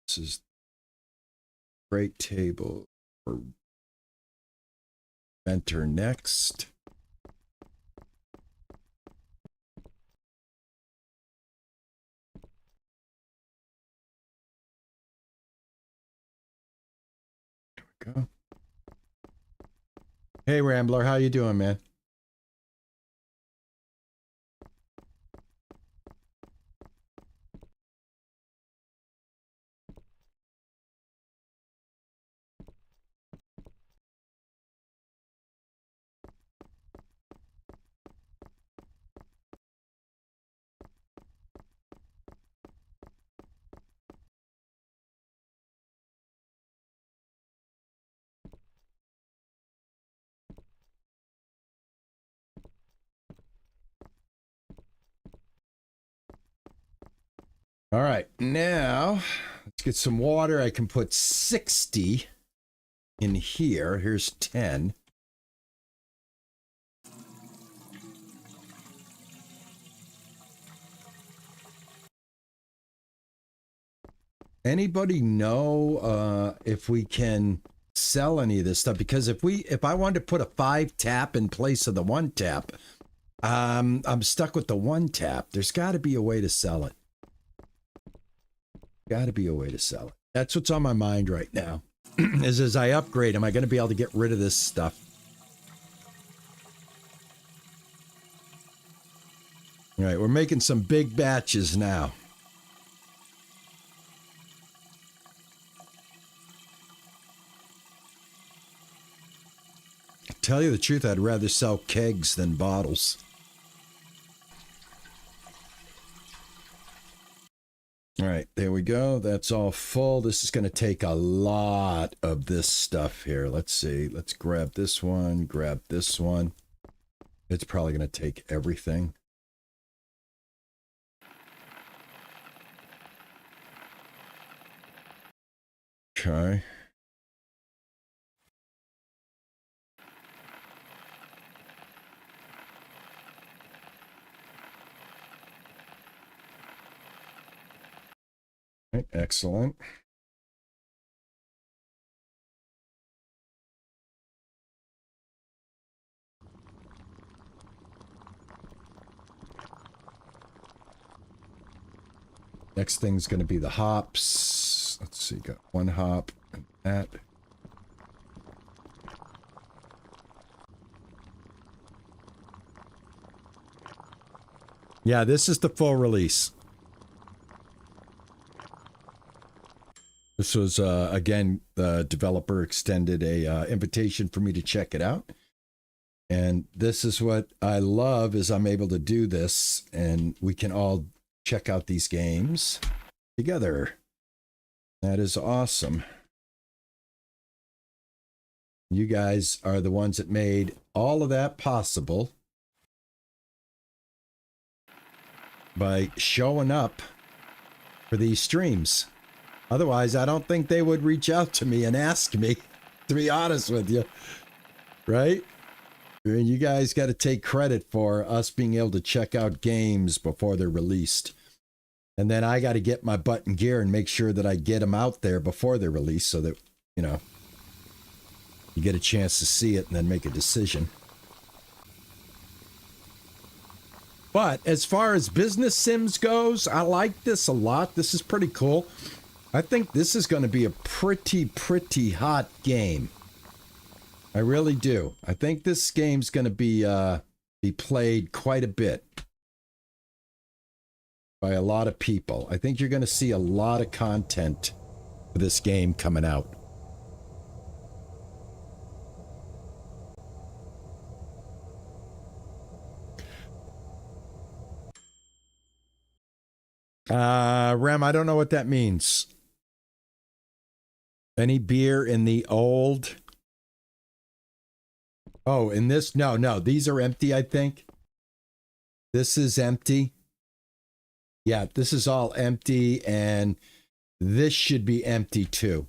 Speaker 1: This is crate table for enter next. There we go. Hey Rambler, how you doing, man? All right, now let's get some water. I can put 60 in here. Here's 10. Anybody know if we can sell any of this stuff? Because if I wanted to put a 5 tap in place of the 1 tap, I'm stuck with the 1 tap. There's got to be a way to sell it. Got to be a way to sell it. That's what's on my mind right now. Is as I upgrade, am I going to be able to get rid of this stuff? All right, we're making some big batches now. Tell you the truth, I'd rather sell kegs than bottles. All right, there we go. That's all full. This is going to take a lot of this stuff here. Let's see. Let's grab this one, grab this one. It's probably going to take everything. Okay. Right, excellent. Next thing's going to be the hops. Let's see, got 1 hop and that. Yeah, this is the full release. This was, again, the developer extended a invitation for me to check it out. And this is what I love is I'm able to do this and we can all check out these games together. That is awesome. You guys are the ones that made all of that possible by showing up for these streams. Otherwise, I don't think they would reach out to me and ask me, to be honest with you. Right? I mean, you guys got to take credit for us being able to check out games before they're released. And then I got to get my butt in gear and make sure that I get them out there before they're released so that, you know, you get a chance to see it and then make a decision. But as far as business sims goes, I like this a lot. This is pretty cool. I think this is going to be a pretty hot game. I really do. I think this game's going to be played quite a bit by a lot of people. I think you're going to see a lot of content for this game coming out. Rem, I don't know what that means. Any beer in the old? Oh, in this? No, these are empty, I think. This is empty. Yeah, this is all empty, and this should be empty too.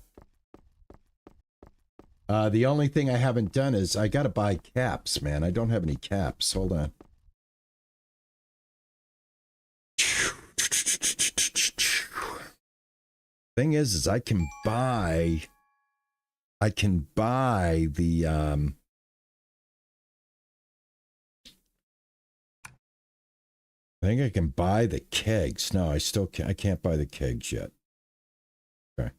Speaker 1: The only thing I haven't done is I got to buy caps, man. I don't have any caps. Hold on. Thing is I can buy the I think I can buy the kegs. No, I can't buy the kegs yet. Okay.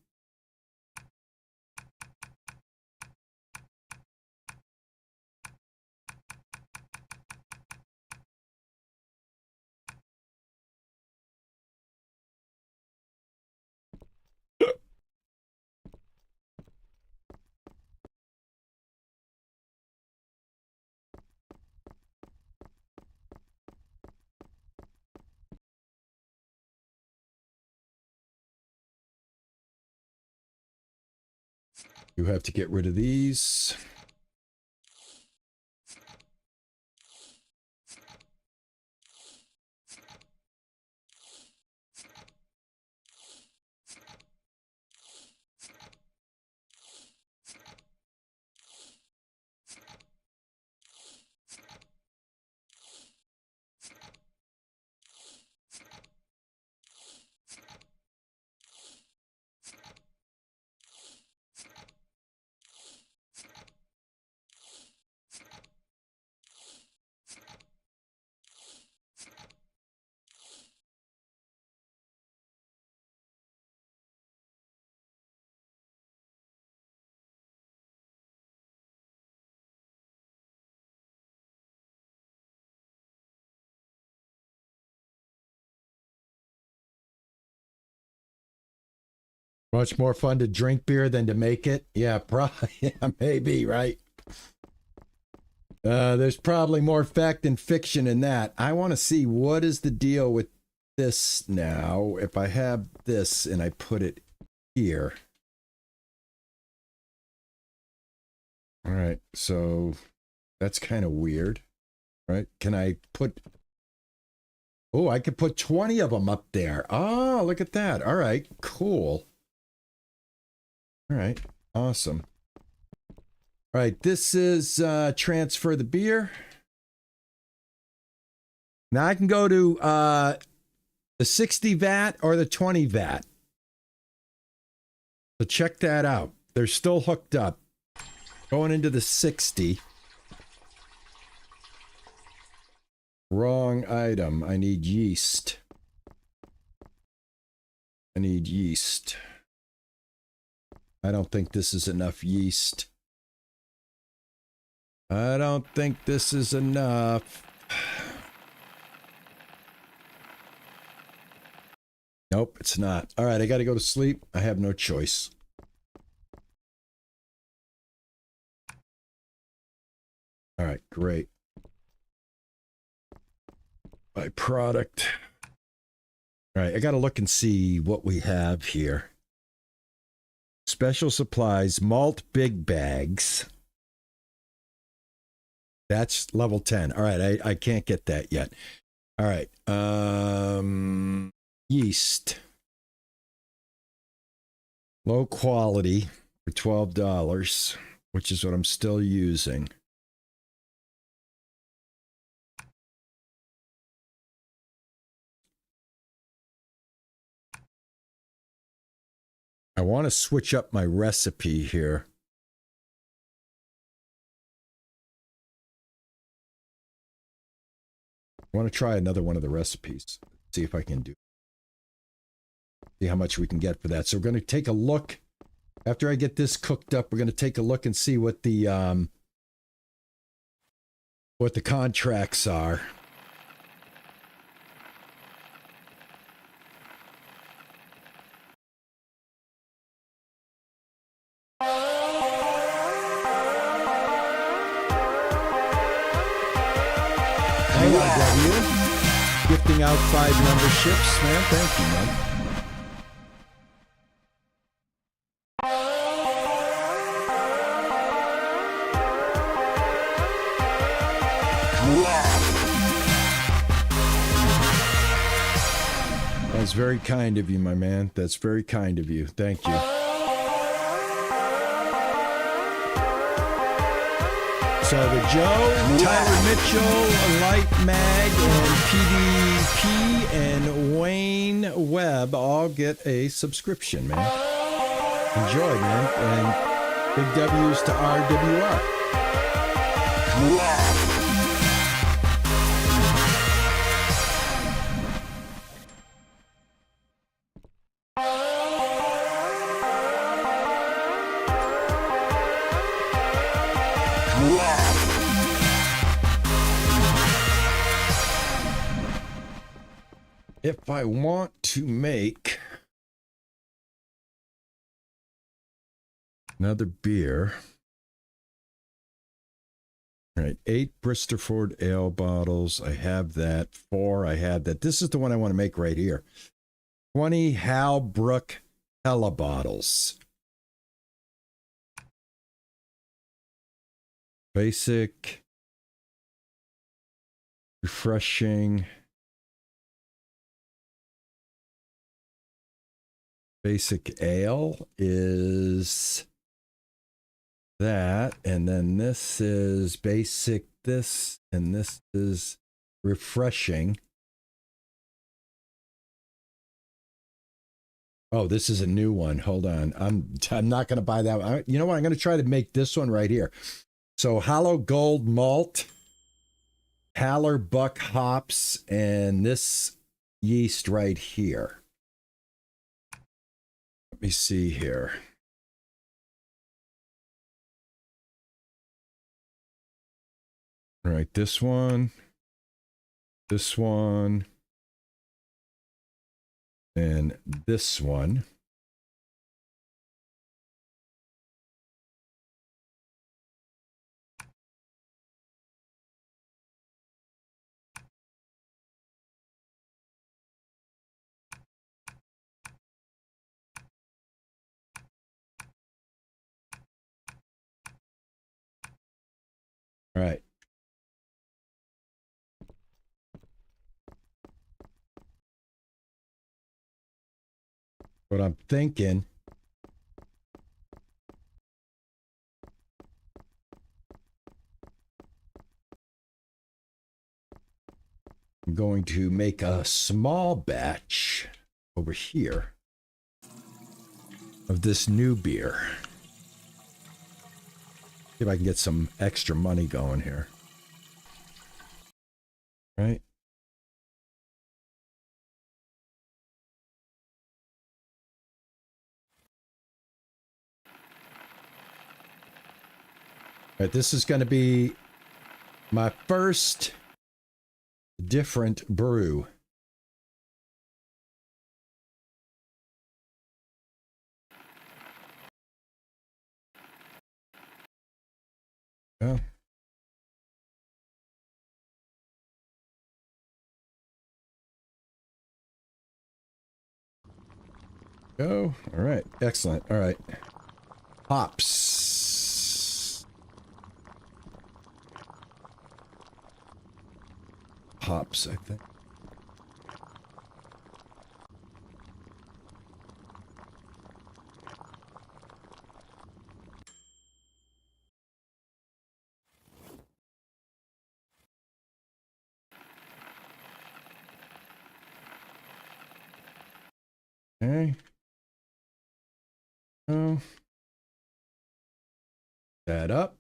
Speaker 1: You have to get rid of these. Much more fun to drink beer than to make it. Yeah, probably. Yeah, maybe, right? There's probably more fact than fiction in that. I want to see what is the deal with this now. If I have this and I put it here. All right, so that's kind of weird, right? Can I put... Oh, I could put 20 of them up there. Oh, look at that. All right, cool. All right, awesome. All right, this is transfer the beer. Now I can go to the 60 vat or the 20 vat. So check that out. They're still hooked up. Going into the 60. Wrong item. I need yeast. I need yeast. I don't think this is enough yeast. I don't think this is enough. Nope, it's not. All right, I got to go to sleep. I have no choice. All right, great. By product. All right, I got to look and see what we have here. Special supplies, malt big bags. That's level 10. All right, I can't get that yet. All right. Yeast. Low quality for $12, which is what I'm still using. I want to switch up my recipe here. I want to try another one of the recipes. See if I can do. See how much we can get for that. So we're going to take a look. After I get this cooked up, we're going to take a look and see what the contracts are. Gifting out 5 memberships, man. Thank you, man. That's very kind of you, my man. That's very kind of you. Thank you. So the Joe, Tyler Mitchell, Light Mag, and PDP, and Wayne Webb all get a subscription, man. Enjoy, man. And big W's to RWR. If I want to make another beer, all right, 8 Bristerford ale bottles. I have that. 4, I have that. This is the one I want to make right here. 20 Halbrook Hella bottles. Basic, refreshing. Basic ale is that, and then this is basic this, and this is refreshing. Oh, this is a new one. Hold on. I'm not going to buy that one. You know what? I'm going to try to make this one right here. So Hollow Gold Malt, Haller Buck hops, and this yeast right here. Let me see here. All right, this one, and this one. All right. What I'm thinking. I'm going to make a small batch over here of this new beer. See if I can get some extra money going here. Right? All right, this is going to be my first different brew. Oh. Oh, all right. Excellent. All right. Hops. Hops, I think. Okay. Oh. That up.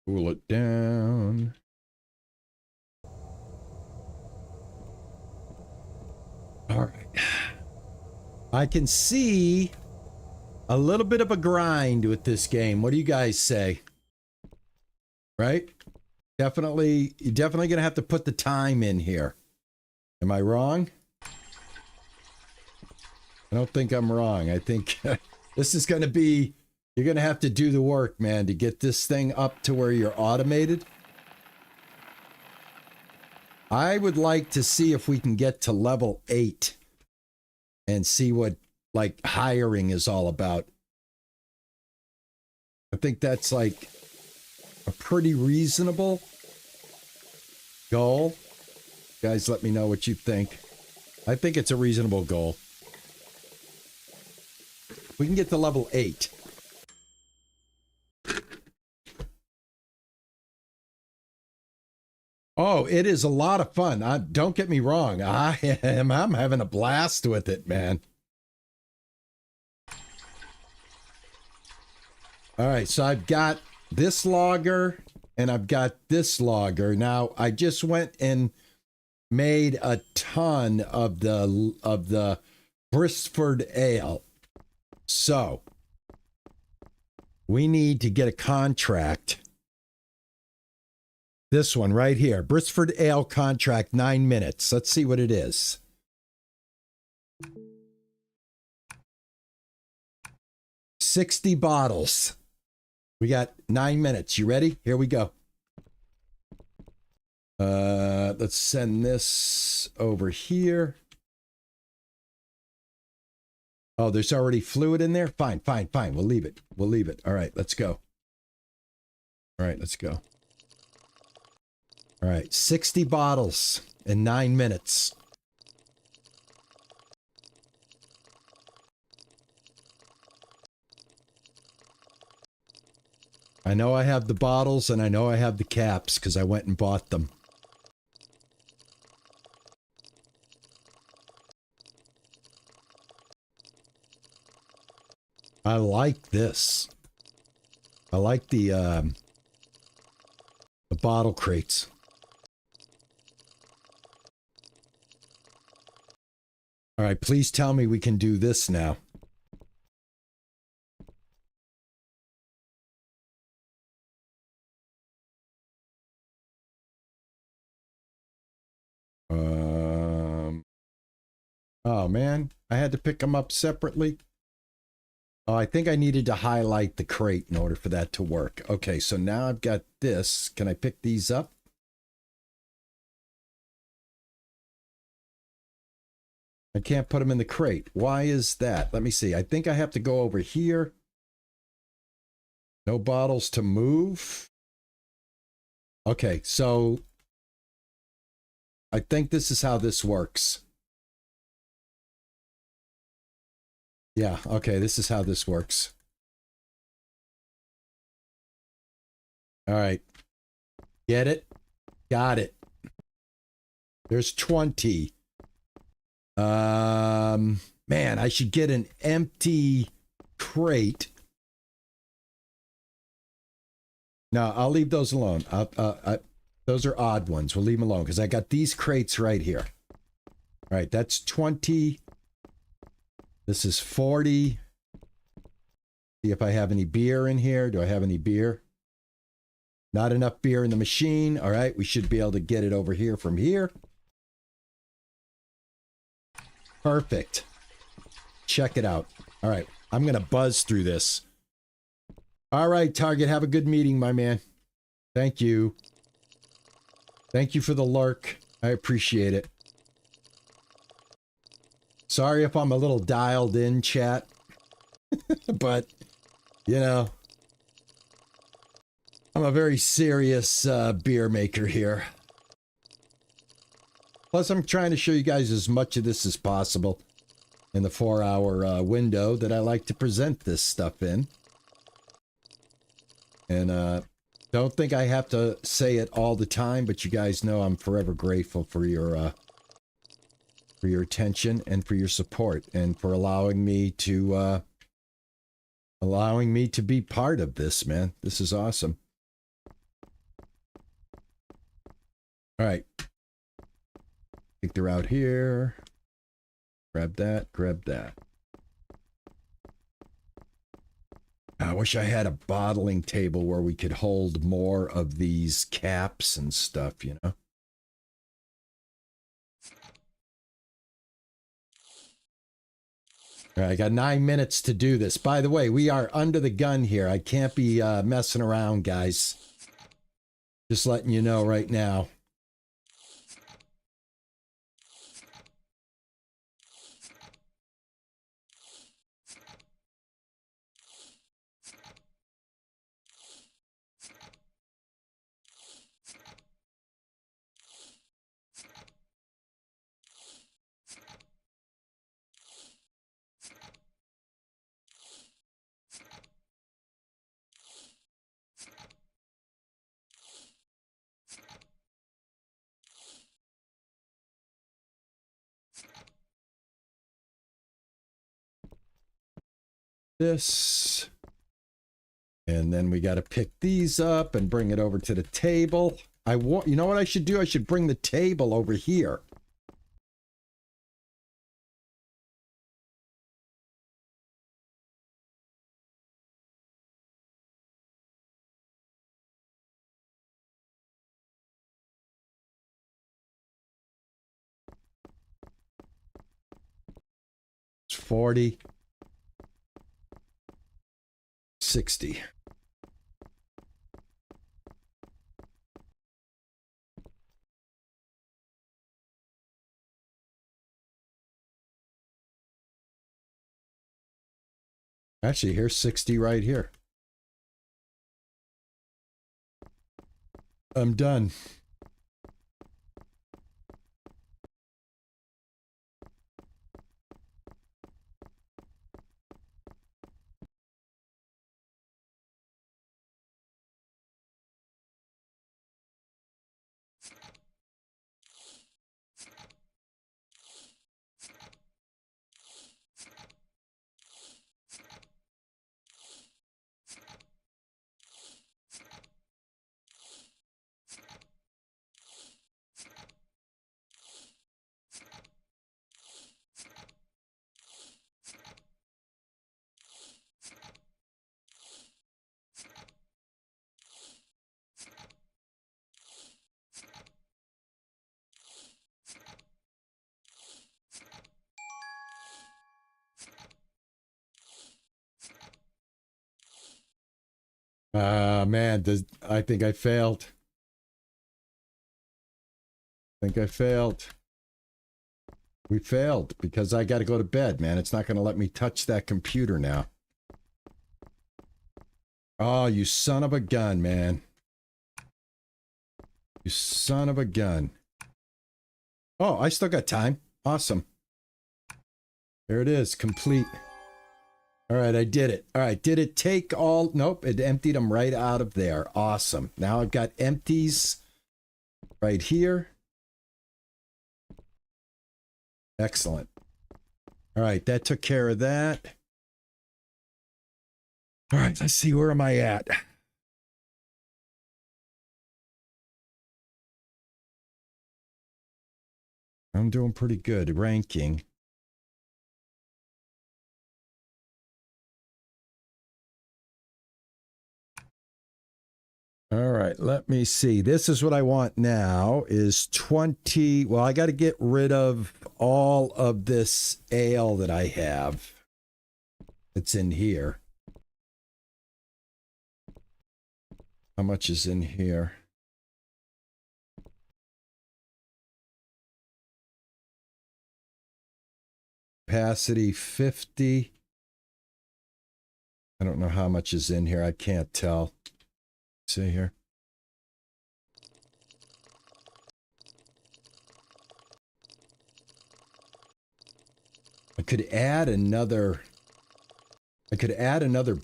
Speaker 1: Cool it down. All right. I can see a little bit of a grind with this game. What do you guys say? Right? Definitely, you're definitely going to have to put the time in here. Am I wrong? I don't think I'm wrong. I think this is going to be, you're going to have to do the work, man, to get this thing up to where you're automated. I would like to see if we can get to level 8 and see what, like, hiring is all about. I think that's, like, a pretty reasonable goal. Guys, let me know what you think. I think it's a reasonable goal. We can get to level 8. Oh, it is a lot of fun. Don't get me wrong. I'm having a blast with it, man. All right, so I've got this lager and I've got this lager. Now, I just went and made a ton of the Brisford Ale. So, we need to get a contract. This one right here, Brisford Ale contract, 9 minutes. Let's see what it is. $60 bottles. We got 9 minutes. You ready? Here we go. Let's send this over here. Oh, there's already fluid in there? Fine. We'll leave it. All right, let's go. All right, let's go. All right, 60 bottles in 9 minutes. I know I have the bottles and I know I have the caps because I went and bought them. I like this. I like the bottle crates. All right, please tell me we can do this now. Oh, man. I had to pick them up separately. Oh, I think I needed to highlight the crate in order for that to work. Okay, so now I've got this. Can I pick these up? I can't put them in the crate. Why is that? Let me see. I think I have to go over here. No bottles to move. Okay, so I think this is how this works. Yeah, okay, this is how this works. All right. Get it? Got it. There's 20. Man, I should get an empty crate. No, I'll leave those alone. Those are odd ones. We'll leave them alone because I got these crates right here. All right, that's 20. This is 40. See if I have any beer in here. Do I have any beer? Not enough beer in the machine. All right, we should be able to get it over here from here. Perfect. Check it out. All right, I'm going to buzz through this. All right, Target, have a good meeting, my man. Thank you. Thank you for the lurk. I appreciate it. Sorry if I'm a little dialed in, chat. But, you know, I'm a very serious beer maker here. Plus, I'm trying to show you guys as much of this as possible in the 4-hour window that I like to present this stuff in. And don't think I have to say it all the time, but you guys know I'm forever grateful for your attention and for your support and for allowing me to be part of this, man. This is awesome. All right. I think they're out here. Grab that, grab that. I wish I had a bottling table where we could hold more of these caps and stuff, you know? All right, I got 9 minutes to do this. By the way, we are under the gun here. I can't be messing around, guys. Just letting you know right now. This. And then we got to pick these up and bring it over to the table. You know what I should do? I should bring the table over here. It's 40. 60. Actually, here's 60 right here. I'm done. Man, I think I failed. We failed because I got to go to bed, man. It's not going to let me touch that computer now. Oh, you son of a gun, man. You son of a gun. Oh, I still got time. Awesome. There it is, complete. All right, I did it. All right, did it take all? Nope, it emptied them right out of there. Awesome. Now I've got empties right here. Excellent. All right, that took care of that. All right, let's see, where am I at? I'm doing pretty good ranking. All right, let me see. This is what I want now is 20. Well, I got to get rid of all of this ale that I have. It's in here. How much is in here? Capacity 50. I don't know how much is in here. I can't tell. See here. I could add another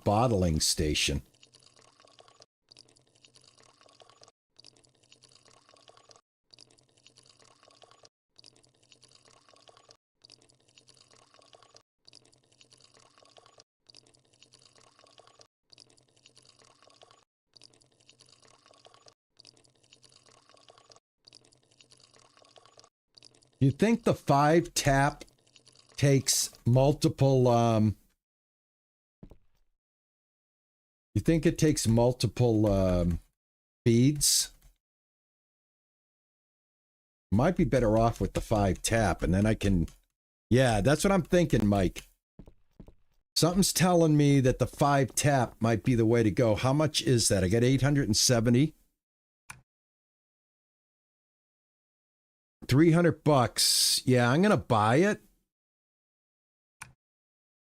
Speaker 1: bottling station. You think the 5 tap takes multiple you think it takes multiple feeds? Might be better off with the 5 tap, and then I can, yeah, that's what I'm thinking, Mike. Something's telling me that the 5 tap might be the way to go. How much is that? I got 870. $300. Yeah, I'm gonna buy it.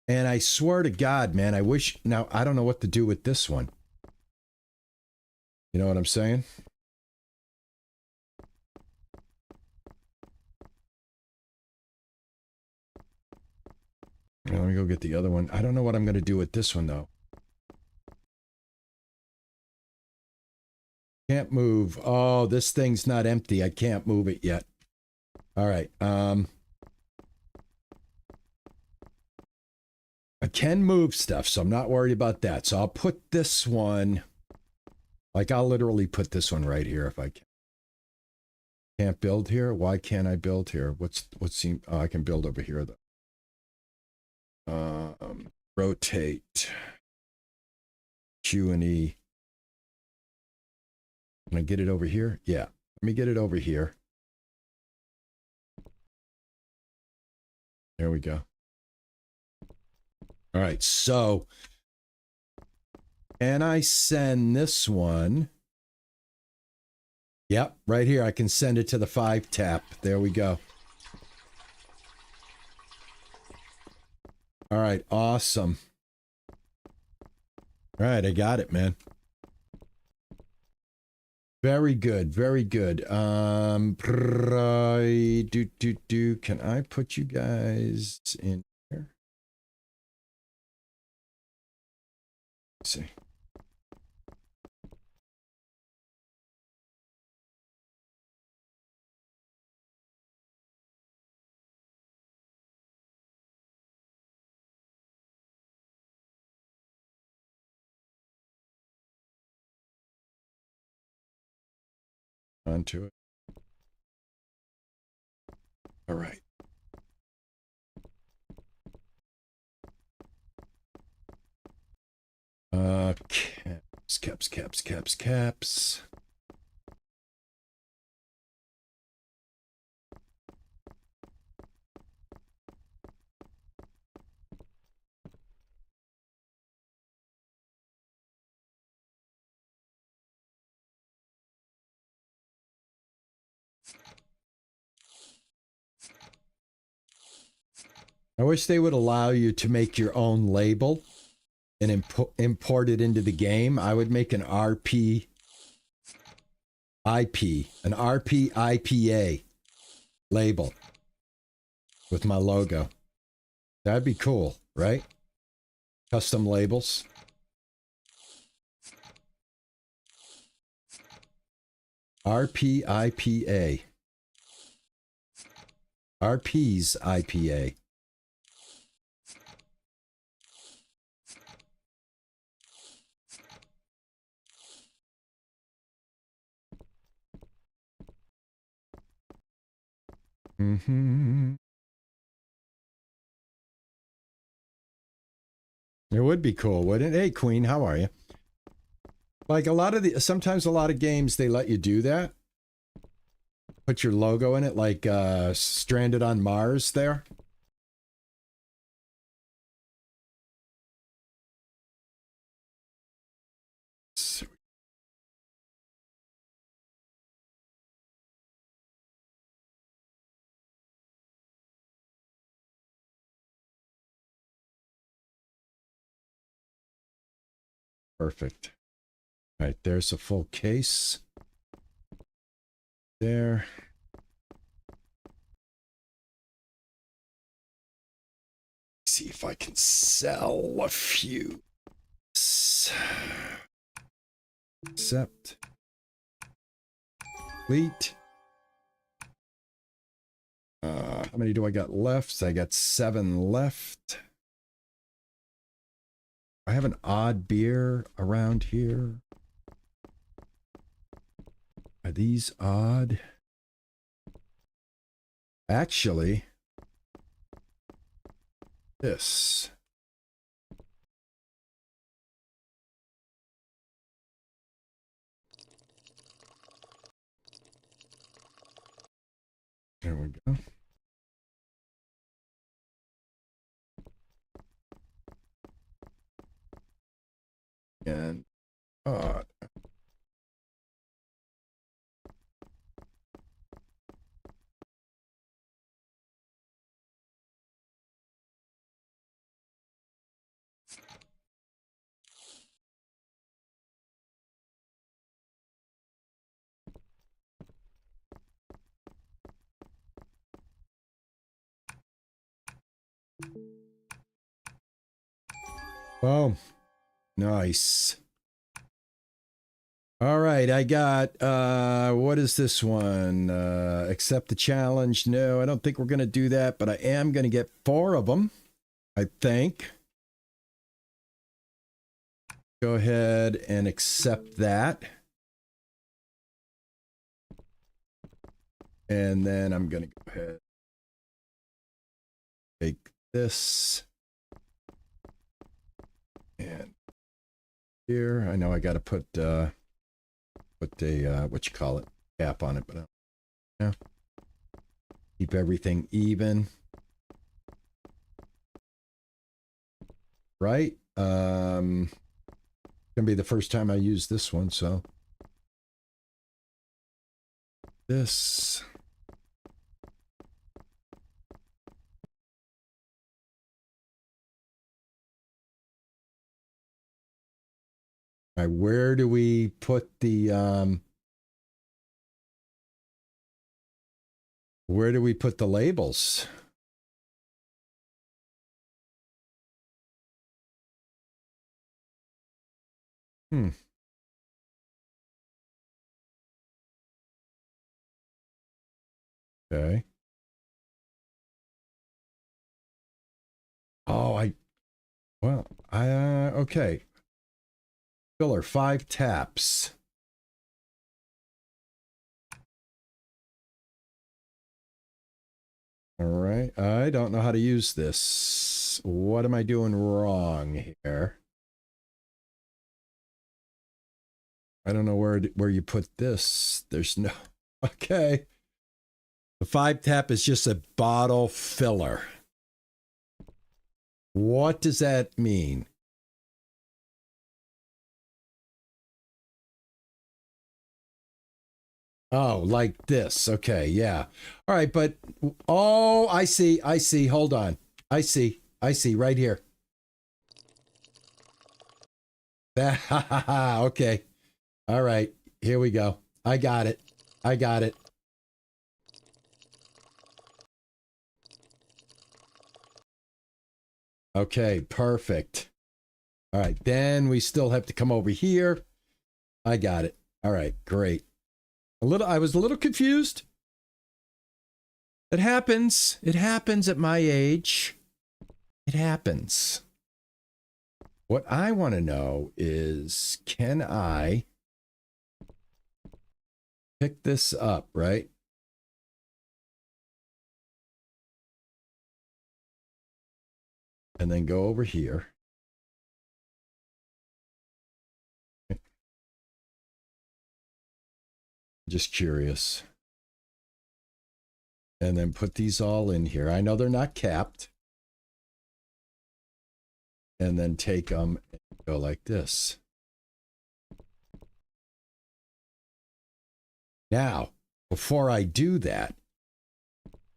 Speaker 1: And I swear to God, man, I wish, now I don't know what to do with this one. You know what I'm saying? Let me go get the other one. I don't know what I'm going to do with this one, though. Can't move. Oh, this thing's not empty. I can't move it yet. All right. I can move stuff, so I'm not worried about that. So I'll put this one, like I'll literally put this one right here if I can. Can't build here? Why can't I build here? What's oh, I can build over here, though. Rotate. Q and E. Can I get it over here? Yeah. Let me get it over here. There we go. All right, so can I send this one? Yep, right here. I can send it to the 5 tap. There we go. All right, awesome. All right, I got it, man. Very good, very good. Can I put you guys in here? Let's see. Onto it. All right. Caps. I wish they would allow you to make your own label and import it into the game. I would make an RP IPA label with my logo. That'd be cool, right? Custom labels. RP IPA. RP's IPA. Mm-hmm. It would be cool, wouldn't it? Hey, Queen, how are you? Like sometimes a lot of games, they let you do that. Put your logo in it, like Stranded on Mars there. Perfect. All right, there's a full case. There. See if I can sell a few. Accept. Complete. How many do I got left? I got 7 left. I have an odd beer around here. Are these odd? Actually, this. There we go. And odd. Oh, nice. All right, I got, what is this one? Accept the challenge. No, I don't think we're going to do that, but I am going to get 4 of them, I think. Go ahead and accept that. And then I'm going to go ahead. Take this. And here, I know I got to put a, what you call it, cap on it, but yeah. Keep everything even. Right? Gonna be the first time I use this one, so. This. All right, where do we put the labels? Okay. Oh, okay. Filler, 5 taps. All right. I don't know how to use this. What am I doing wrong here? I don't know where you put this. There's no... Okay. The 5 tap is just a bottle filler. What does that mean? Oh, like this. Okay, yeah. All right, but oh, I see. Hold on. I see. I see right here. Okay. All right. Here we go. I got it. I got it. Okay, perfect. All right, then we still have to come over here. I got it. All right, great. I was a little confused. It happens. It happens at my age. It happens. What I want to know is, can I pick this up, right? And then go over here. Just curious. And then put these all in here. I know they're not capped. And then take them and go like this. Now, before I do that,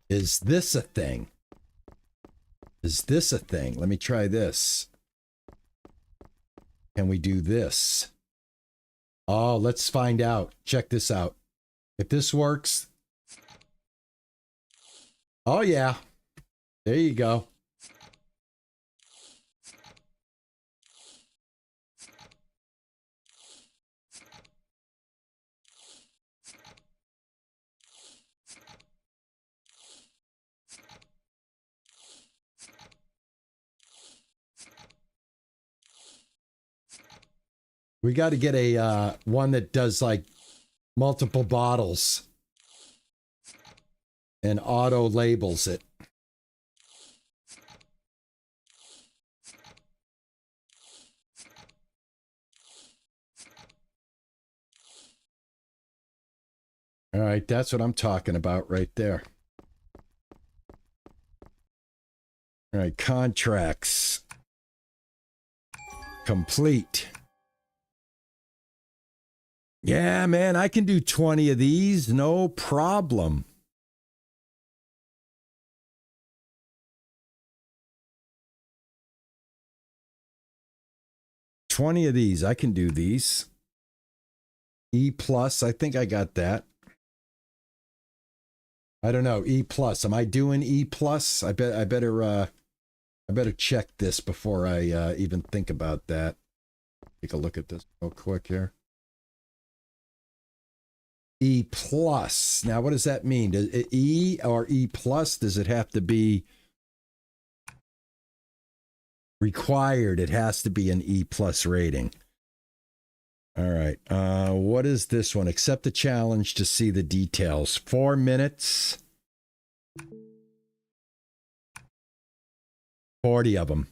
Speaker 1: is this a thing? Is this a thing? Let me try this. Can we do this? Oh, let's find out. Check this out. If this works. Oh, yeah. There you go. We got to get a one that does like multiple bottles and auto labels it. All right, that's what I'm talking about right there. All right, contracts complete. Yeah, man, I can do 20 of these, no problem. $20 of these, I can do these. E plus, I think I got that. I don't know, E plus. Am I doing E plus? I better check this before I even think about that. Take a look at this real quick here. E plus. Now, what does that mean? Does it E or E plus? Does it have to be required? It has to be an E plus rating. All right. What is this one? Accept the challenge to see the details. 4 minutes. 40 of them.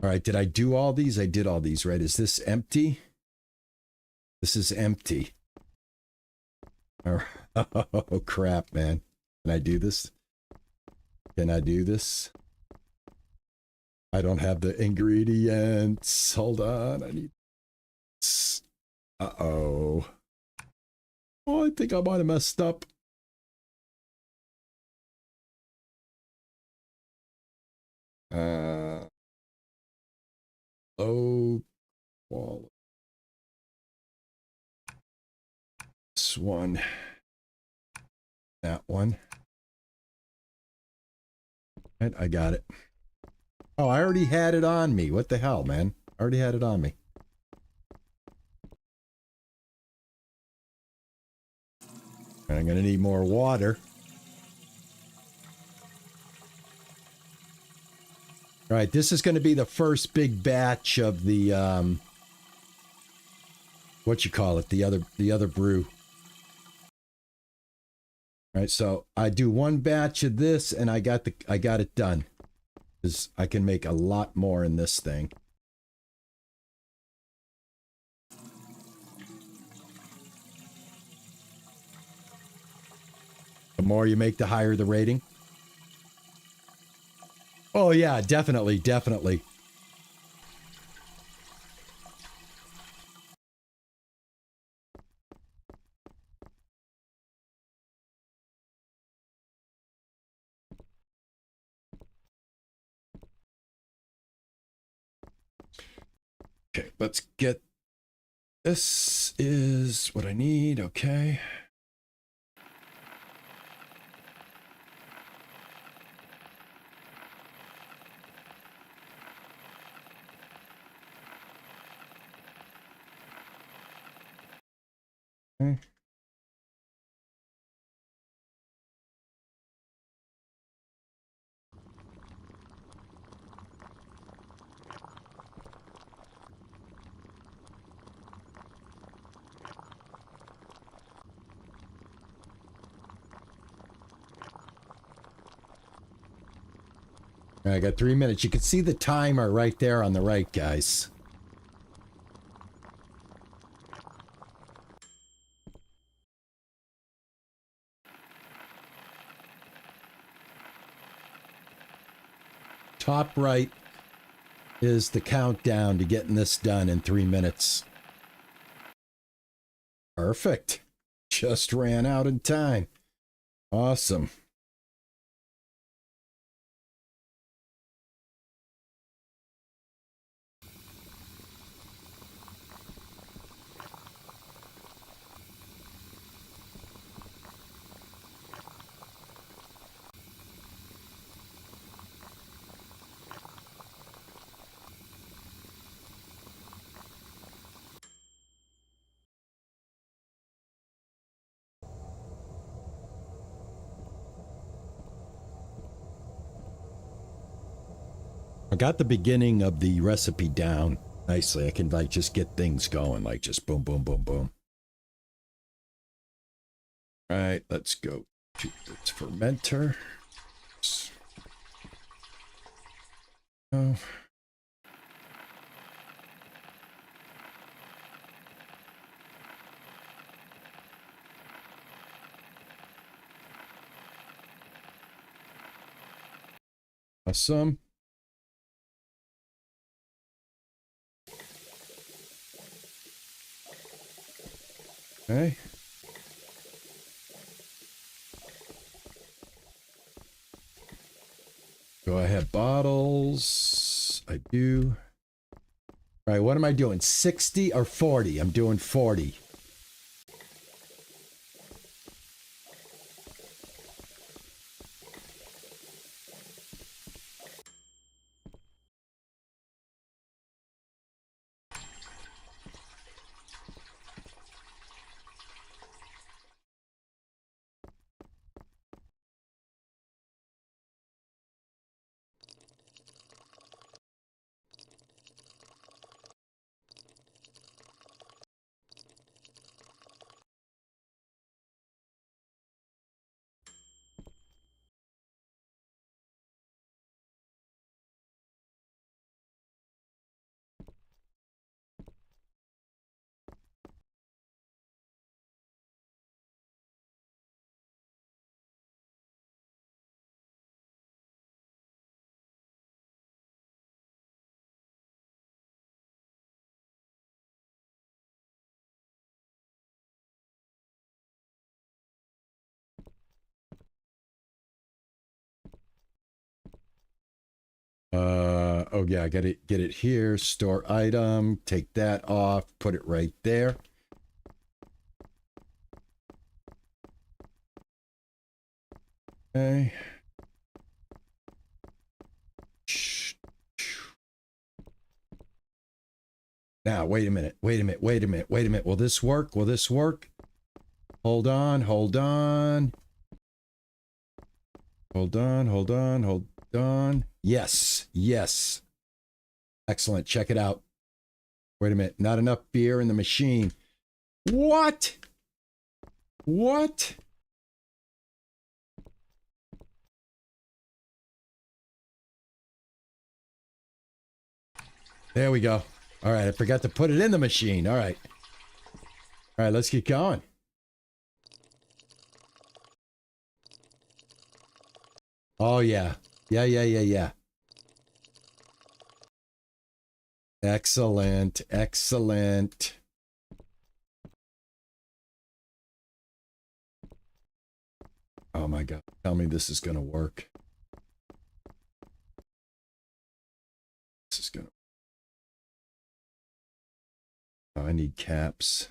Speaker 1: All right, did I do all these? I did all these, right? Is this empty? This is empty. All right. Oh, crap, man. Can I do this? Can I do this? I don't have the ingredients. Hold on. I need... Uh-oh. Oh, I think I might have messed up. Low quality. This one. That one. And I got it. Oh, I already had it on me. What the hell, man? I already had it on me. And I'm going to need more water. All right, this is going to be the first big batch of the what you call it, the other brew. All right, so I do one batch of this and I got it done. Cuz I can make a lot more in this thing. The more you make, the higher the rating. Oh yeah, definitely, definitely. Okay, let's get, this is what I need, okay. Okay. I got 3 minutes. You can see the timer right there on the right, guys. Top right is the countdown to getting this done in 3 minutes. Perfect. Just ran out in time. Awesome. I got the beginning of the recipe down nicely. I can like just get things going, like just boom, boom, boom, boom. All right, let's go to this fermenter. Oh. Awesome. Okay. Do I have bottles? I do. All right, what am I doing? 60 or 40? I'm doing 40. Oh yeah, I gotta get it here. Store item, take that off, put it right there. Okay. Now, wait a minute. Will this work? Will this work? Hold on. Hold on. Yes. Excellent. Check it out. Wait a minute. Not enough beer in the machine. What? There we go. All right, I forgot to put it in the machine. All right, let's get going. Oh, yeah. Yeah. Excellent. Oh, my God. Tell me this is going to work. This is going to Oh, I need caps.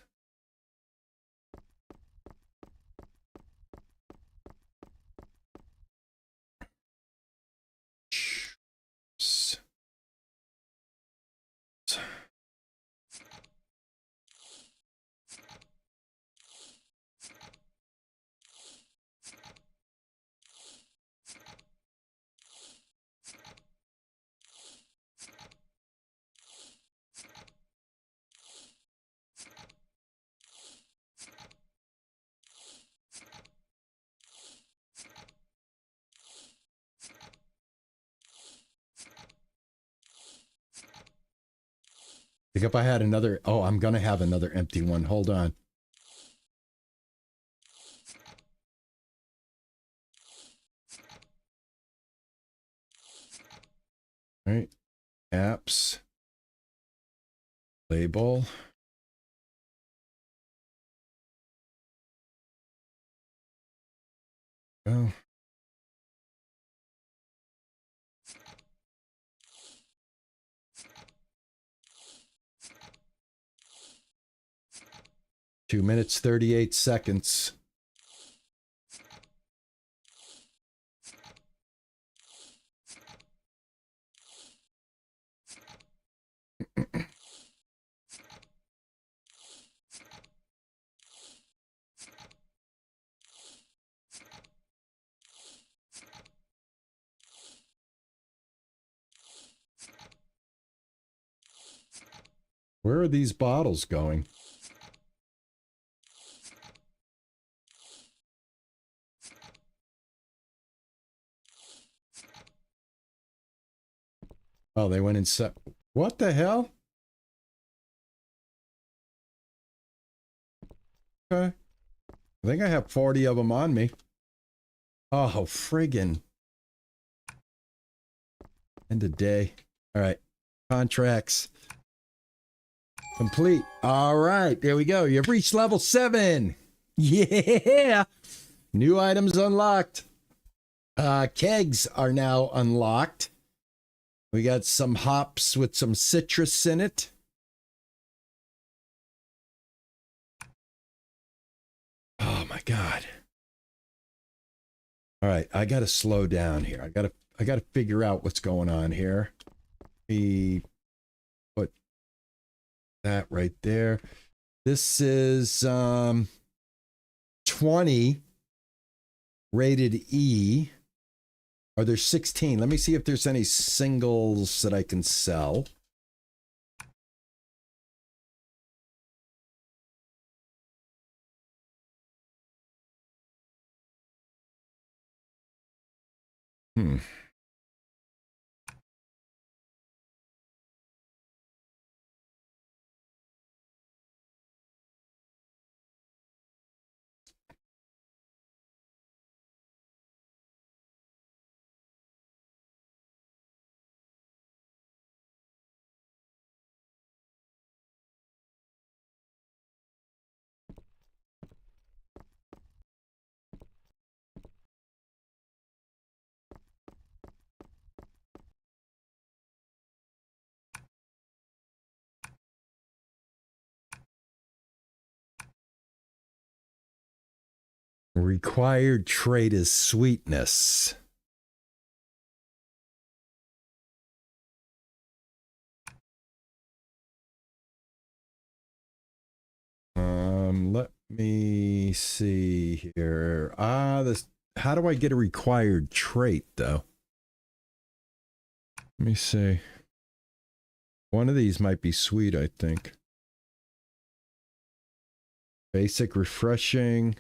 Speaker 1: I think if I had another, oh, I'm going to have another empty one. Hold on. All right. Apps. Label. Oh. Two minutes, 38 seconds. Where are these bottles going? Oh, they went inside. What the hell? Okay. I think I have 40 of them on me. Oh, friggin'. End of day. All right. Contracts. Complete. All right. There we go. You've reached level 7. Yeah. New items unlocked. Kegs are now unlocked. We got some hops with some citrus in it. Oh my God. All right, I got to slow down here. I got to figure out what's going on here. We put that right there. This is 20 rated E. Are there 16? Let me see if there's any singles that I can sell. Required trait is sweetness. Let me see here. This. How do I get a required trait though? Let me see. One of these might be sweet, I think. Basic, refreshing.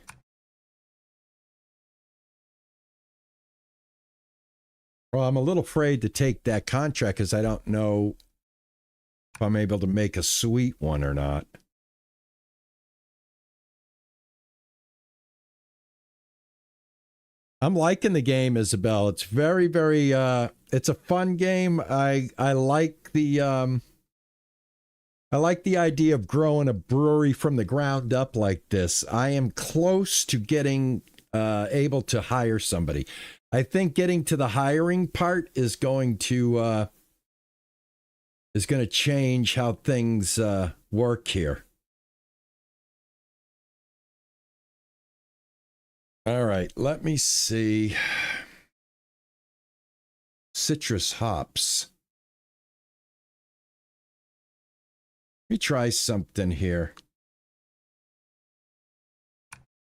Speaker 1: Well, I'm a little afraid to take that contract because I don't know if I'm able to make a sweet one or not. I'm liking the game, Isabel. It's very, very it's a fun game. I like the idea of growing a brewery from the ground up like this. I am close to getting able to hire somebody. I think getting to the hiring part is going to is going to change how things work here. All right, let me see. Citrus hops. Let me try something here.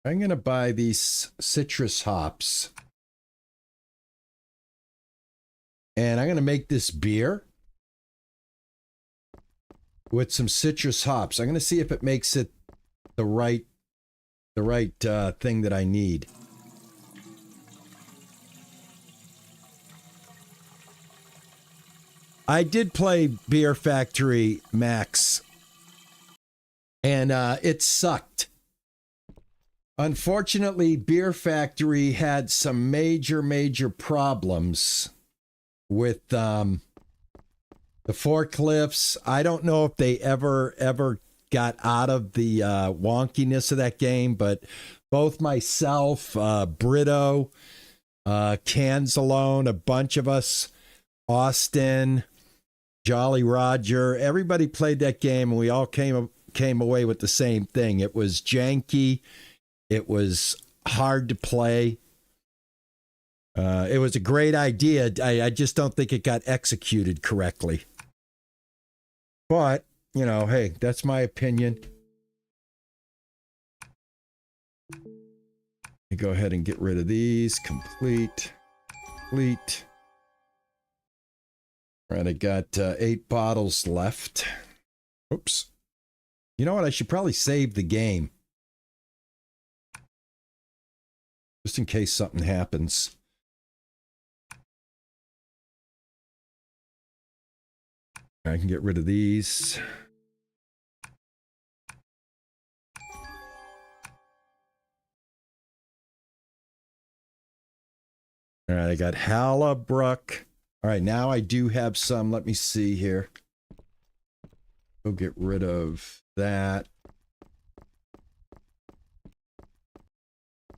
Speaker 1: I'm going to buy these citrus hops. And I'm going to make this beer with some citrus hops. I'm going to see if it makes it the right thing that I need. I did play Beer Factory Max, and it sucked. Unfortunately, Beer Factory had some major problems with the forklifts. I don't know if they ever got out of the wonkiness of that game, but both myself, Brito, Canzalone, a bunch of us, Austin, Jolly Roger, everybody played that game, and we all came away with the same thing. It was janky. It was hard to play. It was a great idea. I just don't think it got executed correctly. But, you know, hey, that's my opinion. Let me go ahead and get rid of these. Complete. All right, I got 8 bottles left. Oops. You know what? I should probably save the game. Just in case something happens. I can get rid of these. All right, I got Halabrook. All right, now I do have some. Let me see here. Go get rid of that.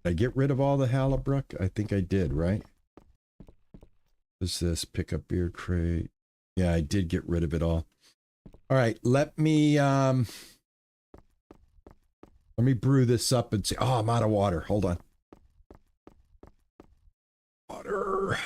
Speaker 1: Did I get rid of all the Halabrook? I think I did, right? What's this? Pick up beer crate. Yeah, I did get rid of it all. All right, let me brew this up and see. Oh, I'm out of water. Hold on. Water.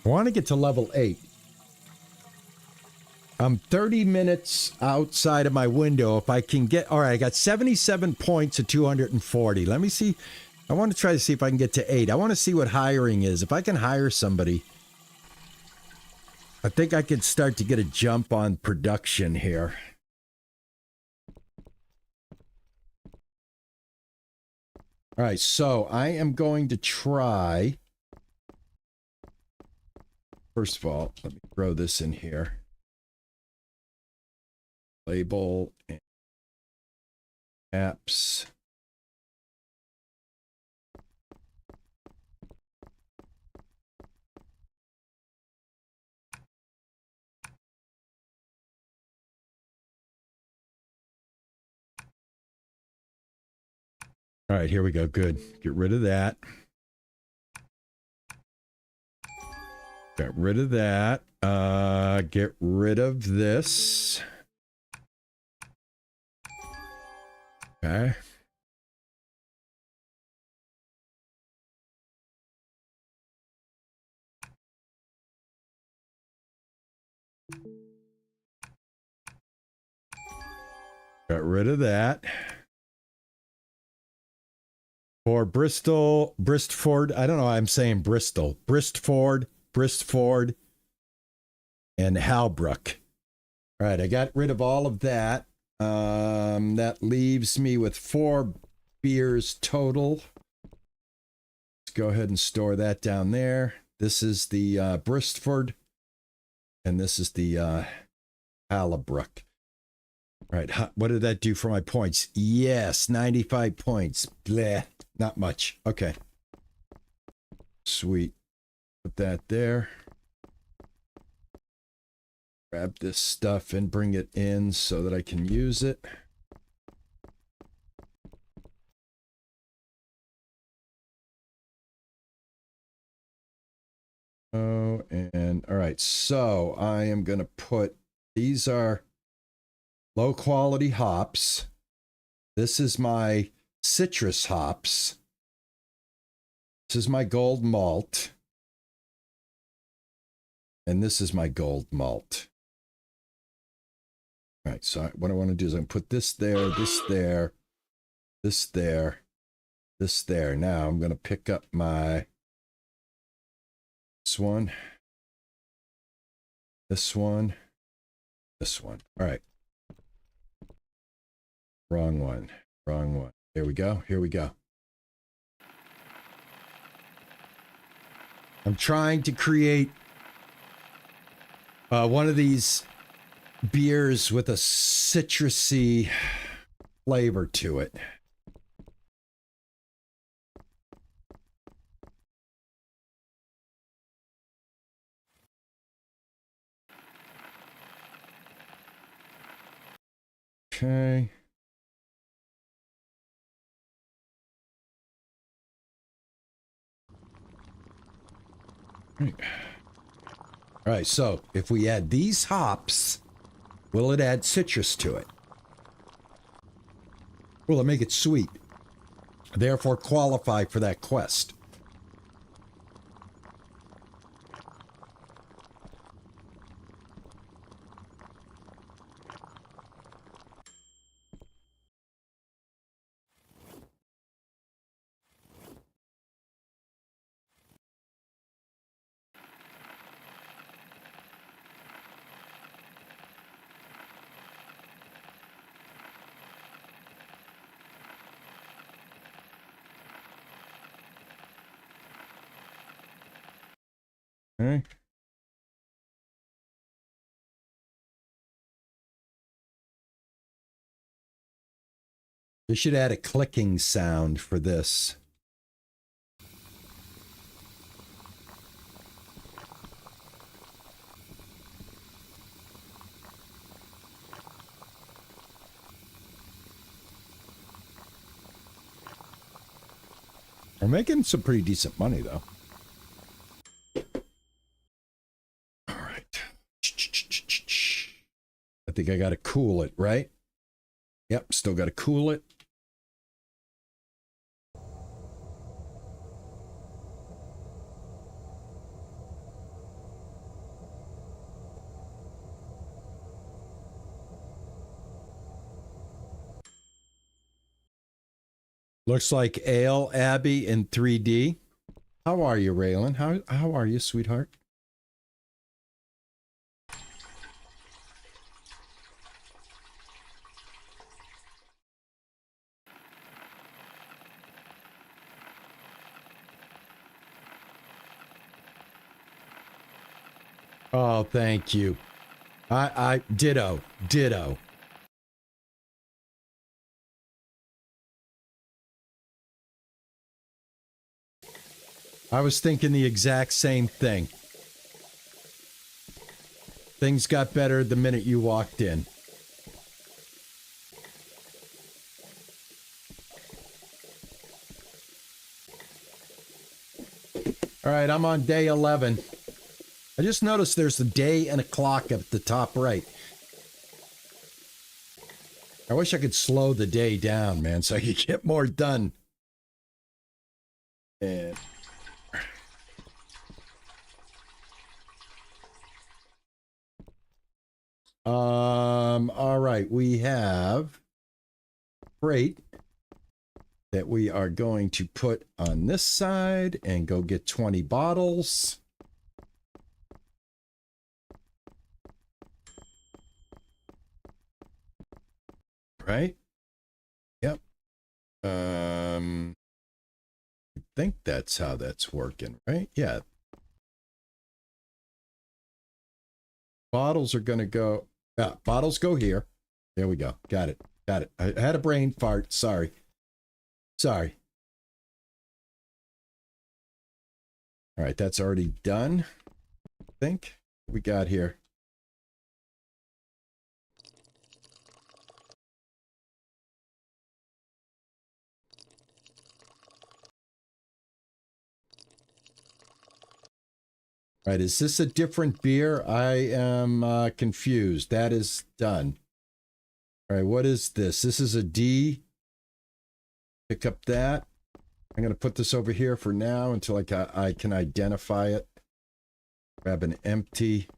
Speaker 1: I want to get to level 8. I'm 30 minutes outside of my window. If I can get... All right, I got 77 points at 240. Let me see. I want to try to see if I can get to 8. I want to see what hiring is. If I can hire somebody, I think I could start to get a jump on production here. All right, so I am going to try... First of all, let me throw this in here. Label and apps. All right, here we go. Good. Get rid of that. Got rid of that. Get rid of this. Okay. Got rid of that. For Bristford, I don't know why I'm saying Bristol. Bristford, and Halbrook. All right, I got rid of all of that. That leaves me with 4 beers total. Let's go ahead and store that down there. This is the Bristford, and this is the Halbrook. All right, what did that do for my points? Yes, 95 points. Bleh, not much. Okay. Sweet. Put that there. Grab this stuff and bring it in so that I can use it. Oh, and all right, so I am going to put, these are low quality hops. This is my citrus hops. This is my gold malt. And this is my gold malt. All right, so what I want to do is I'm going to put this there, this there, this there, this there. Now I'm going to pick up my, this one, this one, this one. All right. Wrong one, wrong one. Here we go, here we go. I'm trying to create one of these beers with a citrusy flavor to it. Okay. All right, so if we add these hops, will it add citrus to it? Will it make it sweet? Therefore qualify for that quest. Okay. They should add a clicking sound for this. We're making some pretty decent money, though. All right. I think I got to cool it, right? Yep, still got to cool it. Looks like Ale Abbey in 3D. How are you, Raylan? How are you, sweetheart? Oh, thank you. I ditto. I was thinking the exact same thing. Things got better the minute you walked in. All right, I'm on day 11. I just noticed there's a day and a clock at the top right. I wish I could slow the day down, man, so I could get more done. And all right, we have freight that we are going to put on this side and go get 20 bottles. Right? Yep. I think that's how that's working, right? Yeah. Bottles are going to go, bottles go here. There we go. Got it. Got it. I had a brain fart. Sorry. Sorry. All right, that's already done. I think. What we got here. All right, is this a different beer? I am confused. That is done. All right, what is this? This is a D. Pick up that. I'm going to put this over here for now until I can identify it. Grab an empty.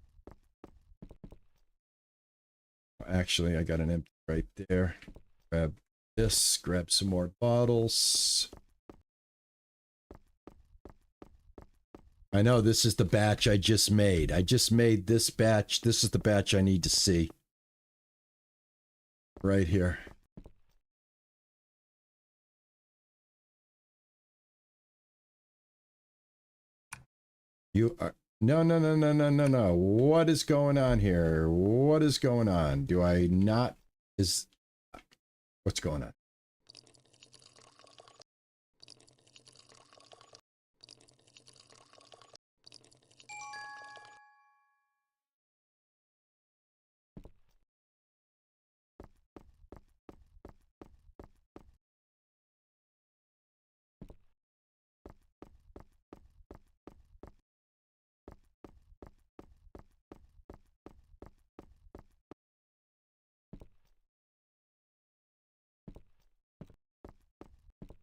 Speaker 1: Actually, I got an empty right there. Grab this. Grab some more bottles. I know this is the batch I just made. I just made this batch. This is the batch I need to see. Right here. You are... No, no, no, no, no, no, no. What is going on here? What is going on? Do I not... Is... What's going on?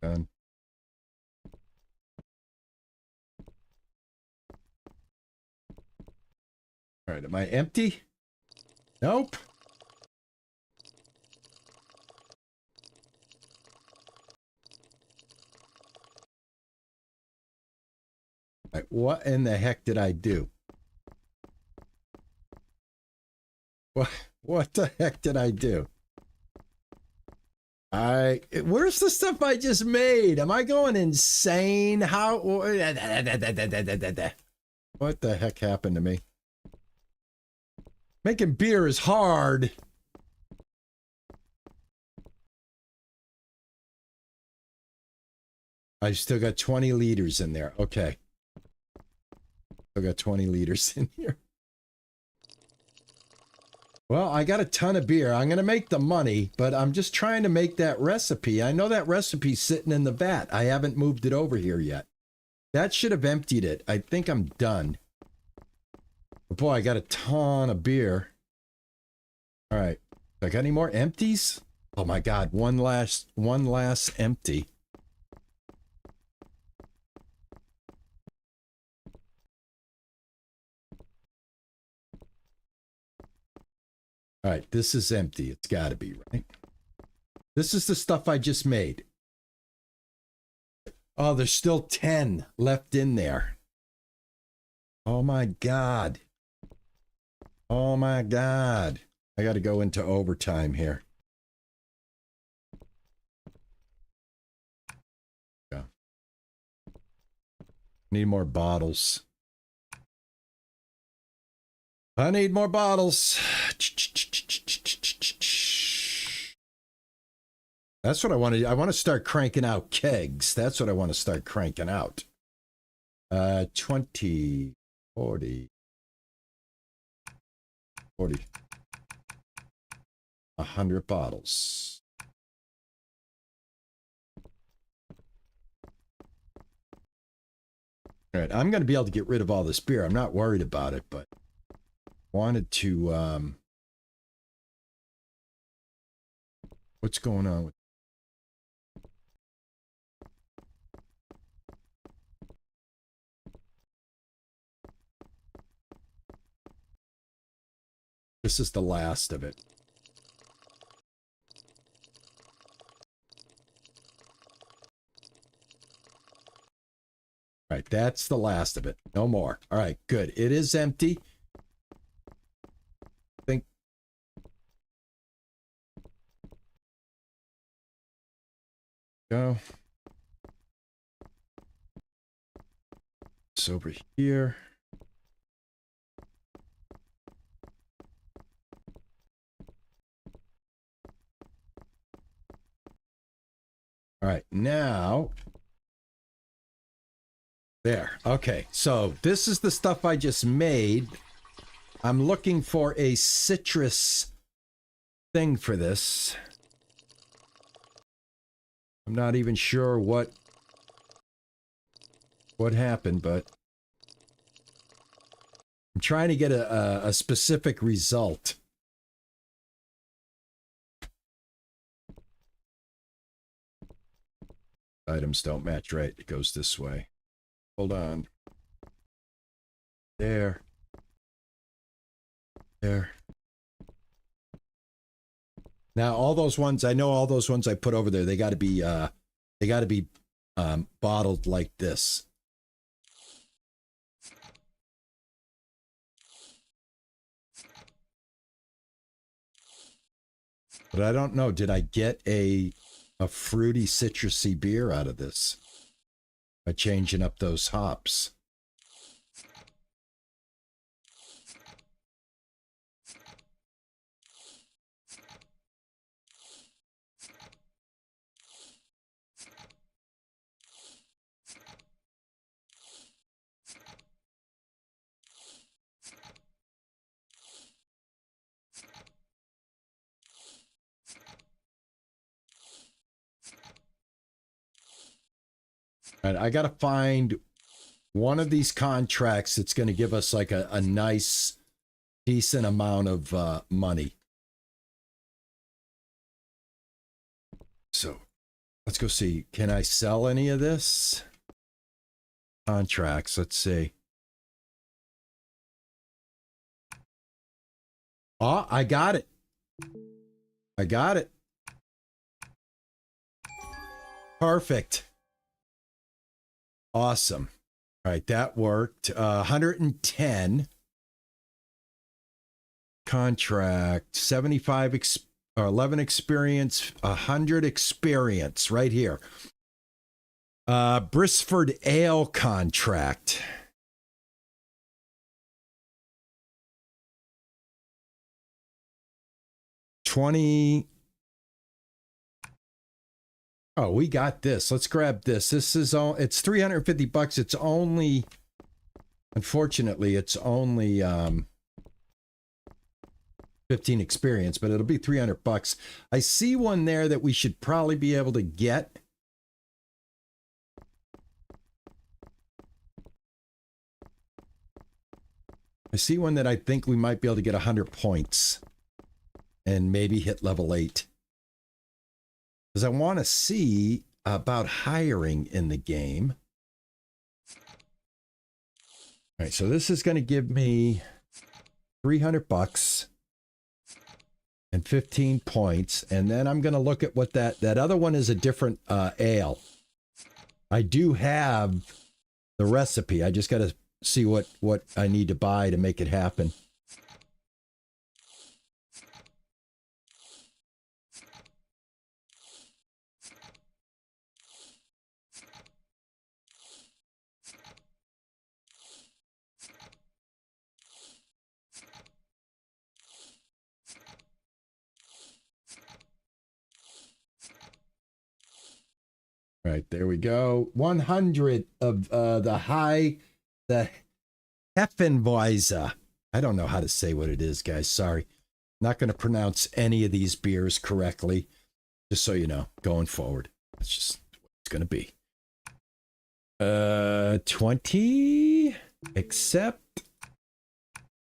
Speaker 1: Done. All right, am I empty? Nope. All right, what in the heck did I do? What the heck did I do? Where's the stuff I just made? Am I going insane? How? What the heck happened to me? Making beer is hard. I still got 20 liters in there. Okay. Still got 20 liters in here. Well, I got a ton of beer. I'm going to make the money, but I'm just trying to make that recipe. I know that recipe's sitting in the vat. I haven't moved it over here yet. That should have emptied it. I think I'm done. But boy, I got a ton of beer. All right. I got any more empties? Oh my God. One last empty. All right, this is empty. It's got to be, right? This is the stuff I just made. Oh, there's still 10 left in there. Oh my God. Oh my God. I got to go into overtime here. Yeah. Need more bottles. I need more bottles. That's what I want to do. I want to start cranking out kegs. That's what I want to start cranking out. 20, 40, 100 bottles. All right, I'm going to be able to get rid of all this beer. I'm not worried about it, but wanted to, what's going on with this? Is the last of it. All right, that's the last of it. No more. All right, good. It is empty. Think. Go. It's over here. All right, now. There. Okay, so this is the stuff I just made. I'm looking for a citrus thing for this. I'm not even sure what happened, but I'm trying to get a specific result. Items don't match right. It goes this way. Hold on. There. There. Now, all those ones, I know all those ones I put over there, they got to be bottled like this. But I don't know, did I get a fruity, citrusy beer out of this by changing up those hops? And I got to find one of these contracts that's going to give us like a nice, decent amount of money. So let's go see. Can I sell any of this? Contracts. Let's see. Oh, I got it. I got it. Perfect. Awesome. All right, that worked. 110 contract, 75 11 experience, 100 experience right here. Brisford Ale contract. $20. Oh, we got this. Let's grab this. This is all, it's $350. It's only, unfortunately, it's only 15 experience, but it'll be $300. I see one there that we should probably be able to get. I see one that I think we might be able to get 100 points and maybe hit level 8. Because I want to see about hiring in the game. All right, so this is going to give me $300 and 15 points, and then I'm going to look at what that other one is. A different ale. I do have the recipe. I just got to see what I need to buy to make it happen. Right, there we go. 100 of the Heffenweise. I don't know how to say what it is, guys. Sorry. Not going to pronounce any of these beers correctly. Just so you know, going forward. That's just what it's going to be. 20. Accept.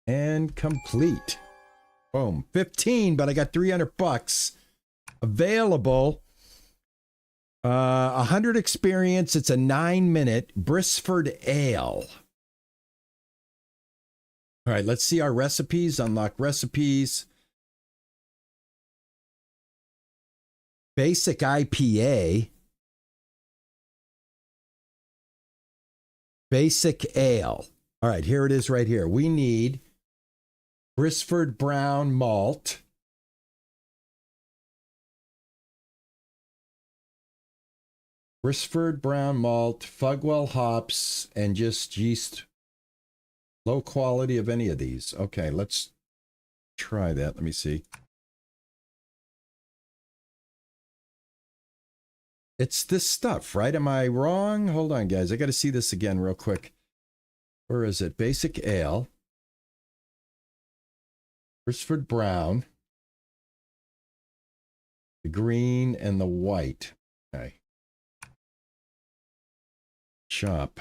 Speaker 1: And complete. Boom. 15, but I got $300 available. 100 experience. It's a 9-minute Brisford Ale. All right, let's see our recipes. Unlock recipes. Basic IPA. Basic Ale. All right, here it is right here. We need Brisford brown malt. Brisford brown malt, Fugwell hops, and just yeast. Low quality of any of these. Okay, let's try that. Let me see. It's this stuff, right? Am I wrong? Hold on, guys. I got to see this again real quick. Where is it? Basic ale. Christopher Brown. The green and the white. Okay. Shop.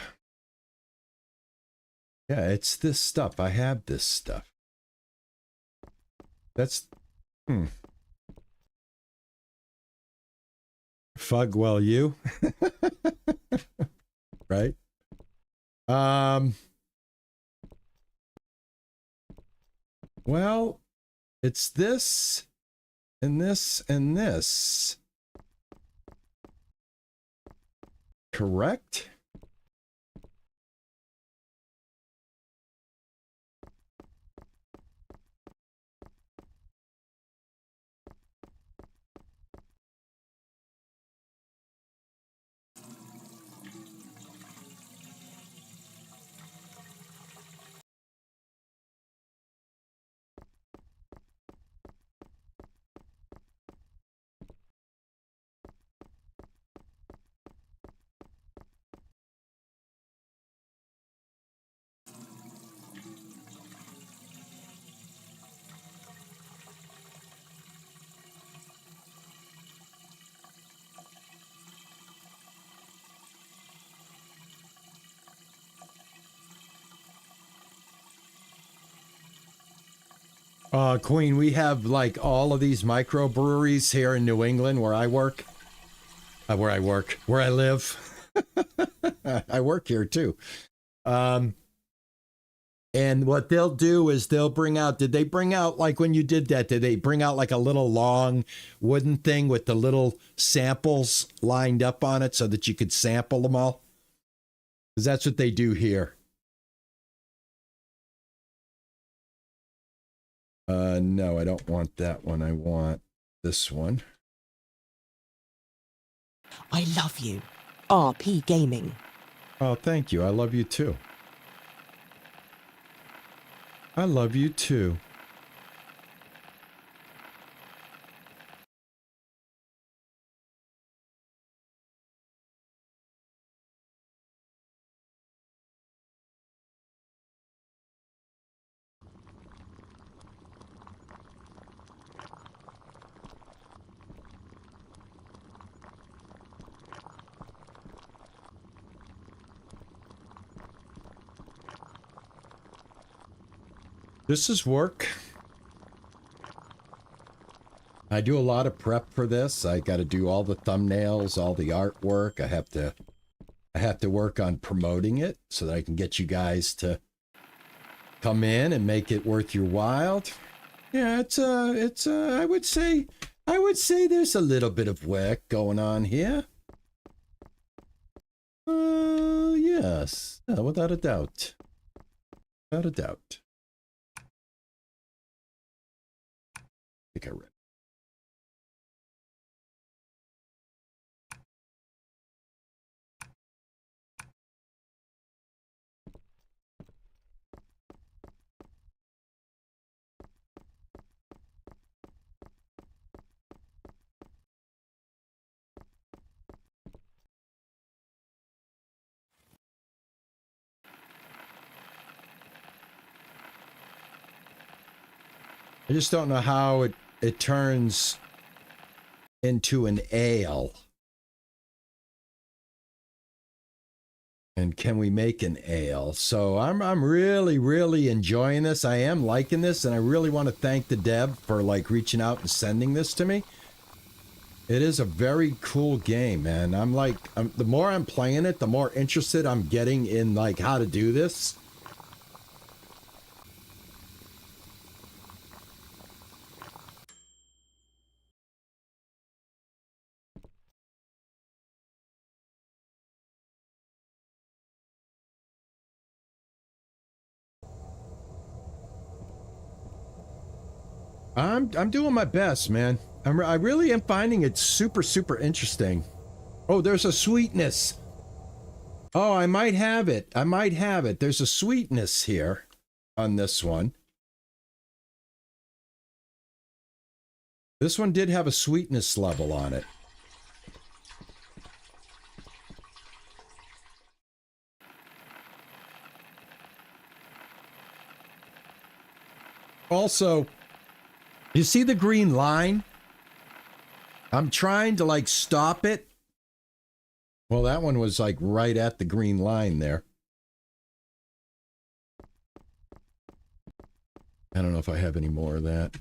Speaker 1: Yeah, it's this stuff. I have this stuff. That's... Fug, well, you. Right? Well, it's this and this and this. Correct? Queen, we have like all of these microbreweries here in New England where I work. Where I live. I work here too. And what they'll do is they'll bring out, did they bring out, like when you did that, did they bring out like a little long wooden thing with the little samples lined up on it so that you could sample them all? Because that's what they do here. No, I don't want that one. I want this one.
Speaker 3: I love you. RP Gaming.
Speaker 1: Oh, thank you. I love you too. I love you too. This is work. I do a lot of prep for this. I got to do all the thumbnails, all the artwork. I have to work on promoting it so that I can get you guys to come in and make it worth your while. Yeah, I would say there's a little bit of work going on here. Yes, without a doubt. Without a doubt. I think I read. I just don't know how it turns into an ale. And can we make an ale? So I'm really enjoying this. I am liking this, and I really want to thank the dev for like reaching out and sending this to me. It is a very cool game, man. The more I'm playing it, the more interested I'm getting in like how to do this. I'm doing my best, man. I really am finding it super interesting. Oh, there's a sweetness. Oh, I might have it. There's a sweetness here on this one. This one did have a sweetness level on it. Also, you see the green line? I'm trying to like stop it. Well, that one was like right at the green line there. I don't know if I have any more of that.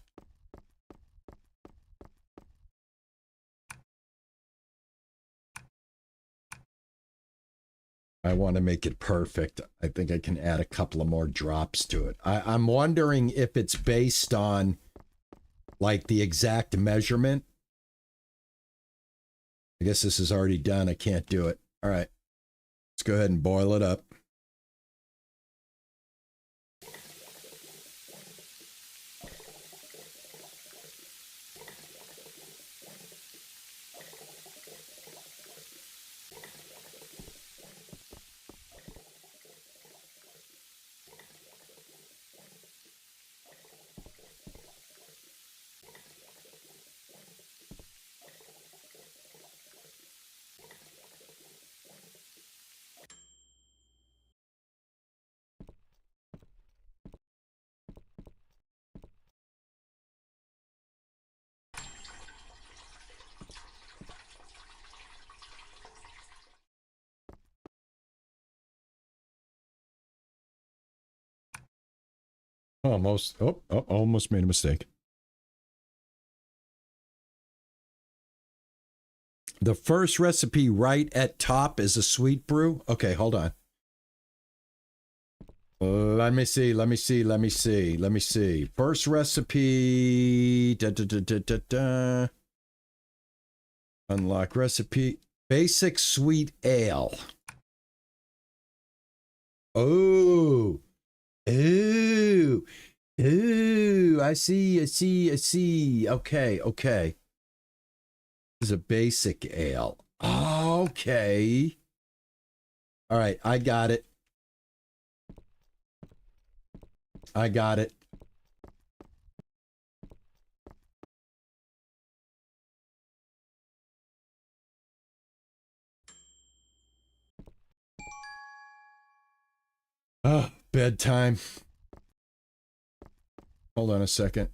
Speaker 1: I want to make it perfect. I think I can add a couple of more drops to it. I'm wondering if it's based on like the exact measurement. I guess this is already done. I can't do it. All right. Let's go ahead and boil it up. Almost. Almost made a mistake. The first recipe right at top is a sweet brew. Okay, hold on. Let me see. First recipe. Unlock recipe. Basic sweet ale. Oh. Ooh. I see. Okay. This is a basic ale. Okay. All right, I got it. Bedtime. Hold on a second.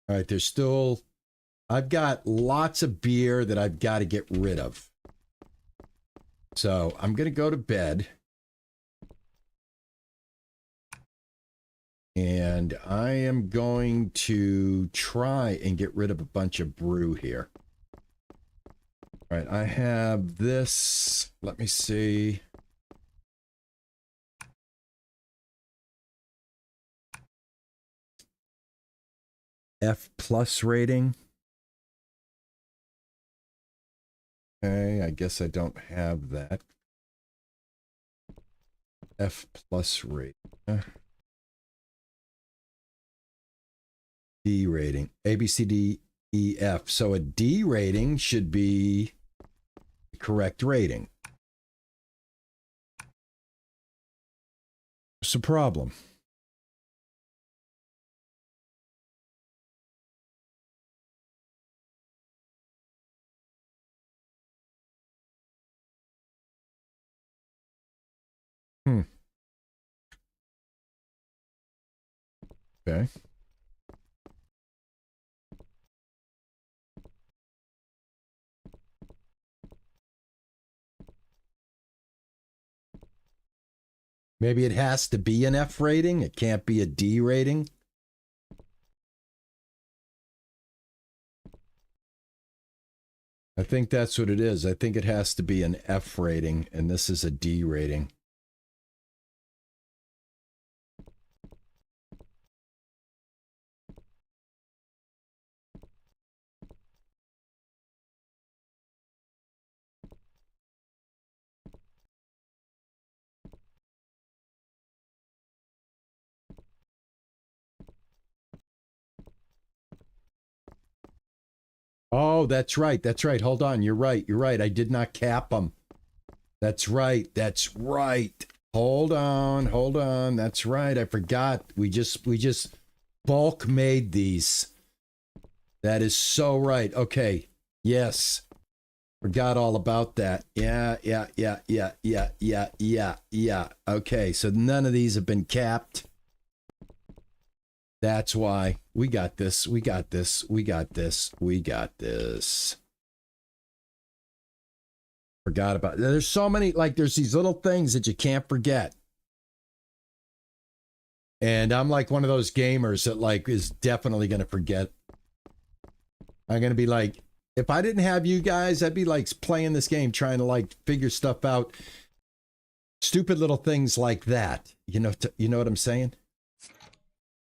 Speaker 1: All right, there's still... I've got lots of beer that I've got to get rid of. So I'm going to go to bed. And I am going to try and get rid of a bunch of brew here. All right, I have this. Let me see. F plus rating. Okay, I guess I don't have that. F plus rating. D rating. A, B, C, D, E, F. So a D rating should be the correct rating. What's the problem? Okay. Maybe it has to be an F rating. It can't be a D rating. I think that's what it is. I think it has to be an F rating, and this is a D rating. Oh, that's right. That's right. Hold on. You're right. I did not cap them. That's right. Hold on. That's right. I forgot. We just bulk made these. That is so right. Okay. Yes. Forgot all about that. Yeah. Okay. So none of these have been capped. That's why. We got this. We got this. We got this. We got this. Forgot about it. There's so many, like, there's these little things that you can't forget. And I'm like one of those gamers that, like, is definitely going to forget. I'm going to be like, if I didn't have you guys, I'd be like playing this game, trying to like figure stuff out. Stupid little things like that. You know what I'm saying?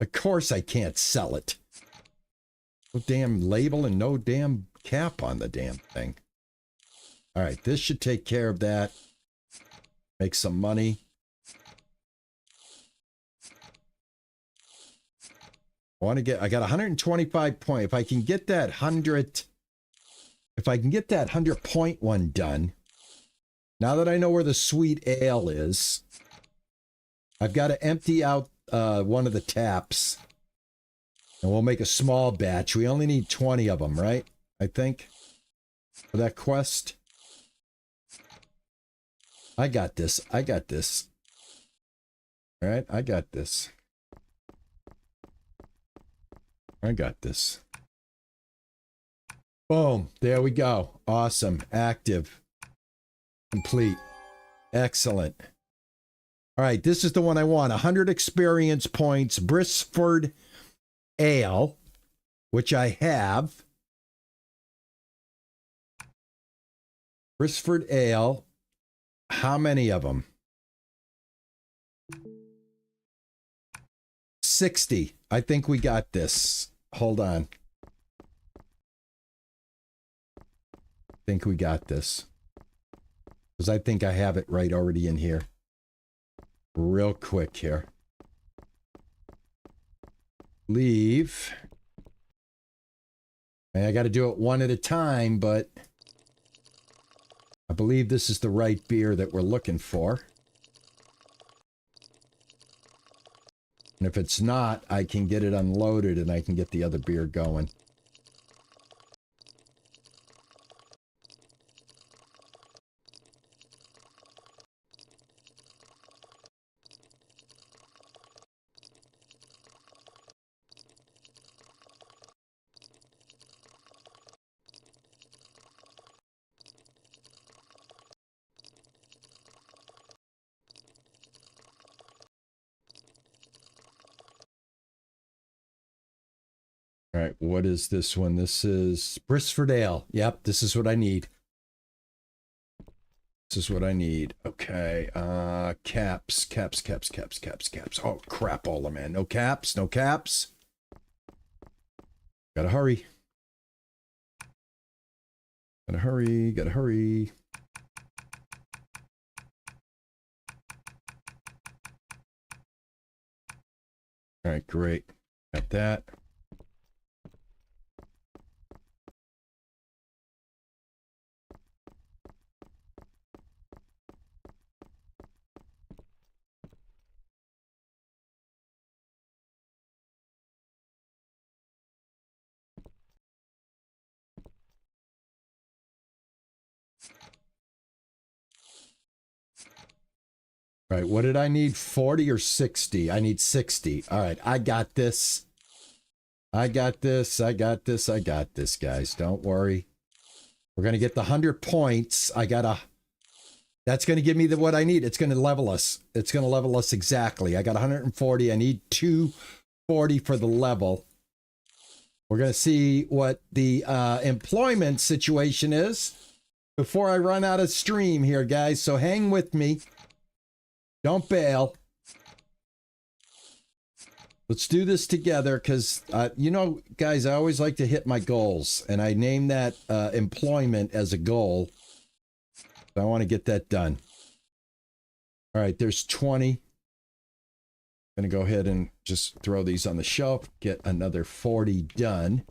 Speaker 1: Of course I can't sell it. No damn label and no damn cap on the damn thing. All right, this should take care of that. Make some money. I got 125 point. If I can get that 100, if I can get that 100 point one done, now that I know where the sweet ale is, I've got to empty out one of the taps, and we'll make a small batch. We only need 20 of them, right? I think, for that quest. I got this. I got this. All right, I got this. I got this. Boom. There we go. Awesome. Active. Complete. Excellent. All right, this is the one I want. 100 experience points. Brisford Ale, which I have. Brisford Ale. How many of them? 60. I think we got this. Hold on. I think we got this. Because I think I have it right already in here. Real quick here. Leave. And I got to do it one at a time, but I believe this is the right beer that we're looking for. And if it's not, I can get it unloaded and I can get the other beer going. All right, what is this one? This is Brisford Ale. Yep, this is what I need. This is what I need. Okay, caps. Oh, crapola, man. No caps, no caps. Gotta hurry. Gotta hurry, gotta hurry. All right, great. Got that. All right, what did I need? 40 or 60? I need 60. All right, I got this. I got this. I got this. I got this, guys. Don't worry. We're going to get the 100 points. That's going to give me what I need. It's going to level us. It's going to level us exactly. I got 140. I need 240 for the level. We're going to see what the employment situation is before I run out of stream here, guys. So hang with me. Don't bail. Let's do this together because, you know, guys, I always like to hit my goals. And I name that employment as a goal. So I want to get that done. All right, there's 20. I'm going to go ahead and just throw these on the shelf. Get another 40 done.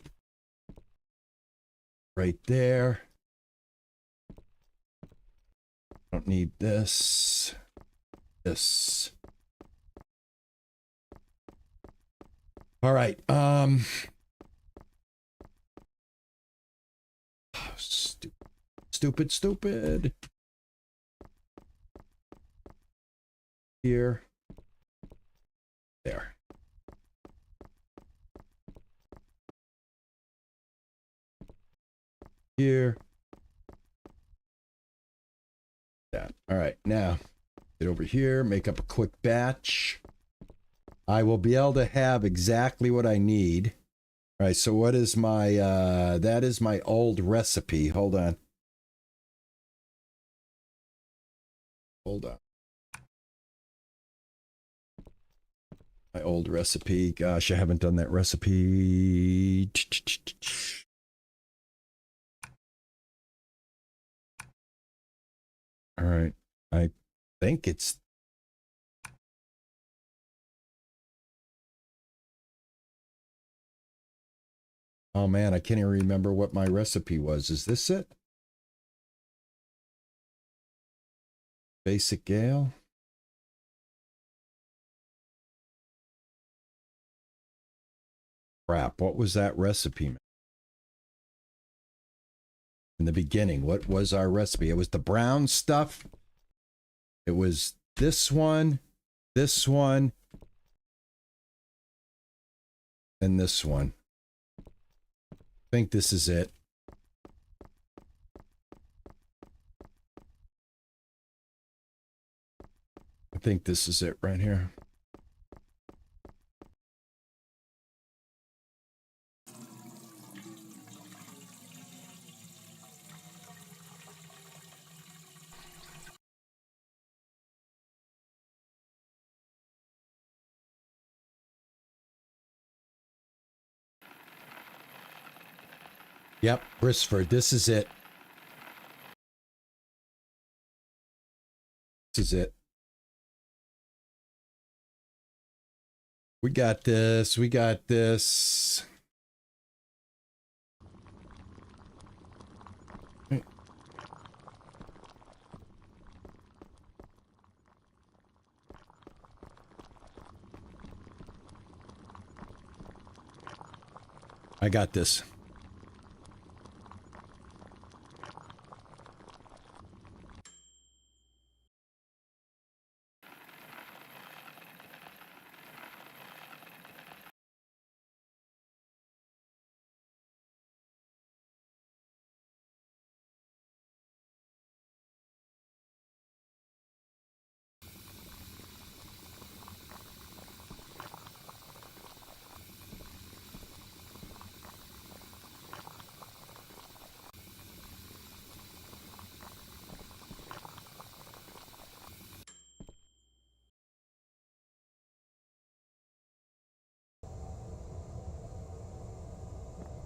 Speaker 1: Right there. Don't need this. This. All right. Stupid. Here. There. here. That. All right, now get over here, make up a quick batch. I will be able to have exactly what I need. All right, so what is my, that is my old recipe. Hold on. Hold on. My old recipe. Gosh, I haven't done that recipe. All right. I think it's... Oh man, I can't even remember what my recipe was. Is this it? Basic ale? Crap, what was that recipe? In the beginning, what was our recipe? It was the brown stuff. It was this one, and this one. I think this is it. I think this is it right here. Yep, Brisford, this is it. This is it. We got this, we got this. I got this.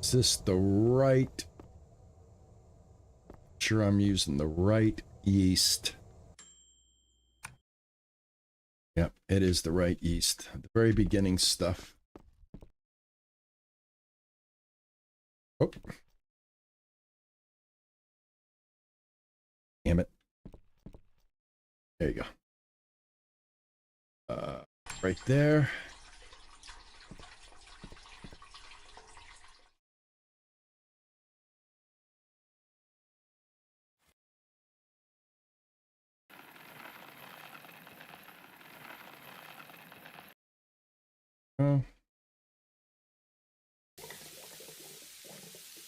Speaker 1: Is this the right? Sure, I'm using the right yeast. Yep, it is the right yeast. The very beginning stuff. Oh. Damn it. There you go. Right there. Oh.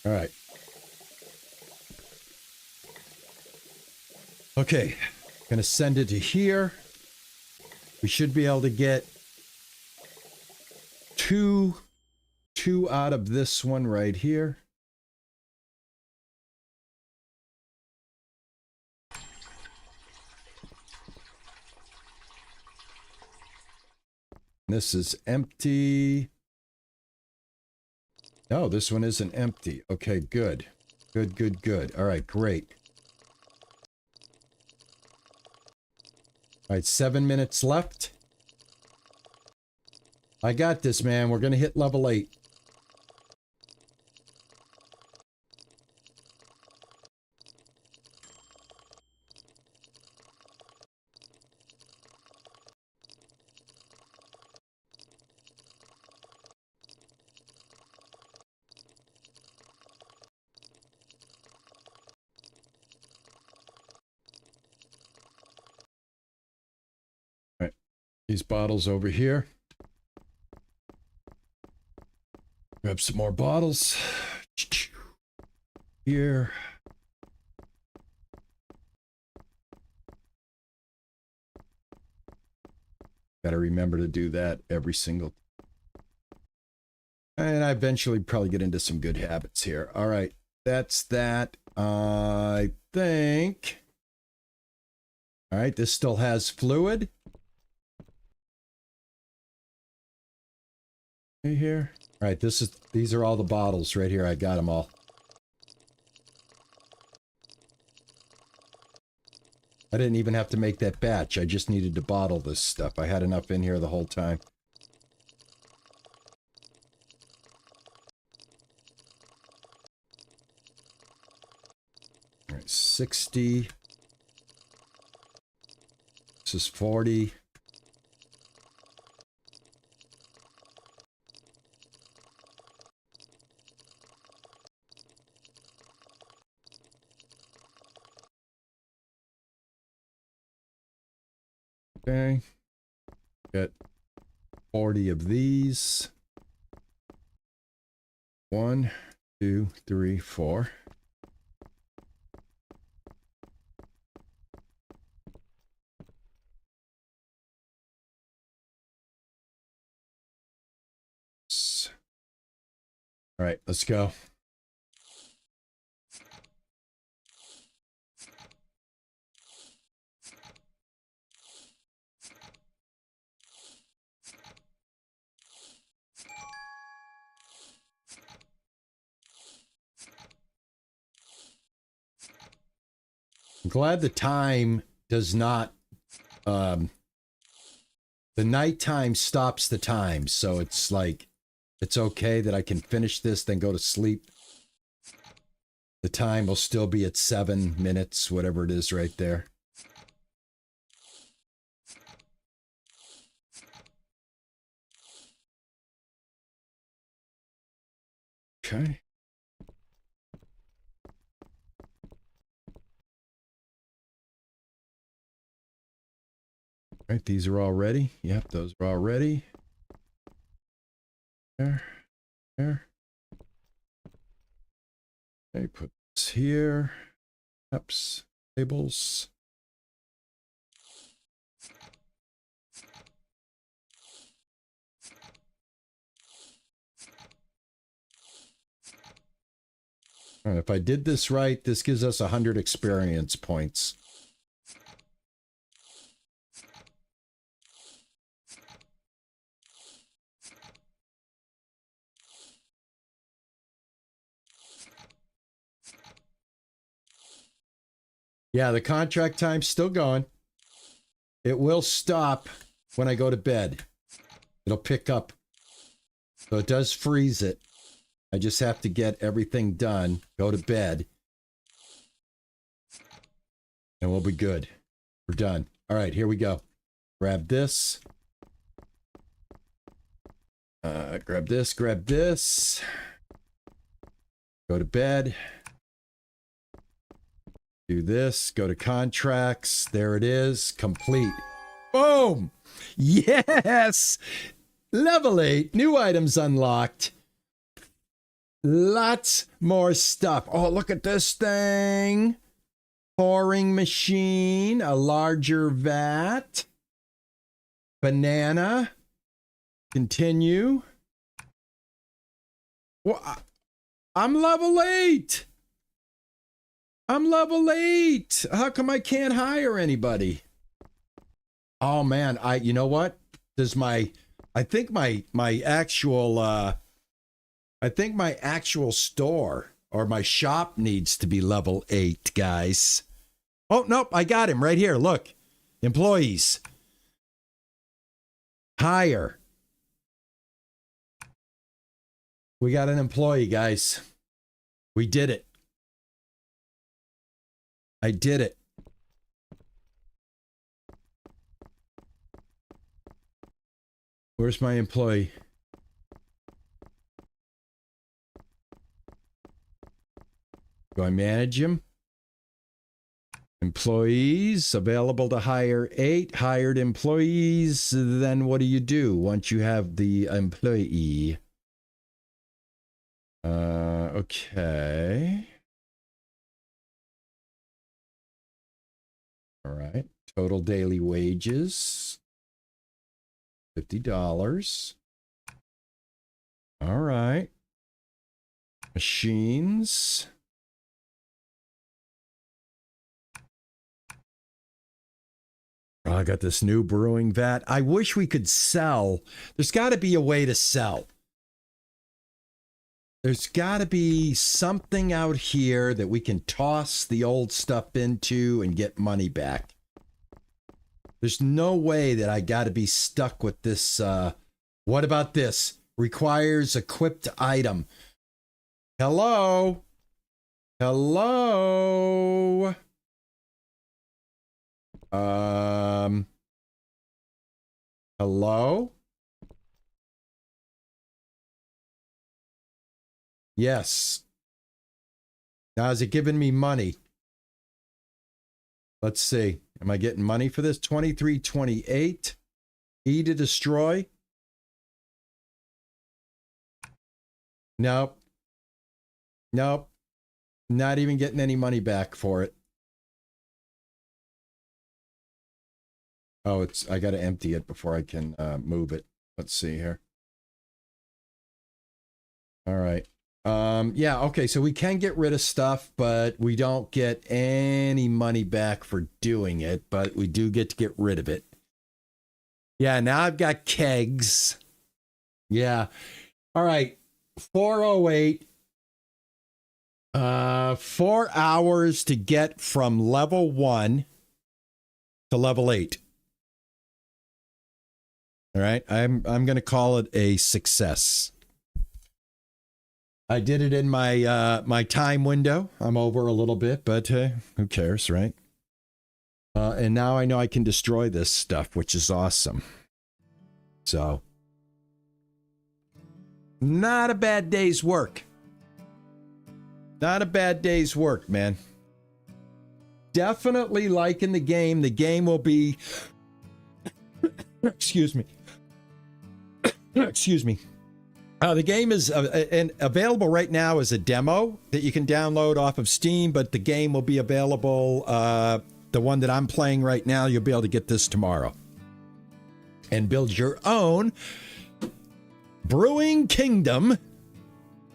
Speaker 1: All right. Okay, gonna send it to here. We should be able to get two out of this one right here. This is empty. No, this one isn't empty. Okay, good. Good. All right, great. All right, 7 minutes left. I got this, man. We're going to hit level 8. These bottles over here. Grab some more bottles. here. Gotta remember to do that every single. And I eventually probably get into some good habits here. All right, that's that. I think. All right, this still has fluid. Right here. All right, these are all the bottles right here. I got them all. I didn't even have to make that batch. I just needed to bottle this stuff. I had enough in here the whole time. All right, 60. This is 40. Okay. Get 40 of these. 1, 2, 3, 4. All right, let's go. I'm glad the time does not, the nighttime stops the time. So it's like, it's okay that I can finish this, then go to sleep. The time will still be at 7 minutes, whatever it is right there. Okay. All right, these are all ready. Yep, those are all ready. There. Okay, put this here. Cups, tables. All right, if I did this right, this gives us 100 experience points. Yeah, the contract time's still going. It will stop when I go to bed. It'll pick up. So it does freeze it. I just have to get everything done, go to bed, and we'll be good. We're done. All right, here we go. Grab this. Grab this, grab this. Go to bed. Do this, go to contracts. There it is, complete. Boom! Yes! Level 8, new items unlocked. Lots more stuff. Oh, look at this thing. Pouring machine, a larger vat. Banana. Continue. Well, I'm level 8. I'm level 8. How come I can't hire anybody? Oh man, you know what? Does I think my actual store or my shop needs to be level 8, guys. Oh, nope, I got him right here. Look. Employees. Hire. We got an employee, guys. We did it. I did it. Where's my employee? Do I manage him? Employees available to hire 8 hired employees. Then what do once you have the employee? Okay. All right. Total daily wages, $50. All right. Machines. Oh, I got this new brewing vat. I wish we could sell. There's got to be a way to sell. There's got to be something out here that we can toss the old stuff into and get money back. There's no way that I got to be stuck with this. What about this? Requires equipped item. Hello? Hello? Hello? Yes. Now, is it giving me money? Let's see. Am I getting money for this? 23.28. E to destroy. Nope. Nope. Not even getting any money back for it. Oh, I got to empty it before I can move it. Let's see here. All right. Yeah, okay, so we can get rid of stuff, but we don't get any money back for doing it, but we do get to get rid of it. Yeah, now I've got kegs. Yeah. All right. 408. 4 hours to get from level 1 to level 8. All right. I'm going to call it a success. I did it in my my time window. I'm over a little bit, but who cares, right? And now I know I can destroy this stuff, which is awesome. So, not a bad day's work. Not a bad day's work, man. Definitely liking the game. The game will be... Excuse me. Excuse me. The game is available right now as a demo that you can download off of Steam, but the game will be available, the one that I'm playing right now, you'll be able to get this tomorrow. And build your own brewing kingdom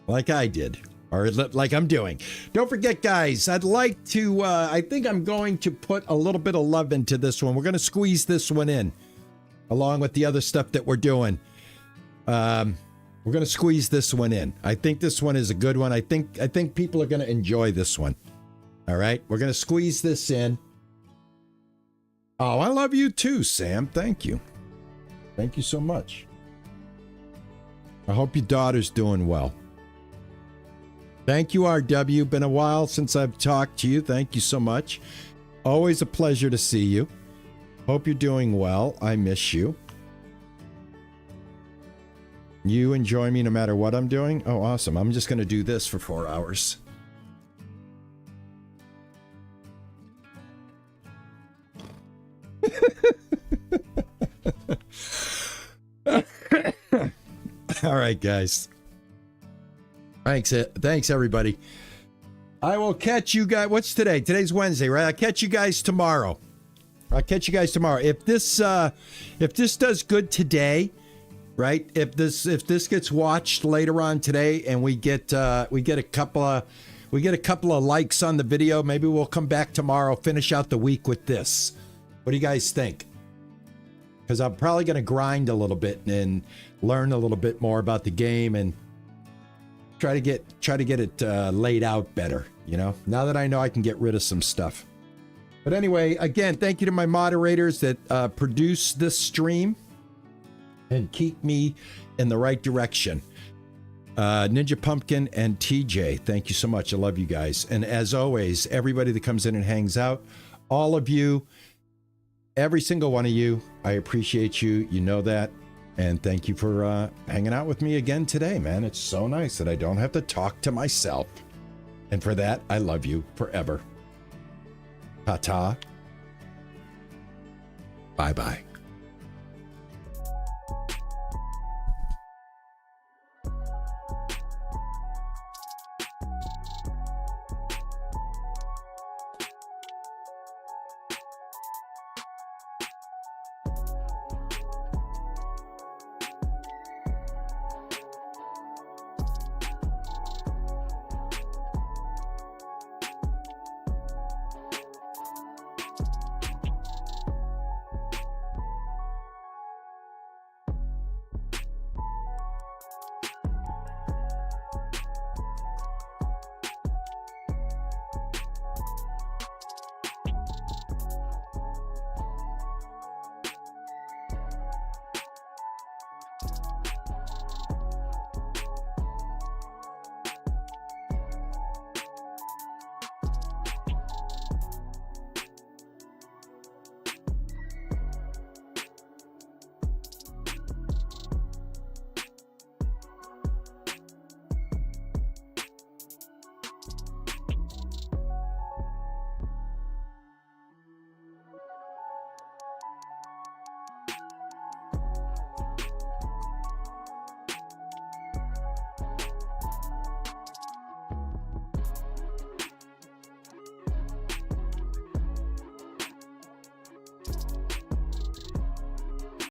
Speaker 1: like I did, or like I'm doing. Don't forget, guys, I'd like to, I think I'm going to put a little bit of love into this one. We're going to squeeze this one in, along with the other stuff that we're doing. We're going to squeeze this one in. I think this one is a good one. I think people are going to enjoy this one. All right. We're going to squeeze this in. Oh, I love you too, Sam. Thank you. Thank you so much. I hope your daughter's doing well. Thank you, RW. Been a while since I've talked to you. Thank you so much. Always a pleasure to see you. Hope you're doing well. I miss you. You enjoy me no matter what I'm doing? Oh, awesome. I'm just going to do this for 4 hours. All right, guys. Thanks, everybody. I will catch you guys. What's today? Today's Wednesday, right? I'll catch you guys tomorrow. If this does good today, right? If this gets watched later on today, and we get a couple of likes on the video, maybe we'll come back tomorrow, finish out the week with this. What do you guys think? Because I'm probably going to grind a little bit and learn a little bit more about the game and try to get it laid out better. You know, now that I know I can get rid of some stuff. But anyway, again, thank you to my moderators that produce this stream and keep me in the right direction. Ninja Pumpkin and TJ, thank you so much. I love you guys. And as always, everybody that comes in and hangs out, all of you, every single one of you, I appreciate you. You know that. And thank you for hanging out with me again today, man. It's so nice that I don't have to talk to myself. And for that, I love you forever. Ta-ta. Bye-bye.